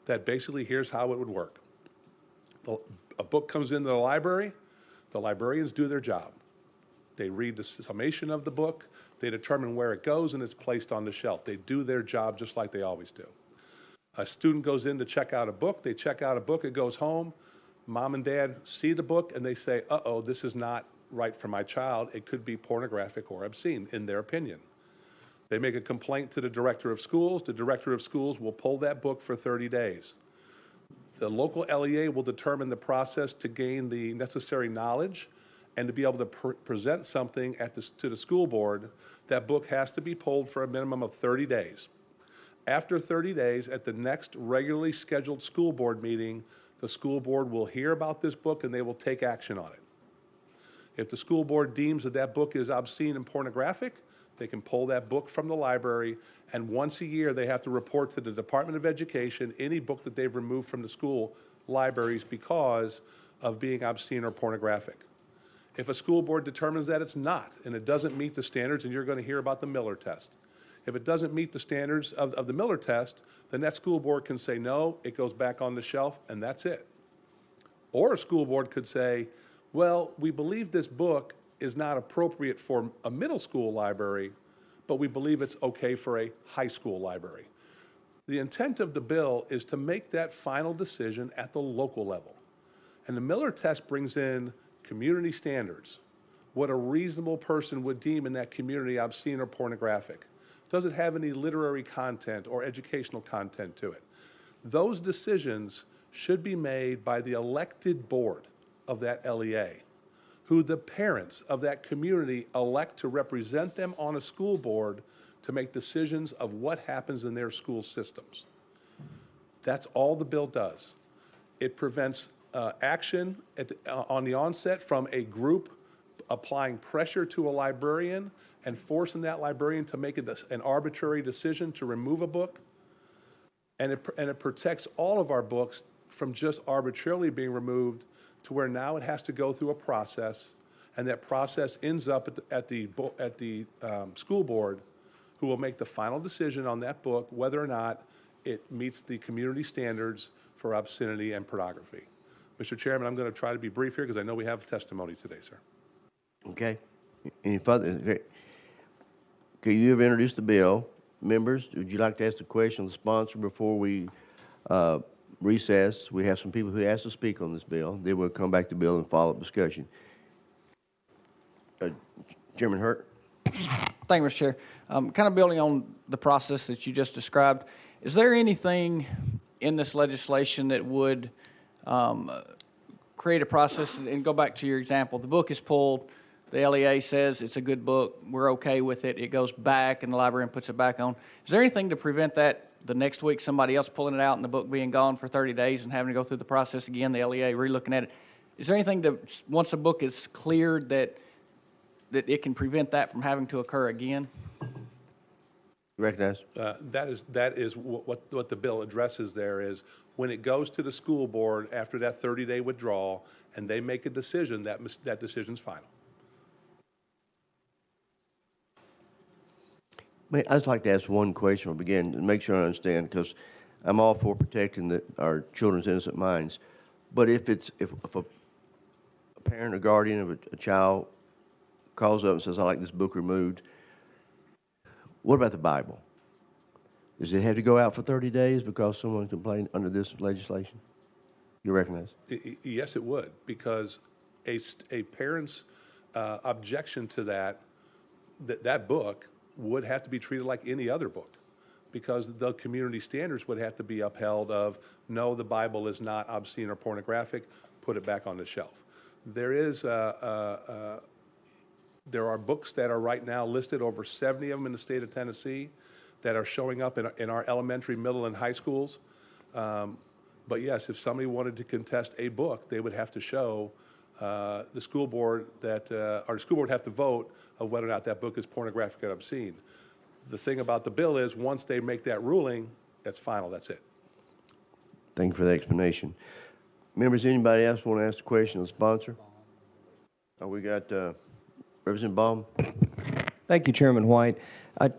that basically here's how it would work. A book comes into the library, the librarians do their job. They read the summation of the book, they determine where it goes, and it's placed on the shelf. They do their job just like they always do. A student goes in to check out a book, they check out a book, it goes home, mom and dad see the book and they say, uh-oh, this is not right for my child. It could be pornographic or obscene, in their opinion. They make a complaint to the director of schools. The director of schools will pull that book for 30 days. The local LEA will determine the process to gain the necessary knowledge and to be able to present something to the school board. That book has to be pulled for a minimum of 30 days. After 30 days, at the next regularly scheduled school board meeting, the school board will hear about this book and they will take action on it. If the school board deems that that book is obscene and pornographic, they can pull that book from the library, and once a year they have to report to the Department of Education any book that they've removed from the school libraries because of being obscene or pornographic. If a school board determines that it's not, and it doesn't meet the standards, and you're going to hear about the Miller test. If it doesn't meet the standards of the Miller test, then that school board can say no, it goes back on the shelf, and that's it. Or a school board could say, well, we believe this book is not appropriate for a middle school library, but we believe it's okay for a high school library. The intent of the bill is to make that final decision at the local level. And the Miller test brings in community standards, what a reasonable person would deem in that community obscene or pornographic. Does it have any literary content or educational content to it? Those decisions should be made by the elected board of that LEA, who the parents of that community elect to represent them on a school board to make decisions of what happens in their school systems. That's all the bill does. It prevents action on the onset from a group applying pressure to a librarian and forcing that librarian to make an arbitrary decision to remove a book. And it protects all of our books from just arbitrarily being removed to where now it has to go through a process, and that process ends up at the school board, who will make the final decision on that book whether or not it meets the community standards for obscenity and pornography. Mr. Chairman, I'm going to try to be brief here because I know we have testimony today, sir. Okay. Any further? Okay, you have introduced the bill. Members, would you like to ask a question of the sponsor before we recess? We have some people who asked to speak on this bill. Then we'll come back to the bill and follow-up discussion. Chairman Hurt. Thank you, Mr. Chair. Kind of building on the process that you just described, is there anything in this legislation that would create a process, and go back to your example, the book is pulled, the LEA says it's a good book, we're okay with it, it goes back and the librarian puts it back on. Is there anything to prevent that the next week somebody else pulling it out and the book being gone for 30 days and having to go through the process again, the LEA relooking at it. Is there anything that, once a book is cleared, that it can prevent that from having to occur again? Recognize. That is what the bill addresses there is when it goes to the school board after that 30-day withdrawal and they make a decision, that decision's final. I'd just like to ask one question or begin to make sure I understand, because I'm all for protecting our children's innocent minds. But if a parent or guardian of a child calls up and says, "I like this book removed," what about the Bible? Does it have to go out for 30 days because someone complained under this legislation? You recognize? Yes, it would, because a parent's objection to that book would have to be treated like any other book, because the community standards would have to be upheld of, no, the Bible is not obscene or pornographic, put it back on the shelf. There are books that are right now listed, over 70 of them in the state of Tennessee, that are showing up in our elementary, middle, and high schools. But yes, if somebody wanted to contest a book, they would have to show the school board that, or the school board would have to vote of whether or not that book is pornographic and obscene. The thing about the bill is, once they make that ruling, that's final, that's it. Thank you for the explanation. Members, anybody else want to ask a question of the sponsor? Oh, we got Representative Baum. Thank you, Chairman White.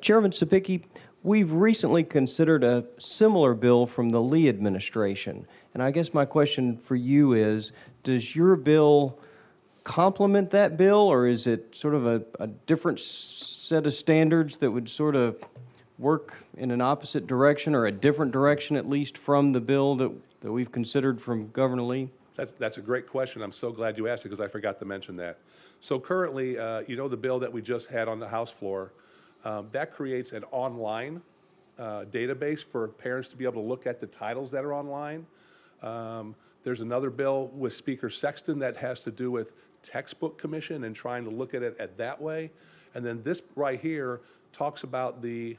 Chairman Sapicki, we've recently considered a similar bill from the Lee administration. And I guess my question for you is, does your bill complement that bill, or is it sort of a different set of standards that would sort of work in an opposite direction, or a different direction at least from the bill that we've considered from Governor Lee? That's a great question. I'm so glad you asked it, because I forgot to mention that. So currently, the bill that we just had on the House floor, that creates an online database for parents to be able to look at the titles that are online. There's another bill with Speaker Sexton that has to do with textbook commission and trying to look at it that way. And then this right here talks about the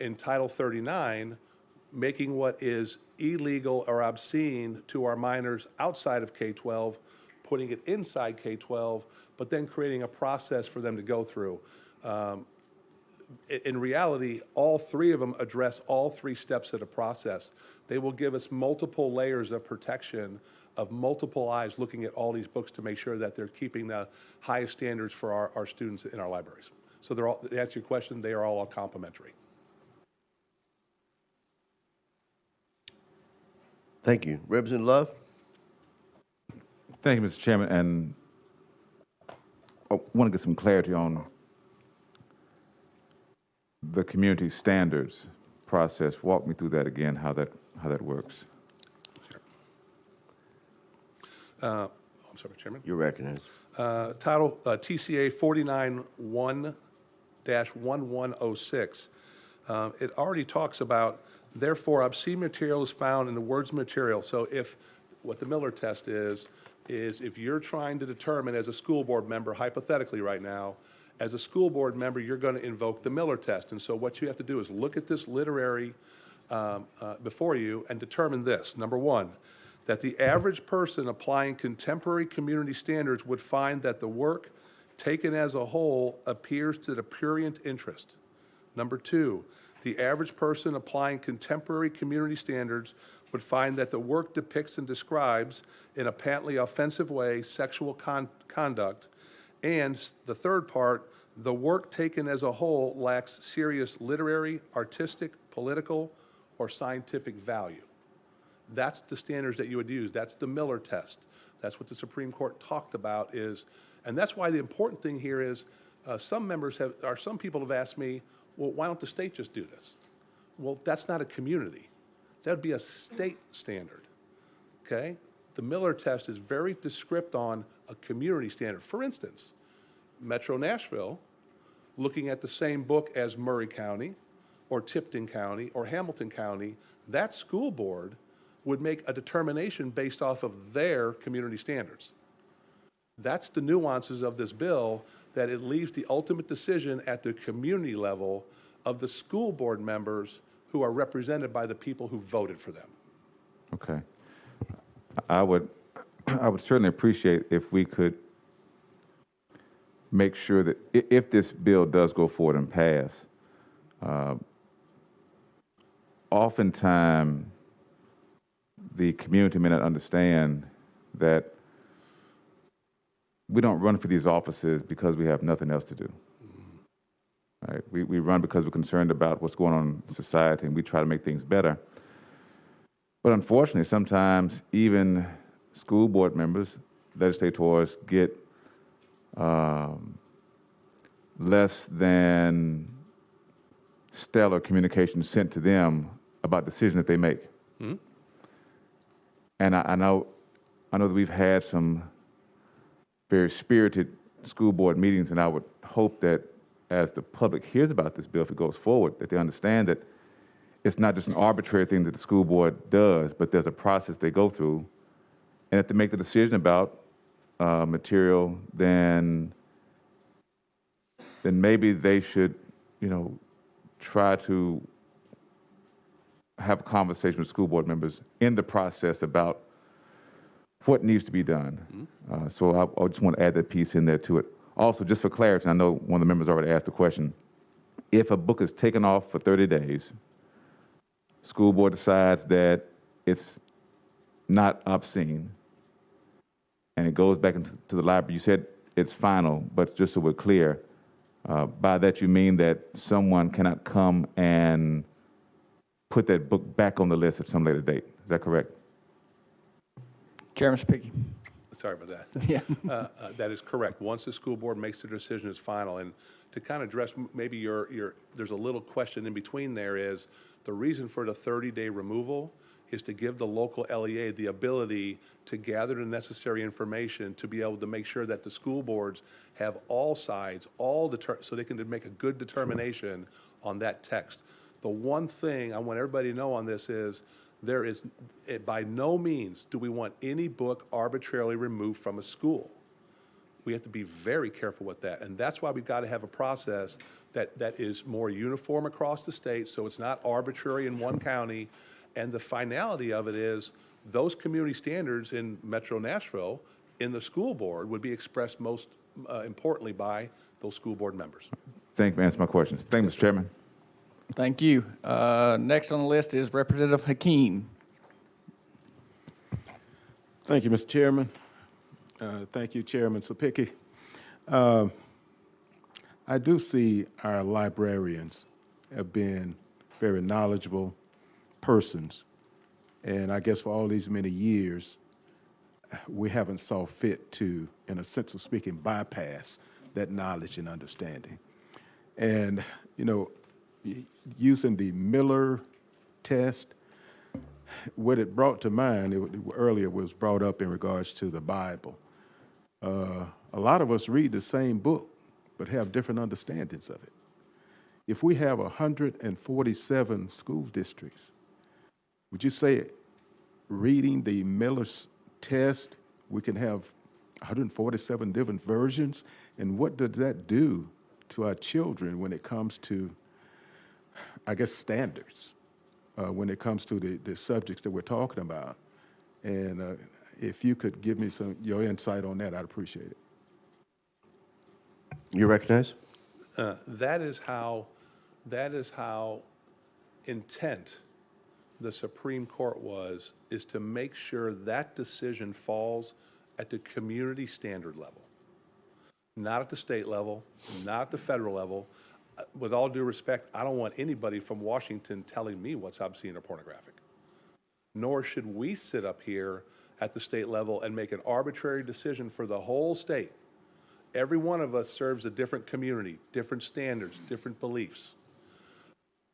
in Title 39, making what is illegal or obscene to our minors outside of K-12, putting it inside K-12, but then creating a process for them to go through. In reality, all three of them address all three steps of the process. They will give us multiple layers of protection of multiple eyes looking at all these books to make sure that they're keeping the highest standards for our students in our libraries. So they're all, to answer your question, they are all complementary. Thank you. Representative Love? Thank you, Mr. Chairman. And I want to get some clarity on the community standards process. Walk me through that again, how that works. I'm sorry, Chairman. You're recognized. Title TCA 49-1-1106. It already talks about, therefore, obscene material is found in the words material. So if what the Miller test is if you're trying to determine as a school board member, hypothetically right now, as a school board member, you're going to invoke the Miller test. And so what you have to do is look at this literary before you and determine this. Number one, that the average person applying contemporary community standards would find that the work taken as a whole appears to the prurient interest. Number two, the average person applying contemporary community standards would find that the work depicts and describes in a patently offensive way sexual conduct. And the third part, the work taken as a whole lacks serious literary, artistic, political, or scientific value. That's the standards that you would use. That's the Miller test. That's what the Supreme Court talked about and that's why the important thing here is some people have asked me, well, why don't the state just do this? Well, that's not a community. That would be a state standard, okay? The Miller test is very descriptive on a community standard. For instance, Metro Nashville, looking at the same book as Murray County or Tipton County or Hamilton County, that school board would make a determination based off of their community standards. That's the nuances of this bill, that it leaves the ultimate decision at the community level of the school board members who are represented by the people who voted for them. Okay. I would certainly appreciate if we could make sure that if this bill does go forward and pass, oftentimes the community may not understand that we don't run for these offices because we have nothing else to do. Right? We run because we're concerned about what's going on in society, and we try to make things better. But unfortunately, sometimes even school board members, legislators, get less than stellar communication sent to them about decisions that they make. Mm-hmm. And I know that we've had some very spirited school board meetings, and I would hope that as the public hears about this bill, if it goes forward, that they understand that it's not just an arbitrary thing that the school board does, but there's a process they go through. And if they make the decision about material, then maybe they should, try to have a conversation with school board members in the process about what needs to be done. So I just want to add that piece in there to it. Also, just for clarity, I know one of the members already asked the question, if a book is taken off for 30 days, school board decides that it's not obscene, and it goes back into the library, you said it's final, but just so we're clear, by that you mean that someone cannot come and put that book back on the list at some later date. Is that correct? Chairman Speaker. Sorry about that. Yeah. That is correct. Once the school board makes the decision, it's final. And to kind of address maybe there's a little question in between there is the reason for the 30-day removal is to give the local LEA the ability to gather the necessary information to be able to make sure that the school boards have all sides, so they can make a good determination on that text. The one thing I want everybody to know on this is by no means do we want any book arbitrarily removed from a school. We have to be very careful with that. And that's why we've got to have a process that is more uniform across the state, so it's not arbitrary in one county. And the finality of it is those community standards in Metro Nashville in the school board would be expressed most importantly by those school board members. Thank you for answering my questions. Thank you, Mr. Chairman. Thank you. Next on the list is Representative Hakeem. Thank you, Mr. Chairman. Thank you, Chairman Sapicki. I do see our librarians have been very knowledgeable persons, and I guess for all these many years, we haven't saw fit to, in a sense of speaking, bypass that knowledge and understanding. And, using the Miller test, what it brought to mind, earlier was brought up in regards to the Bible. A lot of us read the same book, but have different understandings of it. If we have 147 school districts, would you say reading the Miller's test, we can have 147 different versions? And what does that do to our children when it comes to, I guess, standards, when it comes to the subjects that we're talking about? And if you could give me your insight on that, I'd appreciate it. You recognize? That is how intent the Supreme Court is to make sure that decision falls at the community standard level, not at the state level, not at the federal level. With all due respect, I don't want anybody from Washington telling me what's obscene or pornographic. Nor should we sit up here at the state level and make an arbitrary decision for the whole state. Every one of us serves a different community, different standards, different beliefs.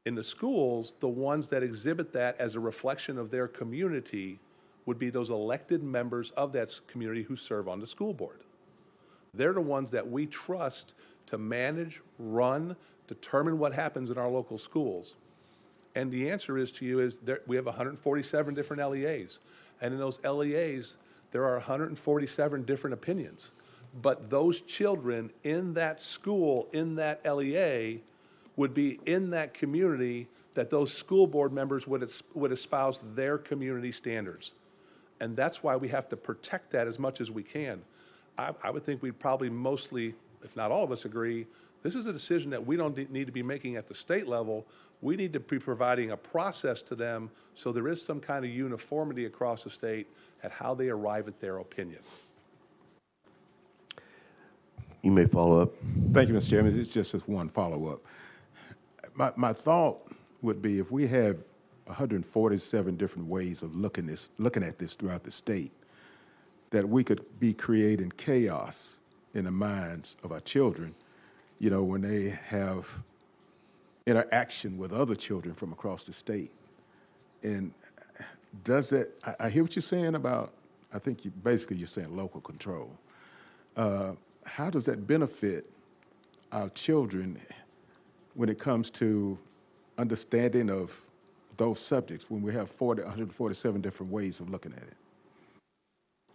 In the schools, the ones that exhibit that as a reflection of their community would be those elected members of that community who serve on the school board. They're the ones that we trust to manage, run, determine what happens in our local schools. And the answer is we have 147 different LEAs. And in those LEAs, there are 147 different opinions. But those children in that school, in that LEA, would be in that community that those school board members would espouse their community standards. And that's why we have to protect that as much as we can. I would think we'd probably mostly, if not all of us, agree, this is a decision that we don't need to be making at the state level. We need to be providing a process to them so there is some kind of uniformity across the state at how they arrive at their opinion. You may follow up. Thank you, Mr. Chairman. It's just this one follow-up. My thought would be if we have 147 different ways of looking at this throughout the state, that we could be creating chaos in the minds of our children, when they have interaction with other children from across the state. And does that, I hear what you're saying about, I think you're saying local control. How does that benefit our children when it comes to understanding of those subjects when we have 147 different ways of looking at it?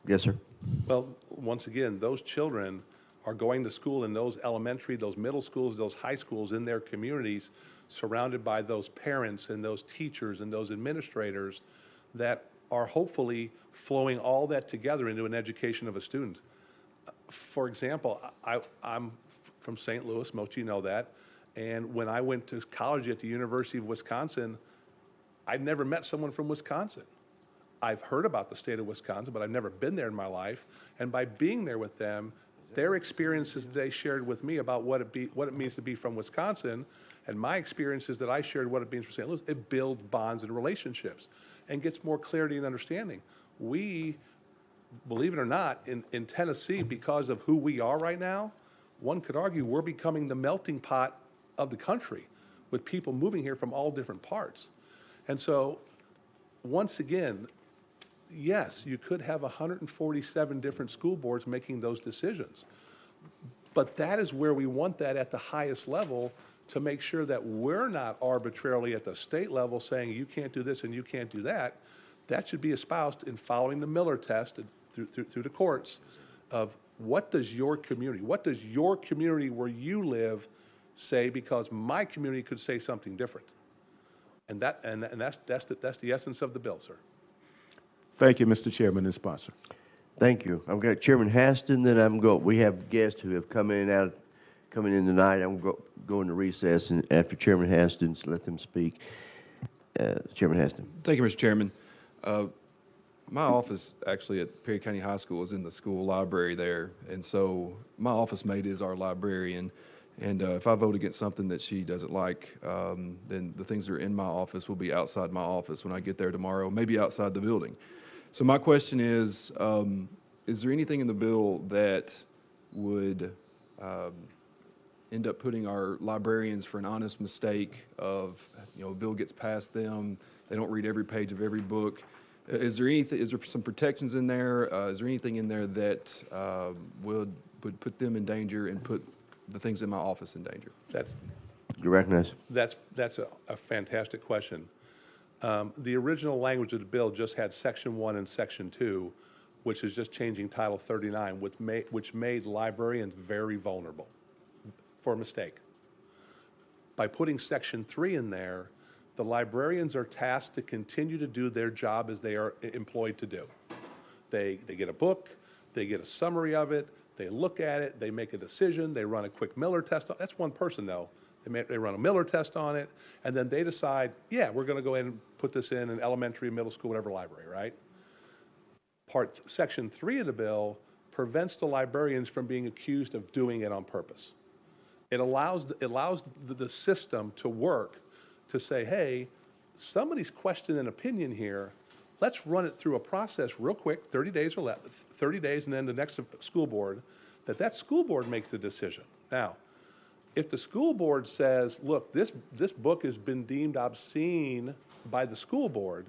Yes, sir. Well, once again, those children are going to school in those elementary, those middle schools, those high schools in their communities, surrounded by those parents and those teachers and those administrators that are hopefully flowing all that together into an education of a student. For example, I'm from St. Louis, most of you know that, and when I went to college at the University of Wisconsin, I'd never met someone from Wisconsin. I've heard about the state of Wisconsin, but I've never been there in my life. And by being there with them, their experiences they shared with me about what it means to be from Wisconsin, and my experiences that I shared what it means for St. Louis, it builds bonds and relationships and gets more clarity and understanding. We, believe it or not, in Tennessee, because of who we are right now, one could argue we're becoming the melting pot of the country with people moving here from all different parts. And so, once again, yes, you could have 147 different school boards making those decisions. But that is where we want that at the highest level to make sure that we're not arbitrarily at the state level saying you can't do this and you can't do that. That should be espoused in following the Miller test through the courts of what does your community where you live say, because my community could say something different. And that's the essence of the bill, sir. Thank you, Mr. Chairman and sponsor. Thank you. I've got Chairman Haston, then we have guests who have coming in tonight. I'm going to recess, and after Chairman Haston, so let them speak. Chairman Haston. Thank you, Mr. Chairman. My office actually at Perry County High School is in the school library there, and so my office mate is our librarian. And if I vote against something that she doesn't like, then the things that are in my office will be outside my office when I get there tomorrow, maybe outside the building. So my question is there anything in the bill that would end up putting our librarians for an honest mistake of, a bill gets past them, they don't read every page of every book? Is there some protections in there? Is there anything in there that would put them in danger and put the things in my office in danger? You recognize? That's a fantastic question. The original language of the bill just had Section 1 and Section 2, which is just changing Title 39, which made librarians very vulnerable for a mistake. By putting Section 3 in there, the librarians are tasked to continue to do their job as they are employed to do. They get a book, they get a summary of it, they look at it, they make a decision, they run a quick Miller test. That's one person, though. They run a Miller test on it, and then they decide, yeah, we're going to go ahead and put this in an elementary, middle school, whatever library, right? Section 3 of the bill prevents the librarians from being accused of doing it on purpose. It allows the system to work to say, hey, somebody's questioning an opinion here. Let's run it through a process real quick, 30 days or less, 30 days, and then the next school board, that school board makes the decision. Now, if the school board says, look, this book has been deemed obscene by the school board,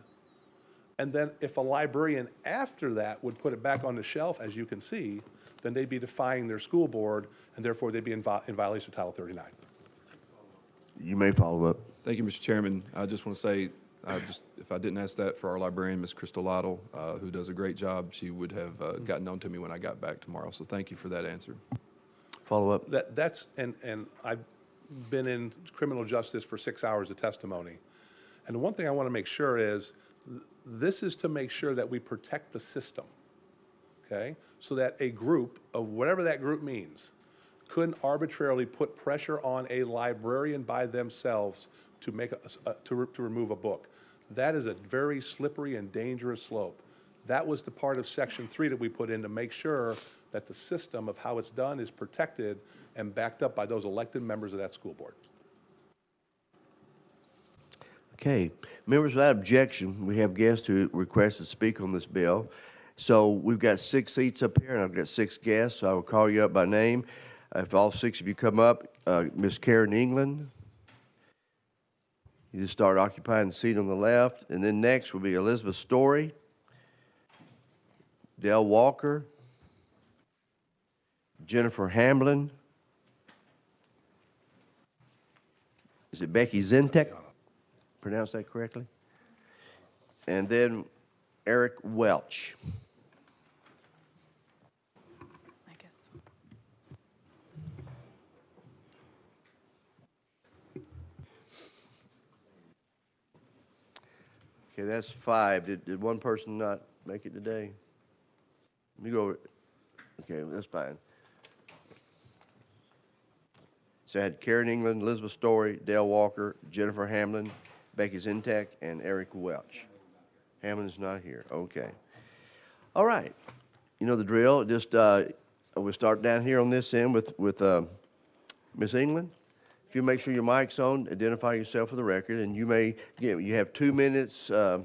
and then if a librarian after that would put it back on the shelf, as you can see, then they'd be defying their school board, and therefore they'd be in violation of Title 39. You may follow up. Thank you, Mr. Chairman. I just want to say, if I didn't ask that for our librarian, Ms. Crystal Lytle, who does a great job, she would have gotten on to me when I got back tomorrow. So thank you for that answer. Follow up. And I've been in criminal justice for 6 hours of testimony, And the one thing I want to make sure is, this is to make sure that we protect the system, okay? So that a group, of whatever that group means, couldn't arbitrarily put pressure on a librarian by themselves to make to remove a book. That is a very slippery and dangerous slope. That was the part of Section 3 that we put in to make sure that the system of how it's done is protected and backed up by those elected members of that school board. Okay, members, without objection, we have guests who request to speak on this bill. So we've got 6 seats up here, and I've got 6 guests, so I will call you up by name. If all 6 of you come up, Ms. Karen England, you just start occupying the seat on the left, and then next will be Elizabeth Story, Dell Walker, Jennifer Hamlin, is it Becky Zentek? Pronounce that correctly? And then Eric Welch. Okay, that's 5. Did one person not make it today? Let me go over. Okay, that's fine. So I had Karen England, Elizabeth Story, Dale Walker, Jennifer Hamlin, Becky Zentek, and Eric Welch. Hamlin's not here. Okay. All right. You know the drill. Just we'll start down here on this end with Miss England. If you make sure your mic's on, identify yourself for the record, and you may you have 2 minutes. If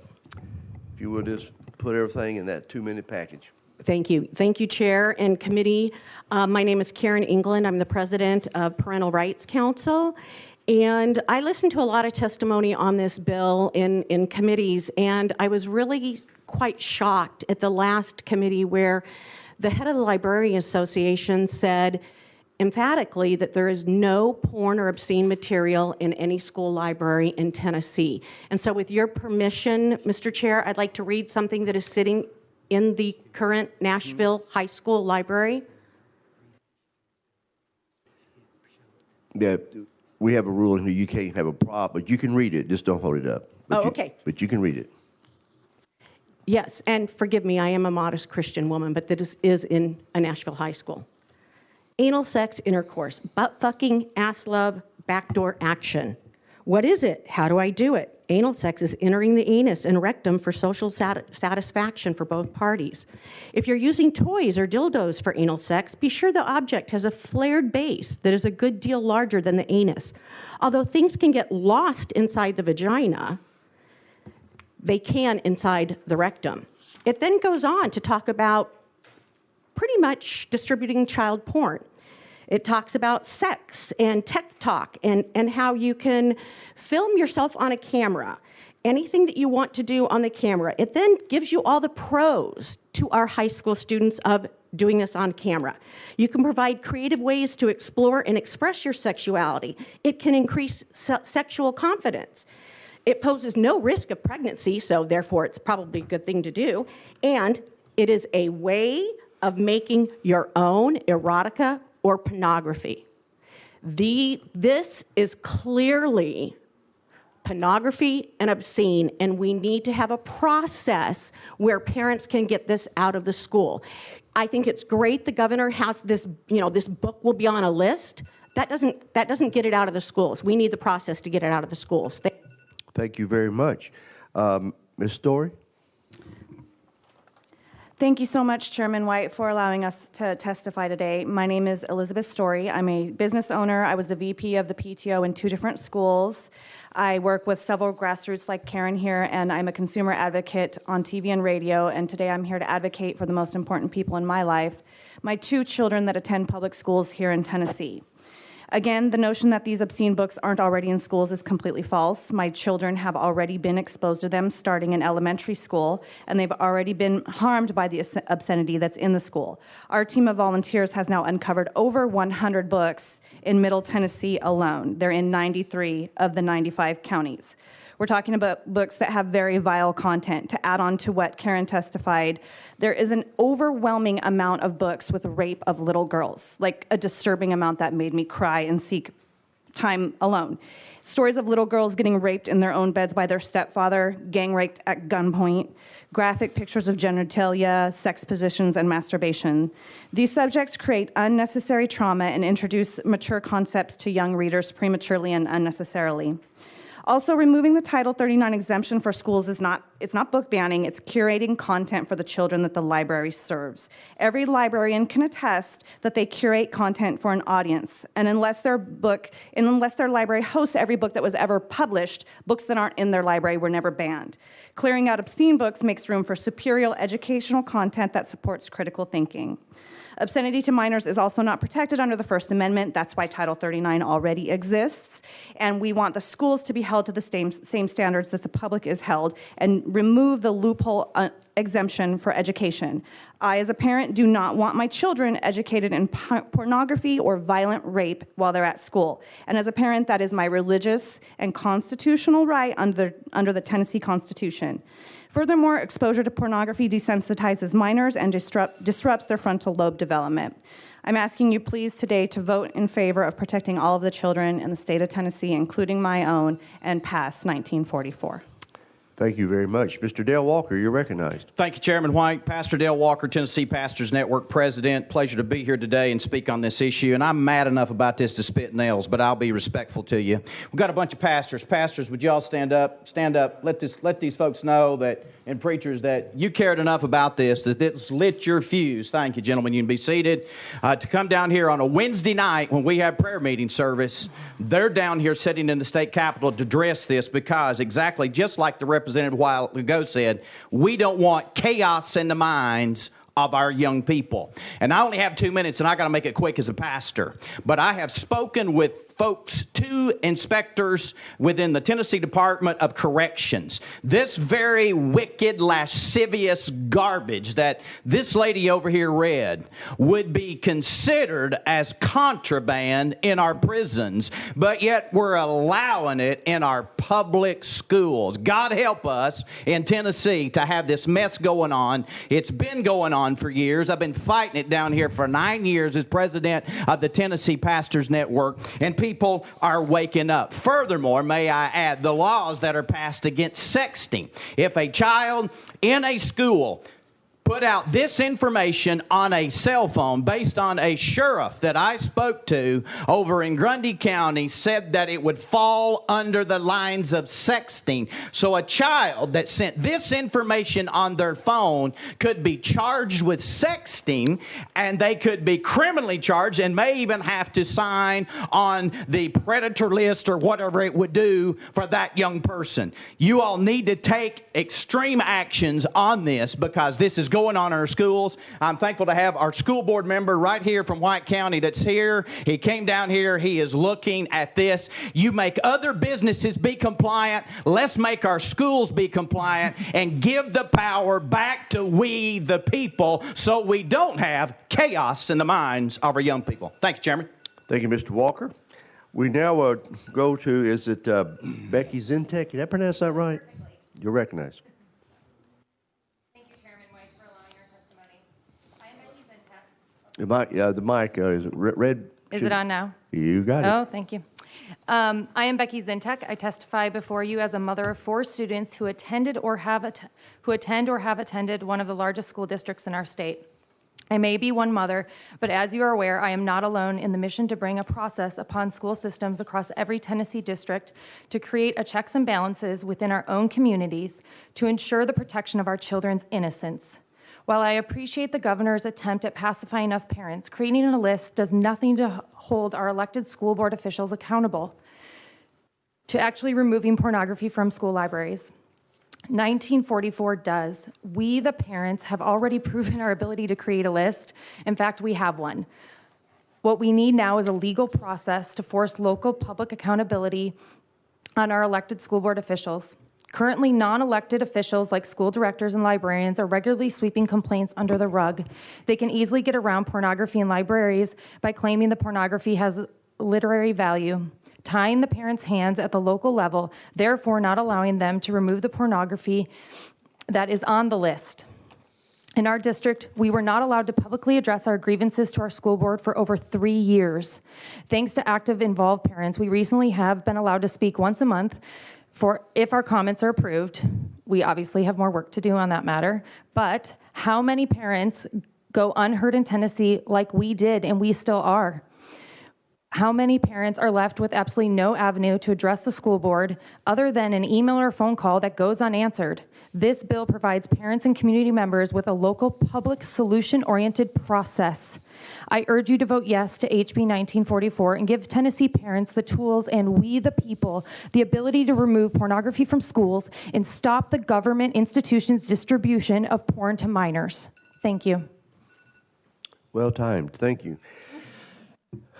you will just put everything in that 2-minute package. Thank you. Thank you, Chair and Committee. My name is Karen England. I'm the President of Parental Rights Council. And I listened to a lot of testimony on this bill in committees, and I was really quite shocked at the last committee where the head of the Librarian Association said emphatically that there is no porn or obscene material in any school library in Tennessee. And so with your permission, Mr. Chair, I'd like to read something that is sitting in the current Nashville High School library. Yeah, we have a rule in here, you can't have a prop, but you can read it, just don't hold it up. But okay. But you can read it. Yes, and forgive me, I am a modest Christian woman, but this is in a Nashville high school. Anal sex intercourse, butt fucking, ass love, backdoor action. What is it? How do I do it? Anal sex is entering the anus and rectum for social satisfaction for both parties. If you're using toys or dildos for anal sex, be sure the object has a flared base that is a good deal larger than the anus. Although things can get lost inside the vagina, they can inside the rectum. It then goes on to talk about pretty much distributing child porn. It talks about sex and tech talk and how you can film yourself on a camera, anything that you want to do on the camera. It then gives you all the pros to our high school students of doing this on camera. You can provide creative ways to explore and express your sexuality. It can increase sexual confidence. It poses no risk of pregnancy, so therefore it's probably a good thing to do. And it is a way of making your own erotica or pornography. This is clearly pornography and obscene, and we need to have a process where parents can get this out of the school. I think it's great the governor has this, this book will be on a list. That doesn't get it out of the schools. We need the process to get it out of the schools. Thank you very much. Ms. Story? Thank you so much, Chairman White, for allowing us to testify today. My name is Elizabeth Story. I'm a business owner. I was the VP of the PTO in 2 different schools. I work with several grassroots like Karen here, and I'm a consumer advocate on TV and radio, and today I'm here to advocate for the most important people in my life, my 2 children that attend public schools here in Tennessee. Again, the notion that these obscene books aren't already in schools is completely false. My children have already been exposed to them starting in elementary school, and they've already been harmed by the obscenity that's in the school. Our team of volunteers has now uncovered over 100 books in Middle Tennessee alone. They're in 93 of the 95 counties. We're talking about books that have very vile content. To add on to what Karen testified, there is an overwhelming amount of books with rape of little girls, like a disturbing amount that made me cry and seek time alone. Stories of little girls getting raped in their own beds by their stepfather, gang raped at gunpoint, graphic pictures of genitalia, sex positions, and masturbation. These subjects create unnecessary trauma and introduce mature concepts to young readers prematurely and unnecessarily. Also, removing the Title 39 exemption for schools it's not book banning, it's curating content for the children that the library serves. Every librarian can attest that they curate content for an audience, and unless their library hosts every book that was ever published, books that aren't in their library were never banned. Clearing out obscene books makes room for superior educational content that supports critical thinking. Obscenity to minors is also not protected under the First Amendment. That's why Title 39 already exists. And we want the schools to be held to the same standards that the public is held and remove the loophole exemption for education. I, as a parent, do not want my children educated in pornography or violent rape while they're at school. And as a parent, that is my religious and constitutional right under the Tennessee Constitution. Furthermore, exposure to pornography desensitizes minors and disrupts their frontal lobe development. I'm asking you please today to vote in favor of protecting all of the children in the state of Tennessee, including my own, and pass 1944. Thank you very much. Mr. Dale Walker, you're recognized. Thank you, Chairman White. Pastor Dale Walker, Tennessee Pastors Network President. Pleasure to be here today and speak on this issue. And I'm mad enough about this to spit nails, but I'll be respectful to you. We've got a bunch of pastors. Pastors, would you all stand up? Stand up. Let these folks know that, and preachers, that you cared enough about this that it's lit your fuse. Thank you, gentlemen. You can be seated. To come down here on a Wednesday night when we have prayer meeting service, they're down here sitting in the state capitol to address this because exactly just like the representative a while ago said, we don't want chaos in the minds of our young people. And I only have 2 minutes, and I got to make it quick as a pastor. But I have spoken with folks, 2 inspectors within the Tennessee Department of Corrections. This very wicked, lascivious garbage that this lady over here read would be considered as contraband in our prisons, but yet we're allowing it in our public schools. God help us in Tennessee to have this mess going on. It's been going on for years. I've been fighting it down here for 9 years as president of the Tennessee Pastors Network, and people are waking up. Furthermore, may I add, the laws that are passed against sexting. If a child in a school put out this information on a cell phone based on a sheriff that I spoke to over in Grundy County said that it would fall under the lines of sexting. So a child that sent this information on their phone could be charged with sexting, and they could be criminally charged and may even have to sign on the predator list or whatever it would do for that young person. You all need to take extreme actions on this because this is going on in our schools. I'm thankful to have our school board member right here from White County that's here. He came down here. He is looking at this. You make other businesses be compliant. Let's make our schools be compliant and give the power back to we, the people, so we don't have chaos in the minds of our young people. Thank you, Chairman. Thank you, Mr. Walker. We now go to, is it Becky Zintek? Did I pronounce that right? You're recognized. The mic is red. Is it on now? You got it. Oh, thank you. I am Becky Zintek. I testify before you as a mother of 4 students who attend or have attended one of the largest school districts in our state. I may be one mother, but as you are aware, I am not alone in the mission to bring a process upon school systems across every Tennessee district to create a checks and balances within our own communities to ensure the protection of our children's innocence. While I appreciate the governor's attempt at pacifying us parents, creating a list does nothing to hold our elected school board officials accountable to actually removing pornography from school libraries. 1944 does. We, the parents, have already proven our ability to create a list. In fact, we have one. What we need now is a legal process to force local public accountability on our elected school board officials. Currently, non-elected officials like school directors and librarians are regularly sweeping complaints under the rug. They can easily get around pornography in libraries by claiming the pornography has literary value, tying the parents' hands at the local level, therefore not allowing them to remove the pornography that is on the list. In our district, we were not allowed to publicly address our grievances to our school board for over 3 years. Thanks to active involved parents, we recently have been allowed to speak once a month for if our comments are approved. We obviously have more work to do on that matter, but how many parents go unheard in Tennessee like we did and we still are? How many parents are left with absolutely no avenue to address the school board other than an email or phone call that goes unanswered? This bill provides parents and community members with a local public solution-oriented process. I urge you to vote yes to HB 1944 and give Tennessee parents the tools and we the people the ability to remove pornography from schools and stop the government institutions' distribution of porn to minors. Thank you. Well timed. Thank you.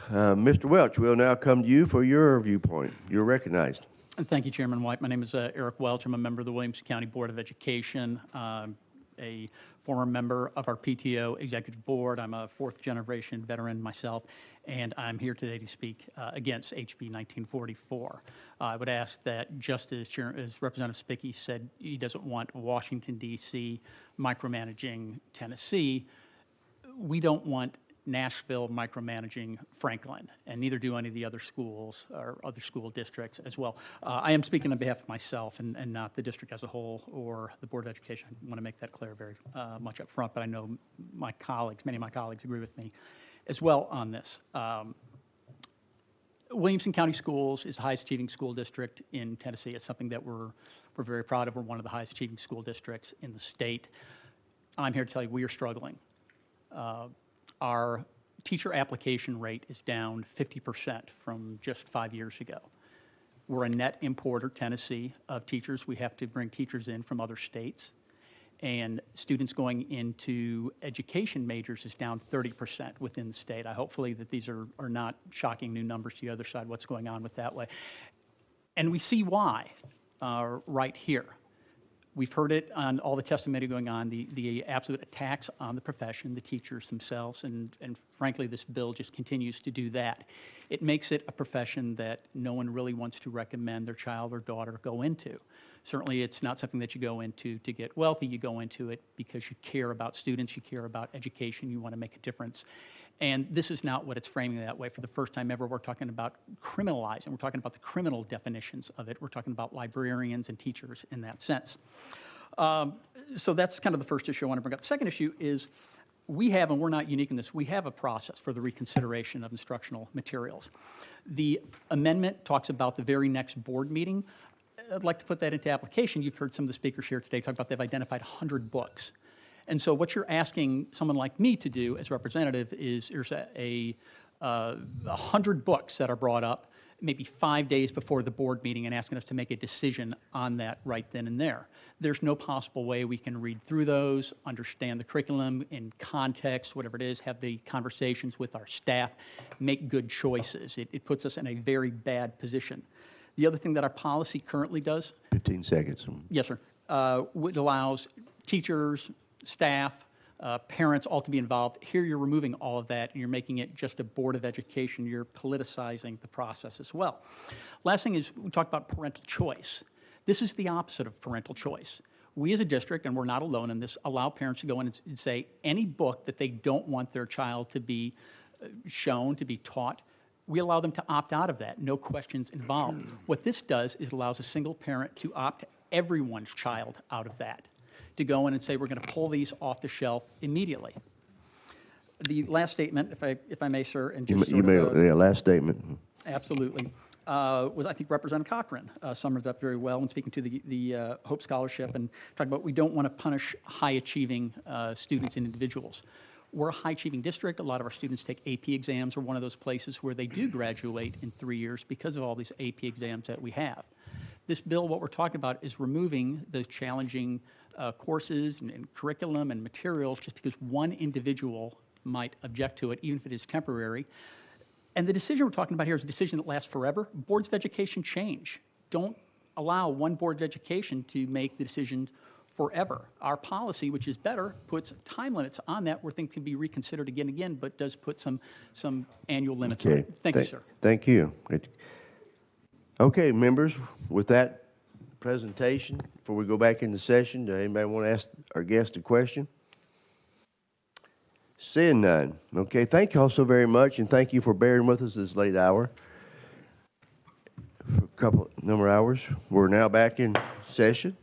Mr. Welch, we'll now come to you for your viewpoint. You're recognized. Thank you, Chairman White. My name is Eric Welch. I'm a member of the Williamson County Board of Education, a former member of our PTO Executive Board. I'm a fourth-generation veteran myself, and I'm here today to speak against HB 1944. I would ask that, just as Representative Spicky said, he doesn't want Washington, D.C. micromanaging Tennessee, we don't want Nashville micromanaging Franklin, and neither do any of the other schools or other school districts as well. I am speaking on behalf of myself and not the district as a whole or the Board of Education. I want to make that clear very much up front, but I know my colleagues, many of my colleagues agree with me as well on this. Williamson County Schools is the highest achieving school district in Tennessee. It's something that we're very proud of. We're one of the highest achieving school districts in the state. I'm here to tell you we are struggling. Our teacher application rate is down 50% from just 5 years ago. We're a net importer, Tennessee, of teachers. We have to bring teachers in from other states. And students going into education majors is down 30% within the state. Hopefully that these are not shocking new numbers to the other side, what's going on with that way. And we see why right here. We've heard it on all the testimony going on, the absolute attacks on the profession, the teachers themselves, and frankly, this bill just continues to do that. It makes it a profession that no one really wants to recommend their child or daughter go into. Certainly, it's not something that you go into to get wealthy. You go into it because you care about students, you care about education, you want to make a difference. And this is not what it's framing that way. For the first time ever, we're talking about criminalizing. We're talking about the criminal definitions of it. We're talking about librarians and teachers in that sense. So that's kind of the first issue I want to bring up. The second issue is we have, and we're not unique in this, we have a process for the reconsideration of instructional materials. The amendment talks about the very next board meeting. I'd like to put that into application. You've heard some of the speakers here today talk about they've identified 100 books. And so what you're asking someone like me to do as representative is there's 100 books that are brought up maybe 5 days before the board meeting and asking us to make a decision on that right then and there. There's no possible way we can read through those, understand the curriculum in context, whatever it is, have the conversations with our staff, make good choices. It puts us in a very bad position. The other thing that our policy currently does... 15 seconds. Yes, sir. It allows teachers, staff, parents all to be involved. Here you're removing all of that and you're making it just a board of education. You're politicizing the process as well. Last thing is we talked about parental choice. This is the opposite of parental choice. We as a district, and we're not alone in this, allow parents to go in and say any book that they don't want their child to be shown, to be taught, we allow them to opt out of that, no questions involved. What this does is it allows a single parent to opt everyone's child out of that, to go in and say, we're going to pull these off the shelf immediately. The last statement, if I may, sir, and just last statement. Absolutely. Was, I think, Representative Cochran summed it up very well when speaking to the Hope Scholarship and talking about we don't want to punish high-achieving students and individuals. We're a high-achieving district. A lot of our students take AP exams. We're one of those places where they do graduate in 3 years because of all these AP exams that we have. This bill, what we're talking about, is removing those challenging courses and curriculum and materials just because one individual might object to it, even if it is temporary. And the decision we're talking about here is a decision that lasts forever. Boards of education change. Don't allow one board of education to make the decision forever. Our policy, which is better, puts time limits on that where things can be reconsidered again and again, but does put some annual limits on it. Thank you, sir. Thank you. Okay, members, with that presentation, before we go back into session, does anybody want to ask our guest a question? Seeing none. Okay, thank you all so very much, and thank you for bearing with us this late hour. For a number of hours. We're now back in session.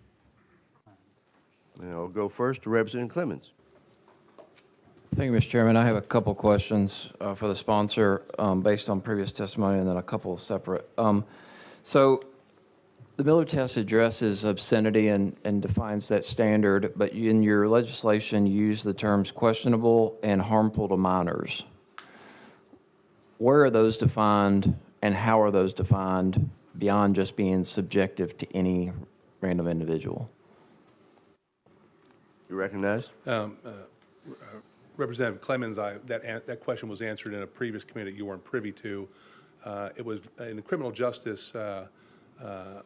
And I'll go first to Representative Clemens. Thank you, Mr. Chairman. I have a couple questions for the sponsor based on previous testimony and then a couple separate. So the Miller test addresses obscenity and defines that standard, but in your legislation you use the terms questionable and harmful to minors. Where are those defined and how are those defined beyond just being subjective to any random individual? You recognize? Representative Clemens, that question was answered in a previous committee you weren't privy to. It was in criminal justice. A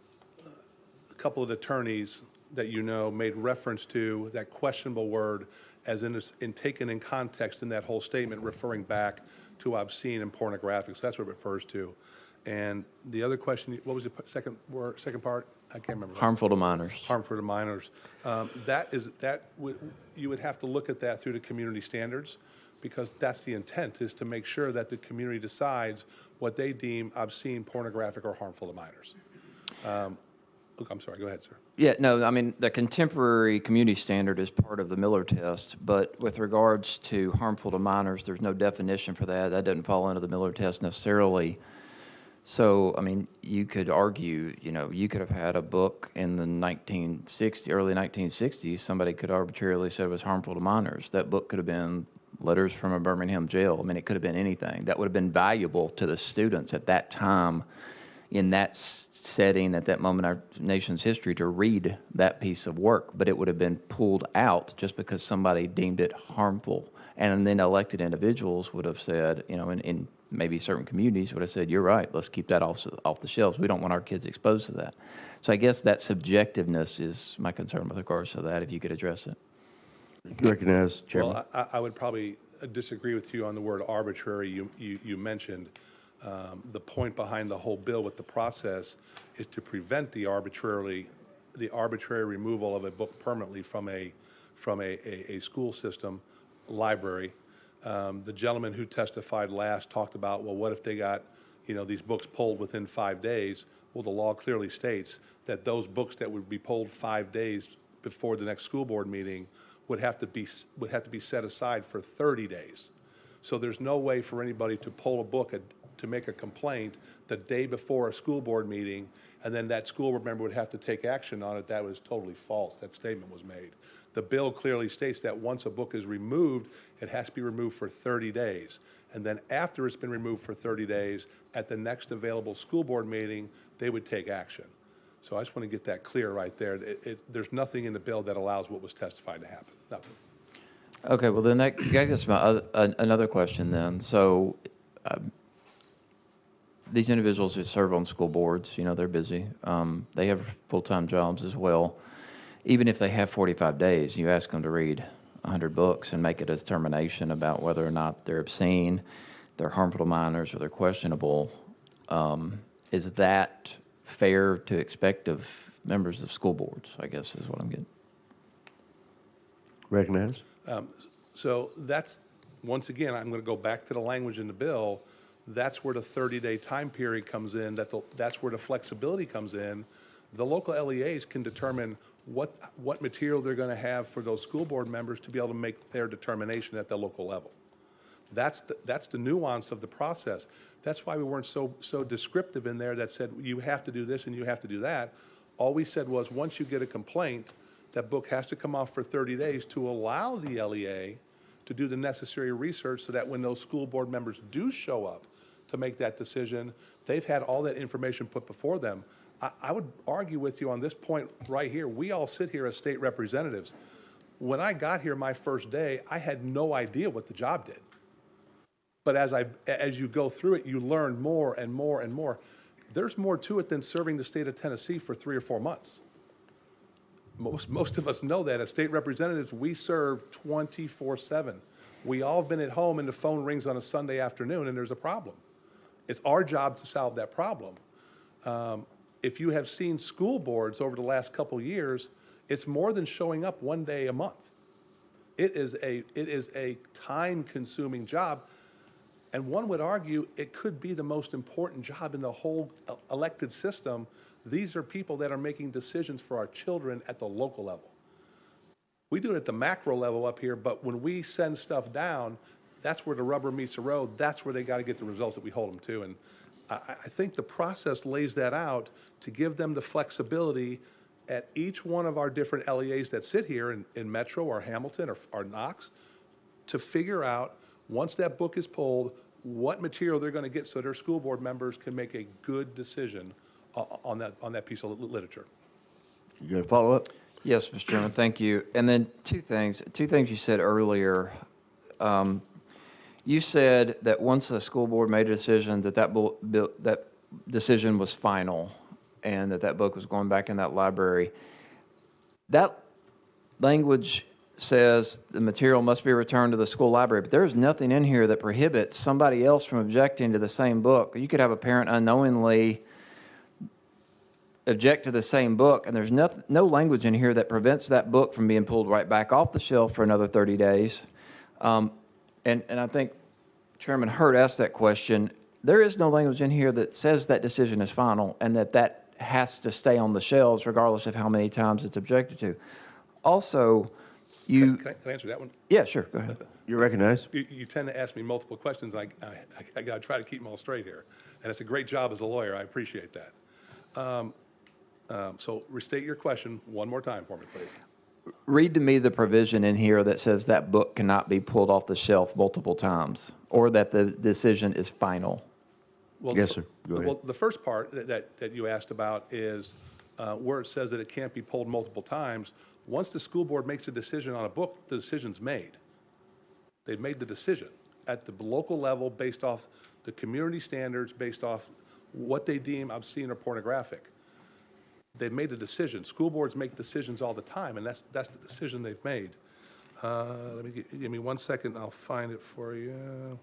couple of attorneys that you know made reference to that questionable word as in taken in context in that whole statement, referring back to obscene and pornographic. So that's what it refers to. And the other question, what was the second part? I can't remember. Harmful to minors. Harmful to minors. You would have to look at that through the community standards, because that's the intent, is to make sure that the community decides what they deem obscene, pornographic, or harmful to minors. I'm sorry, go ahead, sir. Yeah, no, I mean, the contemporary community standard is part of the Miller test, but with regards to harmful to minors, there's no definition for that. That doesn't fall into the Miller test necessarily. So, I mean, you could argue, you could have had a book in the early 1960s, somebody could arbitrarily say it was harmful to minors. That book could have been Letters from a Birmingham Jail. I mean, it could have been anything. That would have been valuable to the students at that time, in that setting, at that moment in our nation's history, to read that piece of work, but it would have been pulled out just because somebody deemed it harmful. And then elected individuals would have said, in maybe certain communities would have said, you're right, let's keep that off the shelves. We don't want our kids exposed to that. So I guess that subjectiveness is my concern with regards to that, if you could address it. You recognize, Chairman? Well, I would probably disagree with you on the word arbitrary you mentioned. The point behind the whole bill with the process is to prevent the arbitrary removal of a book permanently from a school system library. The gentleman who testified last talked about, well, what if they got these books pulled within 5 days? Well, the law clearly states that those books that would be pulled 5 days before the next school board meeting would have to be set aside for 30 days. So there's no way for anybody to pull a book to make a complaint the day before a school board meeting, and then that school board member would have to take action on it. That was totally false. That statement was made. The bill clearly states that once a book is removed, it has to be removed for 30 days. And then after it's been removed for 30 days, at the next available school board meeting, they would take action. So I just want to get that clear right there. There's nothing in the bill that allows what was testified to happen. Nothing. Okay, well then that gets my another question then. So these individuals who serve on school boards, they're busy. They have full-time jobs as well. Even if they have 45 days, you ask them to read 100 books and make a determination about whether or not they're obscene, they're harmful to minors, or they're questionable. Is that fair to expect of members of school boards, I guess is what I'm getting. Recognize? So that's, once again, I'm going to go back to the language in the bill. That's where the 30-day time period comes in. That's where the flexibility comes in. The local LEAs can determine what material they're going to have for those school board members to be able to make their determination at the local level. That's the nuance of the process. That's why we weren't so descriptive in there that said you have to do this and you have to do that. All we said was once you get a complaint, that book has to come off for 30 days to allow the LEA to do the necessary research so that when those school board members do show up to make that decision, they've had all that information put before them. I would argue with you on this point right here. We all sit here as state representatives. When I got here my first day, I had no idea what the job did. But as you go through it, you learn more and more and more. There's more to it than serving the state of Tennessee for 3 or 4 months. Most of us know that. As state representatives, we serve 24/7. We all have been at home and the phone rings on a Sunday afternoon and there's a problem. It's our job to solve that problem. If you have seen school boards over the last couple years, it's more than showing up one day a month. it is a time-consuming job, and one would argue it could be the most important job in the whole elected system. These are people that are making decisions for our children at the local level. We do it at the macro level up here, but when we send stuff down, that's where the rubber meets the road. That's where they got to get the results that we hold them to. And I think the process lays that out to give them the flexibility at each one of our different LEAs that sit here in Metro or Hamilton or Knox to figure out, once that book is pulled, what material they're going to get so their school board members can make a good decision on that piece of literature. You got a follow up? Yes, Mr. Chairman, thank you. And then two things you said earlier. You said that once the school board made a decision that decision was final and that book was going back in that library. That language says the material must be returned to the school library, but there's nothing in here that prohibits somebody else from objecting to the same book. You could have a parent unknowingly object to the same book, and there's no language in here that prevents that book from being pulled right back off the shelf for another 30 days. And I think Chairman Hurt asked that question. There is no language in here that says that decision is final and that has to stay on the shelves regardless of how many times it's objected to. Also, Can I answer that one? Yeah, sure. Go ahead. You're recognized. You tend to ask me multiple questions. I got to try to keep them all straight here. And it's a great job as a lawyer. I appreciate that. So restate your question one more time for me, please. Read to me the provision in here that says that book cannot be pulled off the shelf multiple times or that the decision is final. Well, yes, sir. Go ahead. Well, the first part that you asked about is where it says that it can't be pulled multiple times. Once the school board makes a decision on a book, the decision's made. They've made the decision at the local level based off the community standards, based off what they deem obscene or pornographic. They've made a decision. School boards make decisions all the time, and that's the decision they've made. Give me 1 second. I'll find it for you.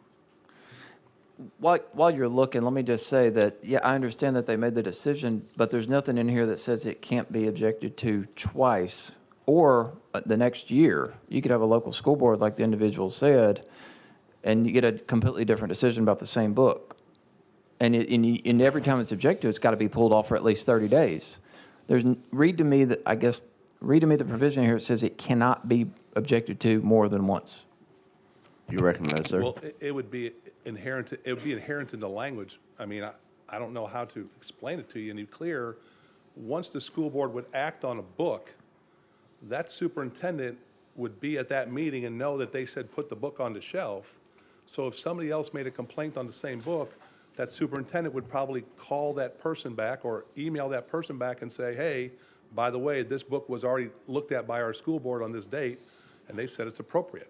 While you're looking, let me just say that, yeah, I understand that they made the decision, but there's nothing in here that says it can't be objected to twice or the next year. You could have a local school board, like the individual said, and you get a completely different decision about the same book. And every time it's objected to, it's got to be pulled off for at least 30 days. Read to me the provision here that says it cannot be objected to more than once. You recognize, sir? Well, it would be inherent. It would be inherent in the language. I mean, I don't know how to explain it to you any clearer. Once the school board would act on a book, that superintendent would be at that meeting and know that they said put the book on the shelf. So if somebody else made a complaint on the same book, that superintendent would probably call that person back or email that person back and say, hey, by the way, this book was already looked at by our school board on this date, and they said it's appropriate.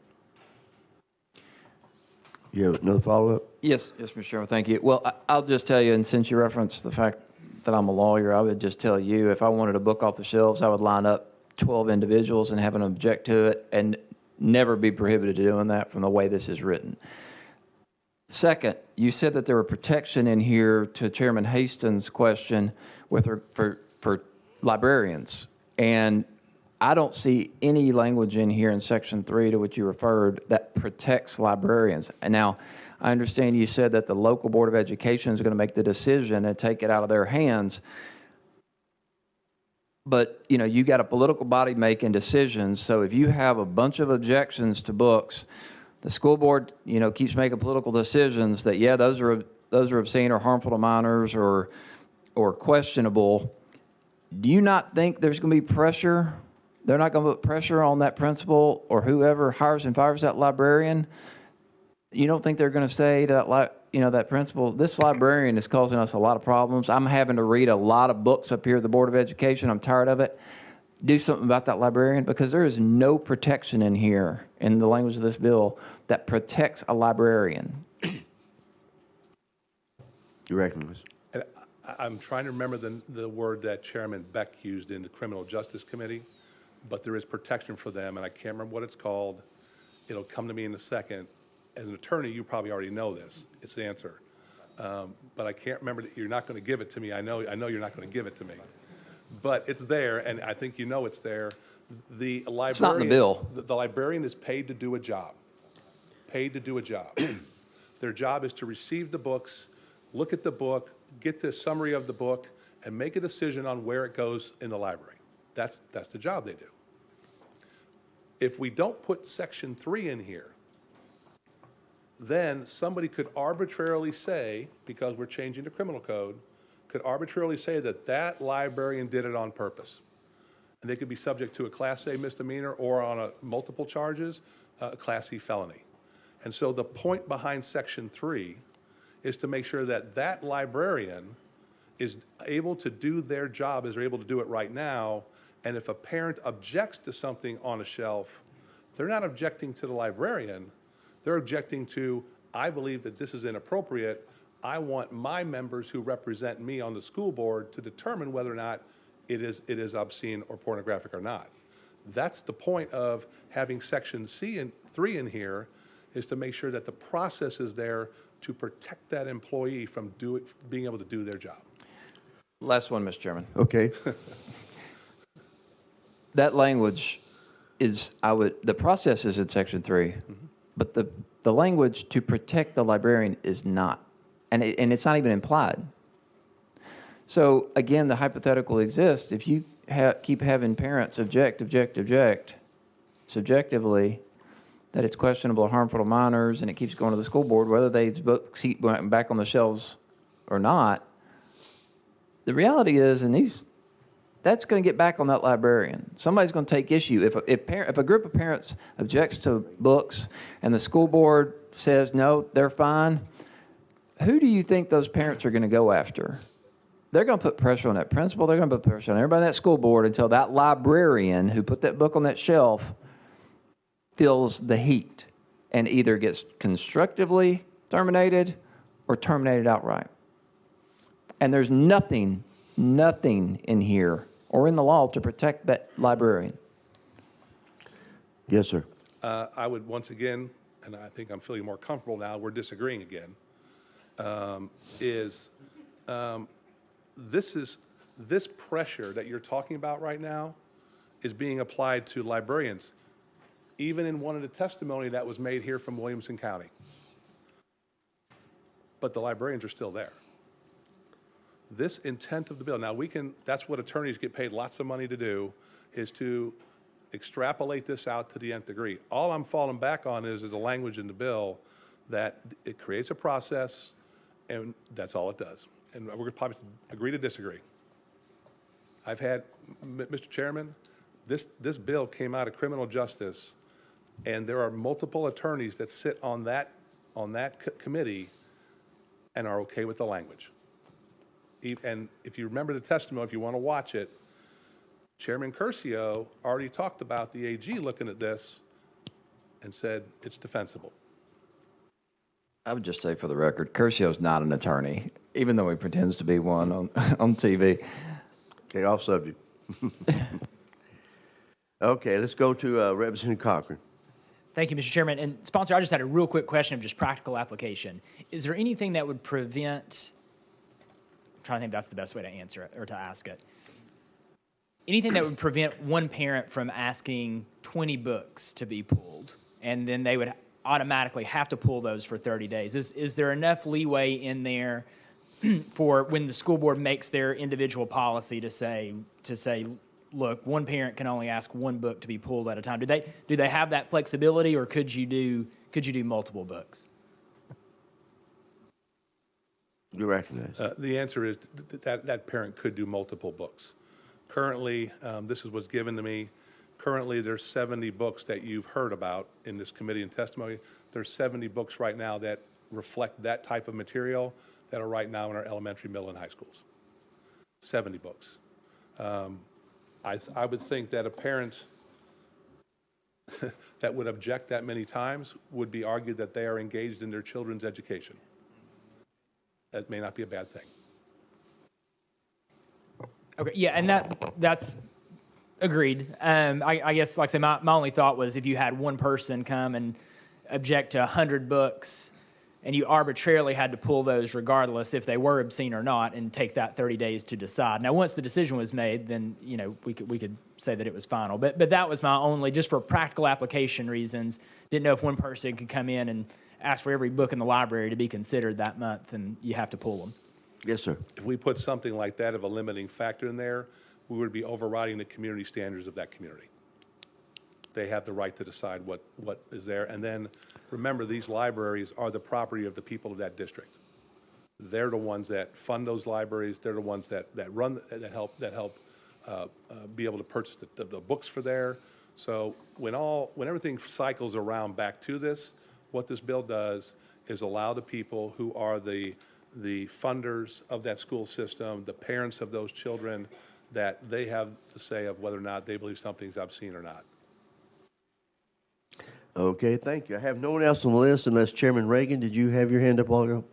You have another follow-up? Yes, Mr. Chairman, thank you. Well, I'll just tell you, and since you referenced the fact that I'm a lawyer, I would just tell you, if I wanted a book off the shelves, I would line up 12 individuals and have them object to it and never be prohibited to doing that from the way this is written. Second, you said that there were protection in here to Chairman Hastings' question for librarians. And I don't see any language in here in Section 3 to which you referred that protects librarians. And now, I understand you said that the local Board of Education is going to make the decision and take it out of their hands. But, you got a political body making decisions. So if you have a bunch of objections to books, the school board, keeps making political decisions that, yeah, those are obscene or harmful to minors or questionable. Do you not think there's going to be pressure? They're not going to put pressure on that principal or whoever hires and fires that librarian? You don't think they're going to say to that principal, this librarian is causing us a lot of problems. I'm having to read a lot of books up here at the Board of Education. I'm tired of it. Do something about that librarian, because there is no protection in here in the language of this bill that protects a librarian. You recognize? And I'm trying to remember the word that Chairman Beck used in the Criminal Justice Committee, but there is protection for them, and I can't remember what it's called. It'll come to me in a second. As an attorney, you probably already know this. It's the answer. But I can't remember that you're not going to give it to me. I know you're not going to give it to me. but it's there, and I think you know it's there. The librarian, It's not in the bill. The librarian is paid to do a job. Paid to do a job. Their job is to receive the books, look at the book, get the summary of the book, and make a decision on where it goes in the library. That's the job they do. If we don't put Section 3 in here, then somebody could arbitrarily say, because we're changing the criminal code, could arbitrarily say that that librarian did it on purpose. And they could be subject to a Class A misdemeanor or on a multiple charges, a Class E felony. And so the point behind Section 3 is to make sure that that librarian is able to do their job as they're able to do it right now. And if a parent objects to something on a shelf, they're not objecting to the librarian. They're objecting to, I believe that this is inappropriate. I want my members who represent me on the school board to determine whether or not it is obscene or pornographic or not. That's the point of having Section 3 in here, is to make sure that the process is there to protect that employee from being able to do their job. Last one, Mr. Chairman. Okay. That language is, the process is in Section 3, but the language to protect the librarian is not. And it's not even implied. So again, the hypothetical exists. If you keep having parents object subjectively, that it's questionable or harmful to minors, and it keeps going to the school board, whether they keep back on the shelves or not, the reality is, that's going to get back on that librarian. Somebody's going to take issue. If a group of parents objects to books and the school board says, no, they're fine, who do you think those parents are going to go after? They're going to put pressure on that principal. They're going to put pressure on everybody on that school board until that librarian who put that book on that shelf feels the heat and either gets constructively terminated or terminated outright. And there's nothing in here or in the law to protect that librarian. Yes, sir. I would once again, and I think I'm feeling more comfortable now, we're disagreeing again, this pressure that you're talking about right now is being applied to librarians, even in one of the testimony that was made here from Williamson County. But the librarians are still there. This intent of the bill, now that's what attorneys get paid lots of money to do, is to extrapolate this out to the nth degree. All I'm falling back on is a language in the bill that it creates a process, and that's all it does. And we're going to probably agree to disagree. I've had, Mr. Chairman, this bill came out of criminal justice, and there are multiple attorneys that sit on that committee and are okay with the language. And if you remember the testimony, if you want to watch it, Chairman Curcio already talked about the AG looking at this and said it's defensible. I would just say for the record, Curcio's not an attorney, even though he pretends to be one on TV. Okay, off subject. Okay, let's go to Representative Cochran. Thank you, Mr. Chairman. And sponsor, I just had a real quick question of just practical application. Is there anything that would prevent, I'm trying to think that's the best way to answer it or to ask it. Anything that would prevent one parent from asking 20 books to be pulled, and then they would automatically have to pull those for 30 days? Is there enough leeway in there for when the school board makes their individual policy to say, look, one parent can only ask one book to be pulled at a time? Do they have that flexibility, or could you do multiple books? You recognize? The answer is that parent could do multiple books. Currently, this is what's given to me. Currently, there's 70 books that you've heard about in this committee and testimony. There's 70 books right now that reflect that type of material that are right now in our elementary, middle, and high schools. 70 books. I would think that a parent that would object that many times would be argued that they are engaged in their children's education. That may not be a bad thing. Okay, yeah, and that's agreed. I guess, like I say, my only thought was if you had one person come and object to 100 books, and you arbitrarily had to pull those regardless if they were obscene or not, and take that 30 days to decide. Now, once the decision was made, then we could say that it was final. But that was my only, just for practical application reasons. Didn't know if one person could come in and ask for every book in the library to be considered that month, and you have to pull them. Yes, sir. If we put something like that of a limiting factor in there, we would be overriding the community standards of that community. They have the right to decide what is there. And then remember, these libraries are the property of the people of that district. They're the ones that fund those libraries. They're the ones that help be able to purchase the books for there. So when everything cycles around back to this, what this bill does is allow the people who are the funders of that school system, the parents of those children, that they have the say of whether or not they believe something's obscene or not. Okay, thank you. I have no one else on the list unless Chairman Reagan, did you have your hand up a while ago?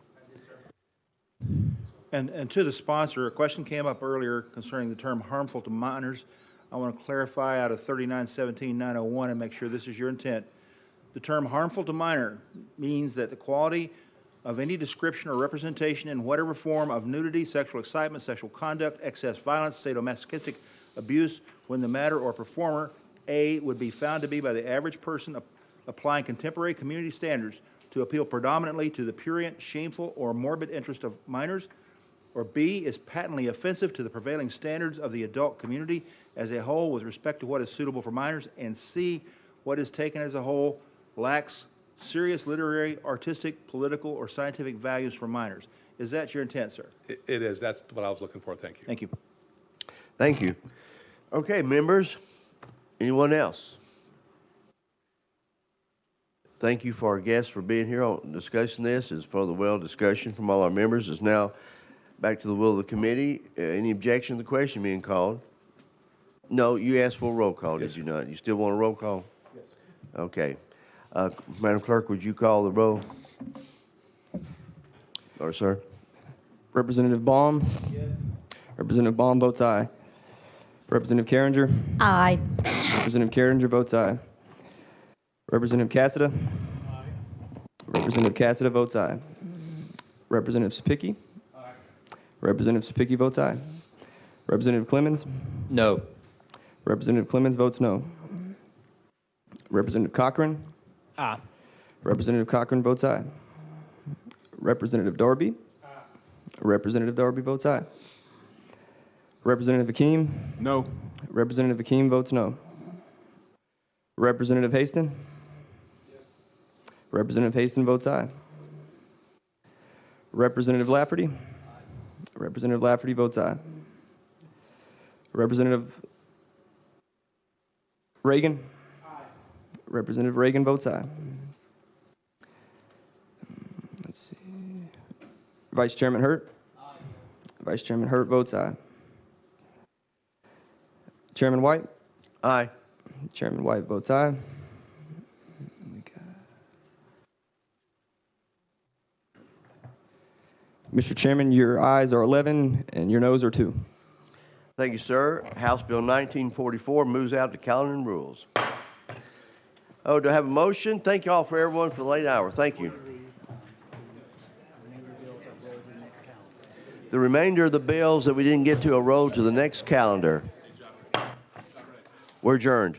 And to the sponsor, a question came up earlier concerning the term harmful to minors. I want to clarify out of 3917-901 and make sure this is your intent. The term harmful to minor means that the quality of any description or representation in whatever form of nudity, sexual excitement, sexual conduct, excess violence, sadomasochistic abuse, when the matter or performer, A, would be found to be by the average person applying contemporary community standards to appeal predominantly to the prurient, shameful, or morbid interest of minors, or B, is patently offensive to the prevailing standards of the adult community as a whole with respect to what is suitable for minors, and C, what is taken as a whole lacks serious literary, artistic, political, or scientific values for minors. Is that your intent, sir? It is. That's what I was looking for. Thank you. Thank you. Thank you. Okay, members, anyone else? Thank you for our guests for being here on discussing this. It's for the well discussion from all our members. It's now back to the will of the committee. Any objection to the question being called? No, you asked for a roll call, did you not? You still want a roll call? Yes. Okay. Madam Clerk, would you call the roll? Or, sir? Representative Baum? Yes. Representative Baum votes aye. Representative Carringer? Aye. Representative Carringer votes aye. Representative Cassida? Aye. Representative Cassida votes aye. Representative Sapicki? Aye. Representative Sapicki votes aye. Representative Clemens? No. Representative Clemens votes no. Representative Cochran? Aye. Representative Cochran votes aye. Representative Darby? Aye. Representative Darby votes aye. Representative Hakeem? No. Representative Hakeem votes no. Representative Haston? Yes. Representative Haston votes aye. Representative Lafferty? Aye. Representative Lafferty votes aye. Representative Reagan? Aye. Representative Reagan votes aye. Let's see. Vice Chairman Hurt? Aye. Vice Chairman Hurt votes aye. Chairman White? Aye. Chairman White votes aye. Mr. Chairman, your ayes are 11 and your noes are 2. Thank you, sir. House Bill 1944 moves out to calendar and rules. Oh, do I have a motion? Thank you all for everyone for the late hour. Thank you. The remainder of the bills that we didn't get to are rolled to the next calendar. We're adjourned.